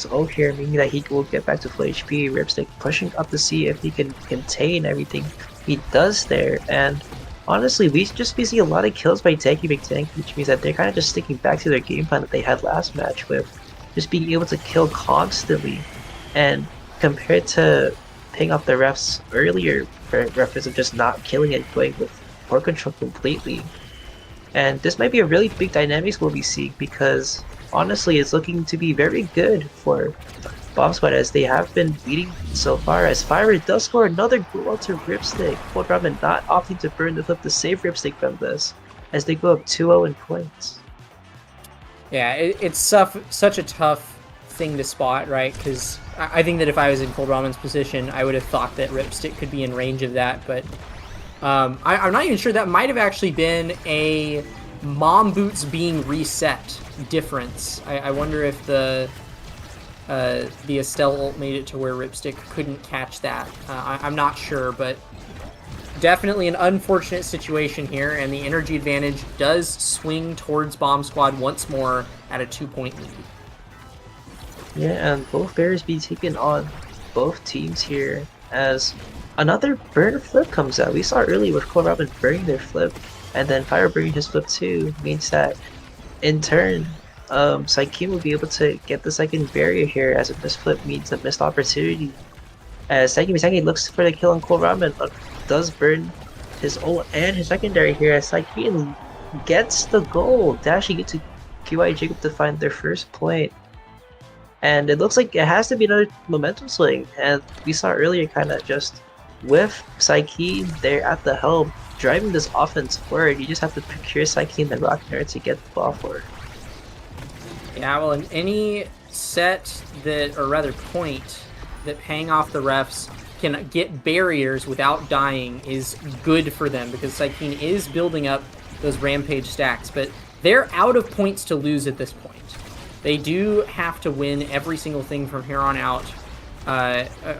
ult here, meaning that he will get back to full HP. Ripstick pushing up to see if he can contain everything he does there, and honestly, we just be seeing a lot of kills by Tanky McTanky, which means that they're kind of just sticking back to their game plan that they had last match, with just being able to kill constantly. And compared to paying off the refs earlier for reference of just not killing and going with port control completely. And this might be a really big dynamics we'll be seeing, because honestly it's looking to be very good for Bomb Squad, as they have been leading so far, as Fire does score another goal to Ripstick. Cold Ramen not opting to burn the flip to save Ripstick from this, as they go up 2-0 in points. Yeah, it's such a tough thing to spot, right? Because I think that if I was in Cold Ramen's position, I would have thought that Ripstick could be in range of that, but I'm not even sure. That might have actually been a Mom Boots being reset difference. I wonder if the Estelle ult made it to where Ripstick couldn't catch that. I'm not sure, but definitely an unfortunate situation here, and the energy advantage does swing towards Bomb Squad once more at a 2-point lead. Yeah, and both barriers be taken on both teams here, as another burn flip comes out. We saw earlier with Cold Ramen burning their flip, and then Fire burning his flip too, means that in turn, Psykeen will be able to get the second barrier here, as a missed flip means a missed opportunity. As Psykeen looks for the kill on Cold Ramen, but does burn his ult and his secondary here, as Psykeen gets the goal, dashing into QI Jacob to find their first point. And it looks like it has to be another momentum swing, and we saw earlier kind of just with Psykeen there at the helm, driving this offense forward. You just have to procure Psykeen the Rock Nerd to get the ball forward. Yeah, well, in any set that, or rather point, that paying off the refs can get barriers without dying is good for them, because Psykeen is building up those Rampage stacks, but they're out of points to lose at this point. They do have to win every single thing from here on out,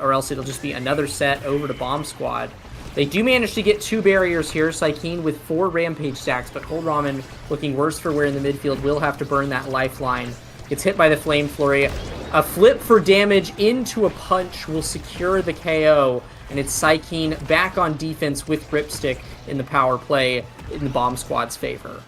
or else it'll just be another set over to Bomb Squad. They do manage to get 2 barriers here. Psykeen with 4 Rampage stacks, but Cold Ramen looking worse for wear in the midfield. Will have to burn that lifeline. Gets hit by the Flame Flurry. A flip for damage into a punch will secure the KO, and it's Psykeen back on defense with Ripstick in the power play in the Bomb Squad's favor.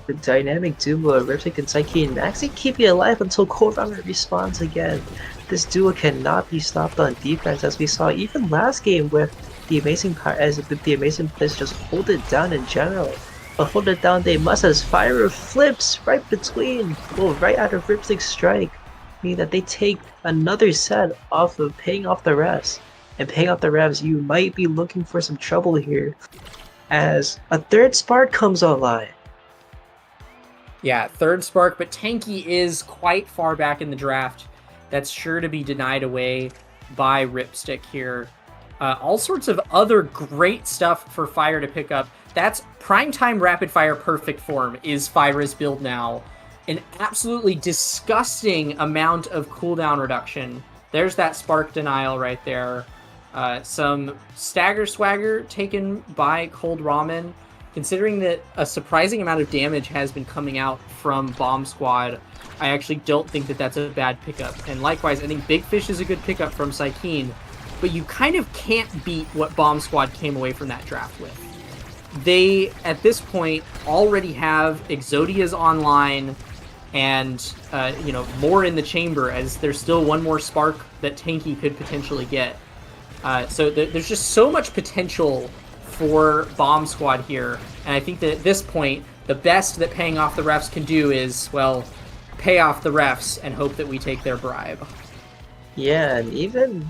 The dynamic duo of Ripstick and Psykeen actually keep you alive until Cold Ramen respawns again. This duo cannot be stopped on defense, as we saw even last game with the amazing players just hold it down in general. But hold it down they must, as Fire flips right between, well, right out of Ripstick's strike, meaning that they take another set off of paying off the refs. And paying off the refs, you might be looking for some trouble here, as a third spark comes online. Yeah, 3rd spark, but Tanky is quite far back in the draft. That's sure to be denied away by Ripstick here. All sorts of other great stuff for Fire to pick up. That's Primetime Rapid Fire Perfect Form is Fire's build now. An absolutely disgusting amount of cooldown reduction. There's that spark denial right there. Some Stagger Swagger taken by Cold Ramen. Considering that a surprising amount of damage has been coming out from Bomb Squad, I actually don't think that that's a bad pickup. And likewise, I think Big Fish is a good pickup from Psykeen, but you kind of can't beat what Bomb Squad came away from that draft with. They, at this point, already have Exodia's online and, more in the chamber, as there's still one more spark that Tanky could potentially get. So there's just so much potential for Bomb Squad here, and I think that at this point, the best that paying off the refs can do is, well, pay off the refs and hope that we take their bribe. Yeah, and even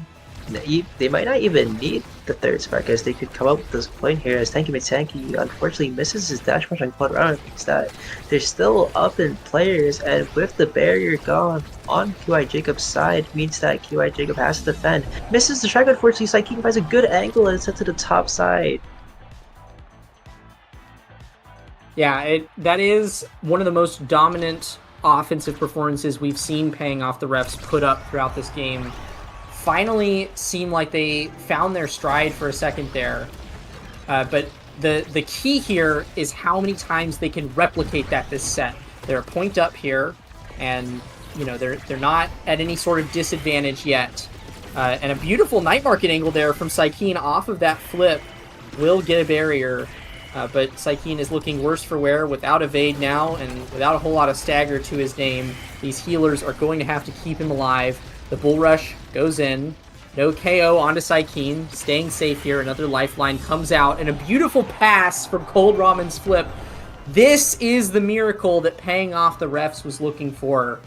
they might not even need the 3rd spark, as they could come up with this point here, as Tanky unfortunately misses his dash punch on Cold Ramen, because that they're still up in players, and with the barrier gone on QI Jacob's side means that QI Jacob has to defend. Misses the strike, unfortunately. Psykeen finds a good angle and it's set to the top side. Yeah, that is one of the most dominant offensive performances we've seen paying off the refs put up throughout this game. Finally seemed like they found their stride for a second there. But the key here is how many times they can replicate that this set. They're a point up here, and they're not at any sort of disadvantage yet. And a beautiful night market angle there from Psykeen off of that flip will get a barrier. But Psykeen is looking worse for wear without evade now, and without a whole lot of stagger to his name. These healers are going to have to keep him alive. The Bull Rush goes in. No KO onto Psykeen. Staying safe here. Another lifeline comes out, and a beautiful pass from Cold Ramen's flip. This is the miracle that paying off the refs was looking for.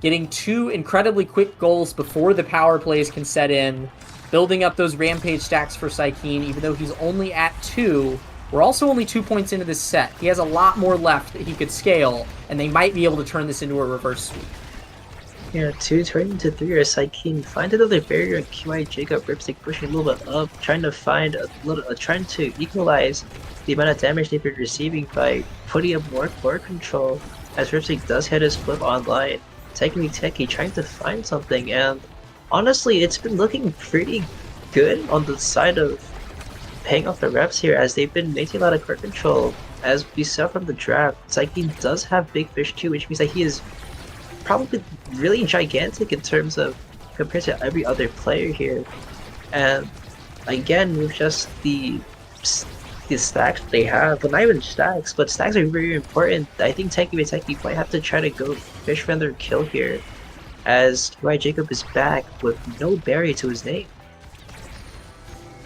Getting 2 incredibly quick goals before the power plays can set in. Building up those Rampage stacks for Psykeen, even though he's only at 2. We're also only 2 points into this set. He has a lot more left that he could scale, and they might be able to turn this into a reverse sweep. Yeah, 2 turning into 3 or Psykeen find another barrier, and QI Jacob Ripstick pushing a little bit up, trying to equalize the amount of damage they've been receiving by putting up more core control, as Ripstick does hit his flip online. Techie trying to find something, and honestly, it's been looking pretty good on the side of paying off the refs here, as they've been making a lot of core control. As we saw from the draft, Psykeen does have Big Fish too, which means that he is probably really gigantic in terms of compared to every other player here. And again, with just the stacks they have, well, not even stacks, but stacks are very important. I think Tanky might have to try to go fish for another kill here, as QI Jacob is back with no barrier to his name.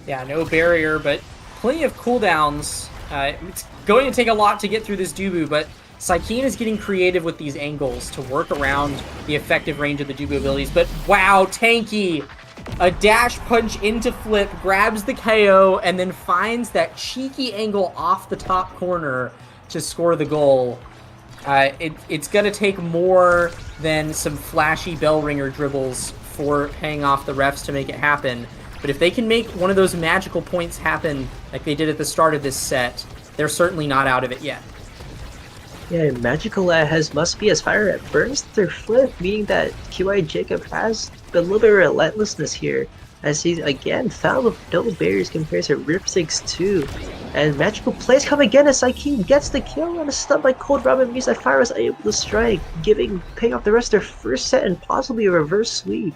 Yeah, no barrier, but plenty of cooldowns. It's going to take a lot to get through this Dubu, but Psykeen is getting creative with these angles to work around the effective range of the Dubu abilities. But wow, Tanky! A dash punch into flip, grabs the KO, and then finds that cheeky angle off the top corner to score the goal. It's going to take more than some flashy bell ringer dribbles for paying off the refs to make it happen. But if they can make one of those magical points happen like they did at the start of this set, they're certainly not out of it yet. Yeah, magical must be as Fire burns their flip, meaning that QI Jacob has a little bit of relentlessness here. as he's again found with no barriers compared to Ripstick's 2. And magical plays come again as Sykeem gets the kill, and a stun by Cold Ramen means that Fire is able to strike, paying off the rest of their first set and possibly a reverse sweep.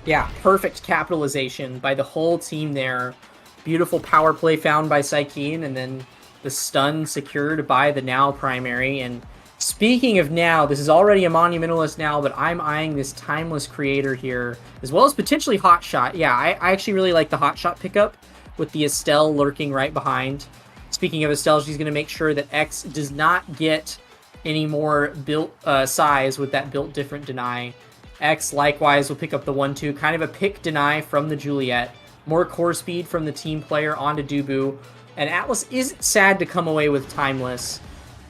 Yeah, perfect capitalization by the whole team there. Beautiful power play found by Sykeem, and then the stun secured by the Now primary. And speaking of Now, this is already a Monumentalist Now, but I'm eyeing this Timeless Creator here, as well as potentially Hotshot. Yeah, I actually really like the Hotshot pickup with the Estelle lurking right behind. Speaking of Estelle, she's going to make sure that X does not get any more built size with that built different deny. X likewise will pick up the 1-2, kind of a pick deny from the Juliet. More core speed from the team player onto Dubu. And Atlas is sad to come away with Timeless.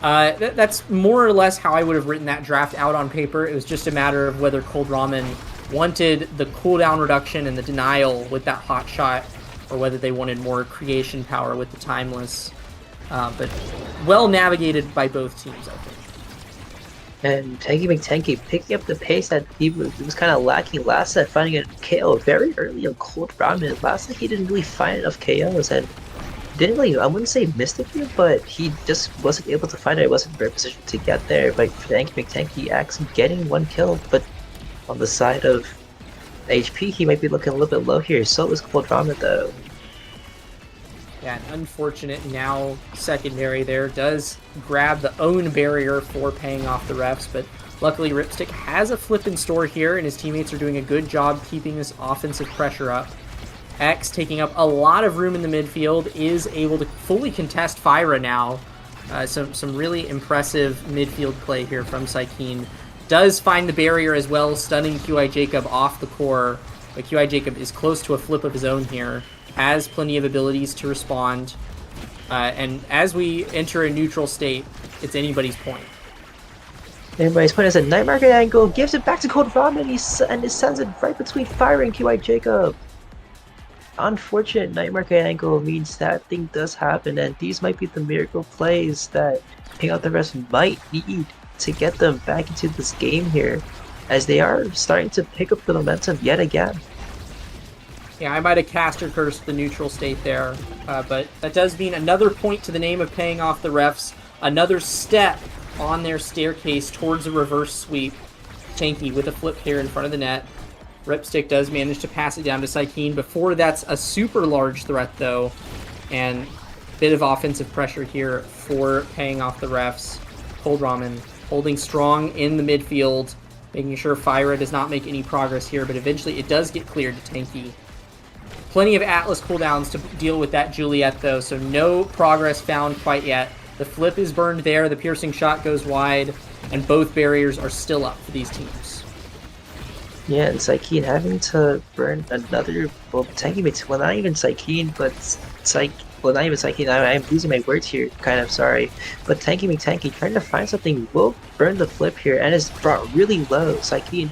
That's more or less how I would have written that draft out on paper. It was just a matter of whether Cold Ramen wanted the cooldown reduction and the denial with that hot shot, or whether they wanted more creation power with the Timeless. But well navigated by both teams, I think. And Tanky McTanky picking up the pace that he was kind of lacking last set, finding a KO very early on Cold Ramen. Last set he didn't really find enough KOs and didn't really, I wouldn't say missed a few, but he just wasn't able to find it. He wasn't in the right position to get there. But Tanky McTanky actually getting 1 kill, but on the side of HP, he might be looking a little bit low here. So is Cold Ramen though. Yeah, an unfortunate Now secondary there does grab the own barrier for paying off the refs, but luckily Ripstick has a flip in store here, and his teammates are doing a good job keeping this offensive pressure up. X, taking up a lot of room in the midfield, is able to fully contest Fyra now. Some really impressive midfield play here from Sykeem. Does find the barrier as well, stunning QI Jacob off the core, but QI Jacob is close to a flip of his own here. Has plenty of abilities to respond, and as we enter a neutral state, it's anybody's point. Anybody's point is a night market angle, gives it back to Cold Ramen, and he sends it right between Fire and QI Jacob. Unfortunate night market angle means that thing does happen, and these might be the miracle plays that Ping Out the Rest might need to get them back into this game here, as they are starting to pick up the momentum yet again. Yeah, I might have caster cursed the neutral state there, but that does mean another point to the name of paying off the refs, another step on their staircase towards a reverse sweep. Tanky with a flip here in front of the net. Ripstick does manage to pass it down to Sykeem before that's a super large threat though, and bit of offensive pressure here for paying off the refs. Cold Ramen holding strong in the midfield, making sure Fyra does not make any progress here, but eventually it does get cleared to Tanky. Plenty of Atlas cooldowns to deal with that Juliet though, so no progress found quite yet. The flip is burned there, the piercing shot goes wide, and both barriers are still up for these teams. Yeah, and Sykeem having to burn another, well, Tanky makes, well, not even Sykeem, but not even Sykeem, I'm losing my words here, kind of, sorry. But Tanky McTanky trying to find something will burn the flip here, and is brought really low. Sykeem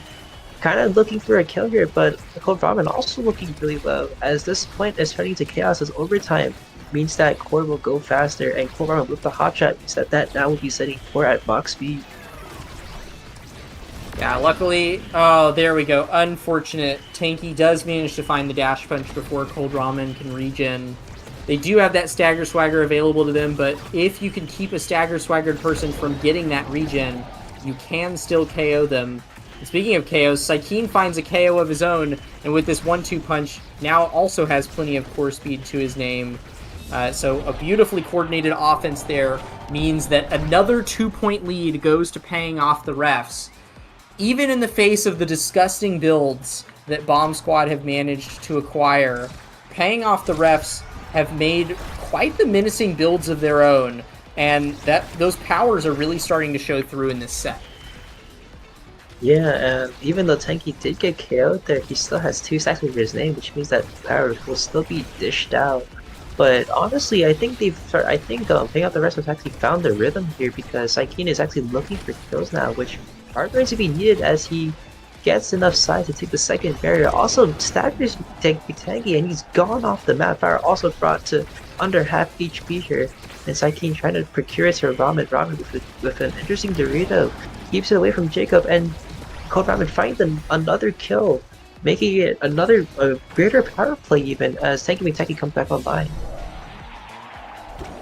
kind of looking for a kill here, but Cold Ramen also looking really low, as this point is turning to chaos as overtime means that core will go faster, and Cold Ramen with the hot shot means that now will be setting core at max speed. Yeah, luckily, oh, there we go. Unfortunate. Tanky does manage to find the dash punch before Cold Ramen can regen. They do have that stagger swagger available to them, but if you can keep a stagger swaggered person from getting that regen, you can still KO them. And speaking of KOs, Sykeem finds a KO of his own, and with this 1-2 punch, now also has plenty of core speed to his name. So a beautifully coordinated offense there means that another 2-point lead goes to paying off the refs. Even in the face of the disgusting builds that Bomb Squad have managed to acquire, paying off the refs have made quite the menacing builds of their own, and those powers are really starting to show through in this set. Yeah, and even though Tanky did get KO'd there, he still has 2 stacks over his name, which means that powers will still be dished out. But honestly, I think Paying Out the Rest has actually found their rhythm here, because Sykeem is actually looking for kills now, which are going to be needed as he gets enough size to take the second barrier. Also, staggers Tanky, and he's gone off the map. Fire also brought to under half HP here, and Sykeem trying to procure it to Ramen with an interesting Dorito. Keeps it away from Jacob, and Cold Ramen finds another kill. making it a greater power play even as Tenki comes back online.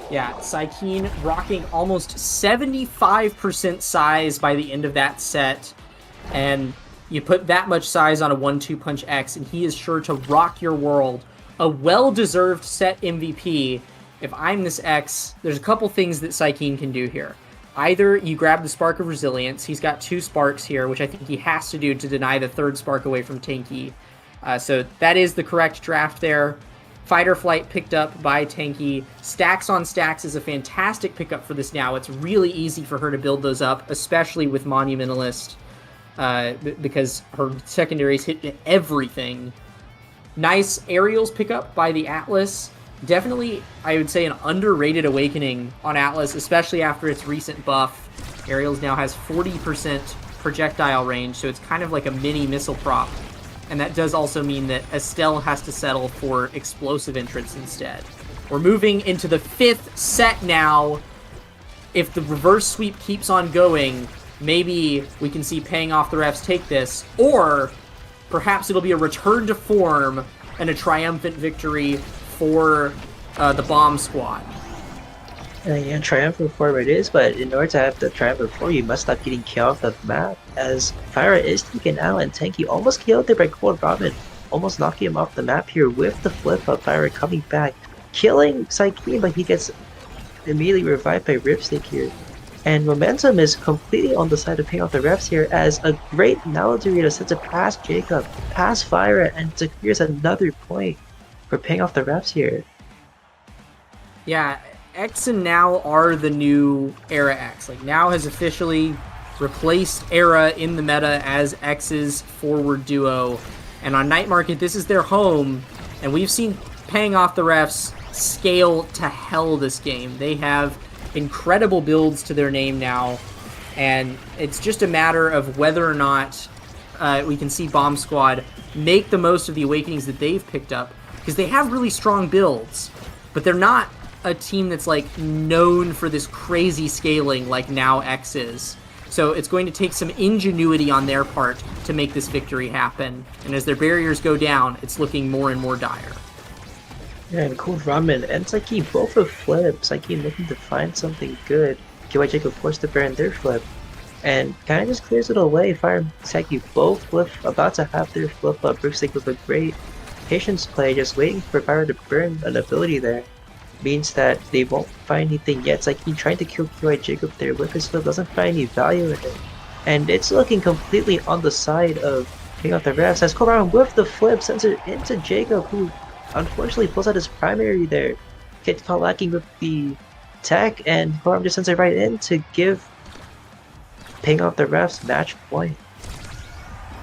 Yeah, Saikeen rocking almost 75% size by the end of that set, and you put that much size on a 1-2 punch X, and he is sure to rock your world. A well-deserved set MVP. If I'm this X, there's a couple things that Saikeen can do here. Either you grab the Spark of Resilience. He's got 2 sparks here, which I think he has to do to deny the 3rd spark away from Tenki. So that is the correct draft there. Fight or Flight picked up by Tenki. Stacks on Stacks is a fantastic pickup for this now. It's really easy for her to build those up, especially with Monumentalist, because her secondaries hit everything. Nice Aerials pickup by the Atlas. Definitely, I would say, an underrated awakening on Atlas, especially after its recent buff. Aerials now has 40% projectile range, so it's kind of like a mini missile prop. And that does also mean that Estelle has to settle for explosive entrance instead. We're moving into the 5th set now. If the reverse sweep keeps on going, maybe we can see Paying Off the Refs take this, or perhaps it'll be a return to form and a triumphant victory for the Bomb Squad. Yeah, triumphant form it is, but in order to have the triumphant form, you must stop getting killed off the map, as Fyra is taken out and Tenki almost killed there by Cold Ramen, almost knocking him off the map here with the flip of Fyra coming back, killing Saikeen, but he gets immediately revived by Ripstick here. And momentum is completely on the side of Paying Off the Refs here, as a great Naldorito sets it past Jacob, past Fyra, and secures another point for Paying Off the Refs here. Yeah, X and Now are the new Era X. Like, Now has officially replaced Era in the meta as X's forward duo. And on Night Market, this is their home. And we've seen Paying Off the Refs scale to hell this game. They have incredible builds to their name now. And it's just a matter of whether or not we can see Bomb Squad make the most of the awakenings that they've picked up. Because they have really strong builds. But they're not a team that's like known for this crazy scaling like Now X is. So it's going to take some ingenuity on their part to make this victory happen. And as their barriers go down, it's looking more and more dire. Yeah, and Cold Ramen and Saikeen both have flips. Saikeen looking to find something good. KY Jacob forced to burn their flip. And kind of just clears it away. Fyra and Saikeen both flip, about to have their flip up. Brookstick with a great patience play, just waiting for Fyra to burn an ability there. Means that they won't find anything yet. It's like he trying to kill KY Jacob there with his flip, doesn't find any value in it. And it's looking completely on the side of Paying Off the Refs, as Cold Ramen with the flip sends it into Jacob, who unfortunately pulls out his primary there. Gets caught lacking with the tech, and Cold Ramen just sends it right in to give Paying Off the Refs match point.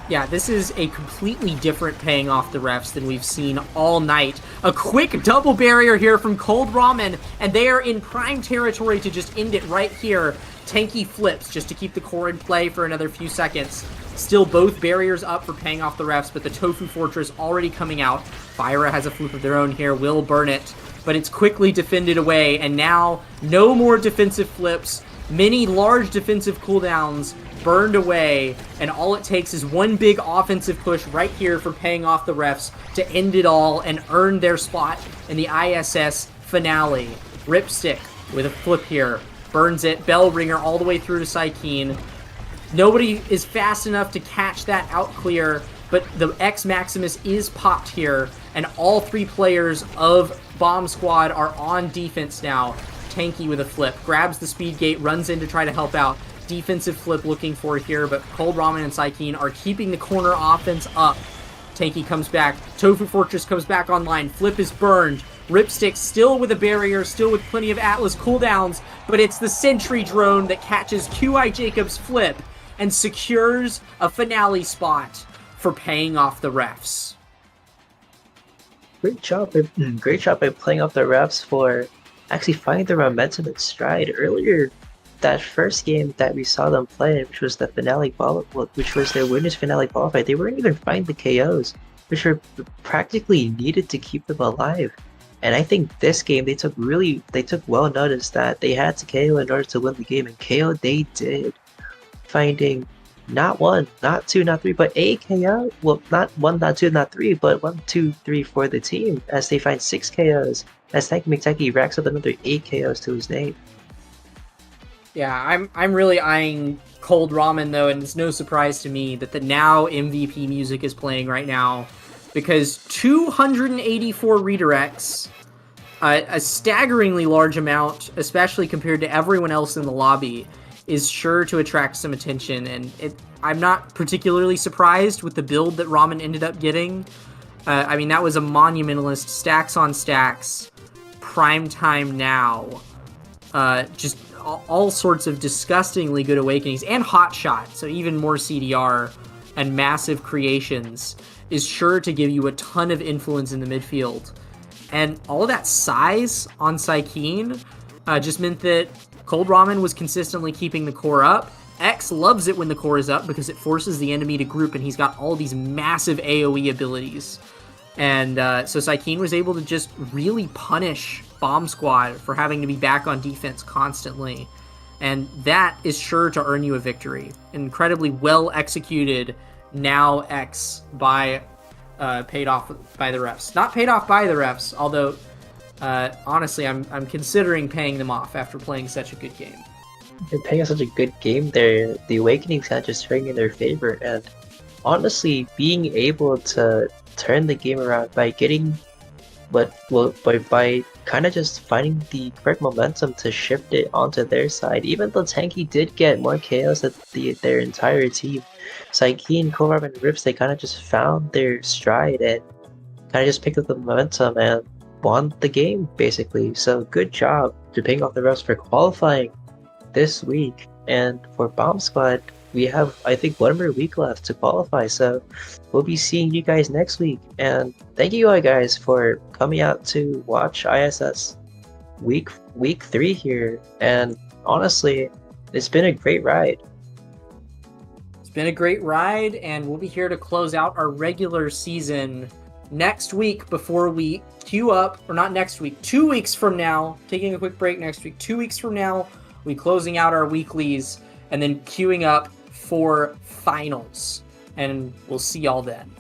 Yeah, this is a completely different Paying Off the Refs than we've seen all night. A quick double barrier here from Cold Ramen, and they are in prime territory to just end it right here. Tenki flips just to keep the core in play for another few seconds. Still both barriers up for Paying Off the Refs, but the Tofu Fortress already coming out. Fyra has a flip of their own here, will burn it, but it's quickly defended away, and now no more defensive flips. Many large defensive cooldowns burned away, and all it takes is one big offensive push right here for Paying Off the Refs to end it all and earn their spot in the ISS finale. Ripstick with a flip here, burns it, Bell Ringer all the way through to Saikeen. Nobody is fast enough to catch that out clear, but the X Maximus is popped here, and all 3 players of Bomb Squad are on defense now. Tenki with a flip, grabs the speed gate, runs in to try to help out. Defensive flip looking for here, but Cold Ramen and Saikeen are keeping the corner offense up. Tenki comes back, Tofu Fortress comes back online, flip is burned. Ripstick still with a barrier, still with plenty of Atlas cooldowns, but it's the Sentry drone that catches QI Jacob's flip and secures a finale spot for Paying Off the Refs. Great job by Playing Off the Refs for actually finding the momentum in stride. Earlier, that first game that we saw them play, which was the finale which was their winners finale qualified, they weren't even finding the KOs, which were practically needed to keep them alive. And I think this game they took well notice that they had to KO in order to win the game, and KO they did, finding not one, not two, not three, but 8 KO. Well, not one, not two, not three, but 1, 2, 3 for the team as they find 6 KOs. As Tanky McTanky racks up another 8 KOs to his name. Yeah, I'm really eyeing Cold Ramen though, and it's no surprise to me that the now MVP music is playing right now, because 284 redirects, a staggeringly large amount, especially compared to everyone else in the lobby, is sure to attract some attention, and I'm not particularly surprised with the build that Ramen ended up getting. I mean, that was a monumentalist, stacks on stacks, prime time now, just all sorts of disgustingly good awakenings, and hot shot, so even more CDR and massive creations is sure to give you a ton of influence in the midfield. And all of that size on Saikeen just meant that Cold Ramen was consistently keeping the core up. X loves it when the core is up because it forces the enemy to group, and he's got all these massive AoE abilities. And so Saikeen was able to just really punish Bomb Squad for having to be back on defense constantly. And that is sure to earn you a victory. Incredibly well executed now X by paid off by the refs. Not paid off by the refs, although honestly I'm considering paying them off after playing such a good game. They're playing such a good game there. The Awakening's kind of just turning in their favor, and honestly, being able to turn the game around by getting by kind of just finding the correct momentum to shift it onto their side. Even though Tanky did get more KOs than their entire team, Saikeen, Kovarb, and Rips, they kind of just found their stride and kind of just picked up the momentum and won the game, basically. So good job to paying off the refs for qualifying this week. And for Bomb Squad, we have, I think, one more week left to qualify, so we'll be seeing you guys next week. And thank you all guys for coming out to watch ISS week 3 here. And honestly, it's been a great ride. It's been a great ride, and we'll be here to close out our regular season next week before we queue up, or not next week, 2 weeks from now, taking a quick break next week, 2 weeks from now, we closing out our weeklies and then queuing up for finals. And we'll see y'all then.